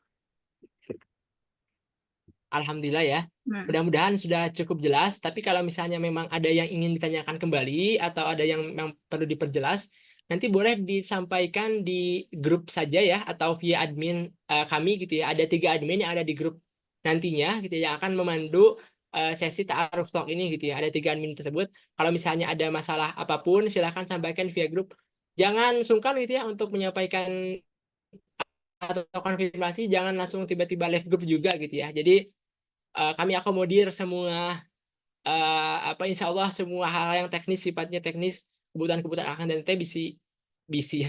Alhamdulillah ya. Hmm. Mudah-mudahan sudah cukup jelas. Tapi kalau misalnya memang ada yang ingin ditanyakan kembali atau ada yang memang perlu diperjelas, nanti boleh disampaikan di grup saja ya atau via admin kami gitu ya. Ada 3 admin yang ada di grup nantinya gitu ya yang akan memandu sesi Ta'aruf Talk ini gitu ya. Ada 3 admin tersebut. Kalau misalnya ada masalah apapun, silahkan sampaikan via grup. Jangan sungkan gitu ya untuk menyampaikan atau konfirmasi, jangan langsung tiba-tiba live group juga gitu ya. Jadi kami akomodir semua apa insya Allah semua hal yang teknis sifatnya teknis kebutuhan-kebutuhan akan dan teh bisi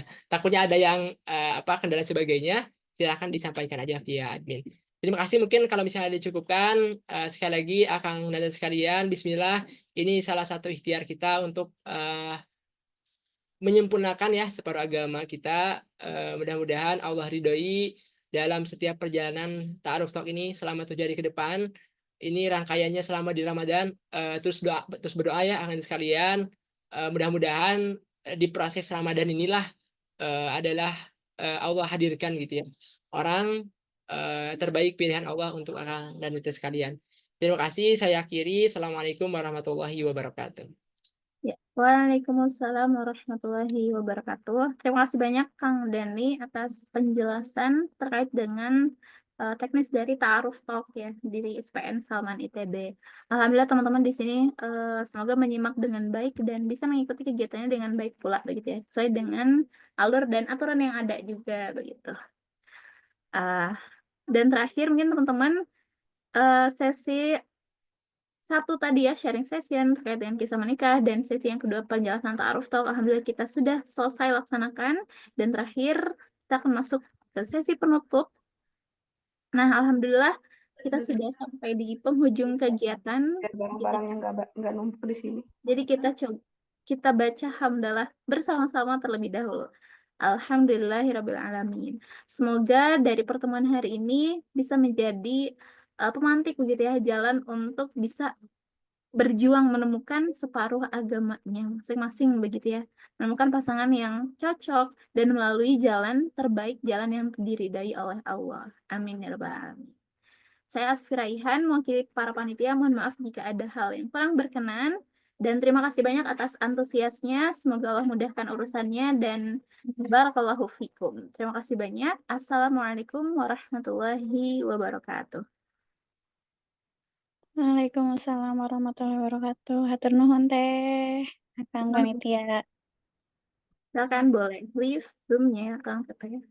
ya. Takutnya ada yang apa kendala sebagainya, silahkan disampaikan aja via admin. Terima kasih mungkin kalau misalnya dicukupkan sekali lagi Akang dan sekalian Bismillah ini salah satu ikhtiar kita untuk menyempurnakan ya separuh agama kita. Mudah-mudahan Allah ridhoi dalam setiap perjalanan Ta'aruf Talk ini selama 7 hari ke depan. Ini rangkaiannya selama di Ramadan. Terus berdoa ya akan sekalian. Mudah-mudahan di proses Ramadan inilah adalah Allah hadirkan gitu ya orang terbaik pilihan Allah untuk akan dan itu sekalian. Terima kasih. Saya akhiri. Assalamualaikum warahmatullahi wabarakatuh. Ya, Waalaikumsalam warahmatullahi wabarakatuh. Terima kasih banyak Kang Dani atas penjelasan terkait dengan teknis dari Ta'aruf Talk ya di SPN Salman ITB. Alhamdulillah teman-teman di sini semoga menyimak dengan baik dan bisa mengikuti kegiatannya dengan baik pula begitu ya, sesuai dengan alur dan aturan yang ada juga begitu. Dan terakhir mungkin teman-teman sesi satu tadi ya sharing session terkait dengan kisah menikah dan sesi yang kedua penjelasan Ta'aruf Talk alhamdulillah kita sudah selesai laksanakan dan terakhir kita akan masuk ke sesi penutup. Nah alhamdulillah kita sudah sampai di penghujung kegiatan. Barang-barang yang nggak numpuk di sini. Jadi kita baca hamdalah bersama-sama terlebih dahulu. Alhamdulillahirabbil alamin. Semoga dari pertemuan hari ini bisa menjadi pemantik begitu ya jalan untuk bisa berjuang menemukan separuh agamanya masing-masing begitu ya. Menemukan pasangan yang cocok dan melalui jalan terbaik, jalan yang diridai oleh Allah. Amin ya rabbal alamin. Saya Asfira Ihan, mewakili para panitia. Mohon maaf jika ada hal yang kurang berkenan. Dan terima kasih banyak atas antusiasnya. Semoga Allah mudahkan urusannya dan barakallahu fikum. Terima kasih banyak. Assalamualaikum warahmatullahi wabarakatuh. Waalaikumsalam warahmatullahi wabarakatuh. Hatur nuhun teh, Akang panitia. Silakan boleh leave Zoom-nya, Kang Teteh.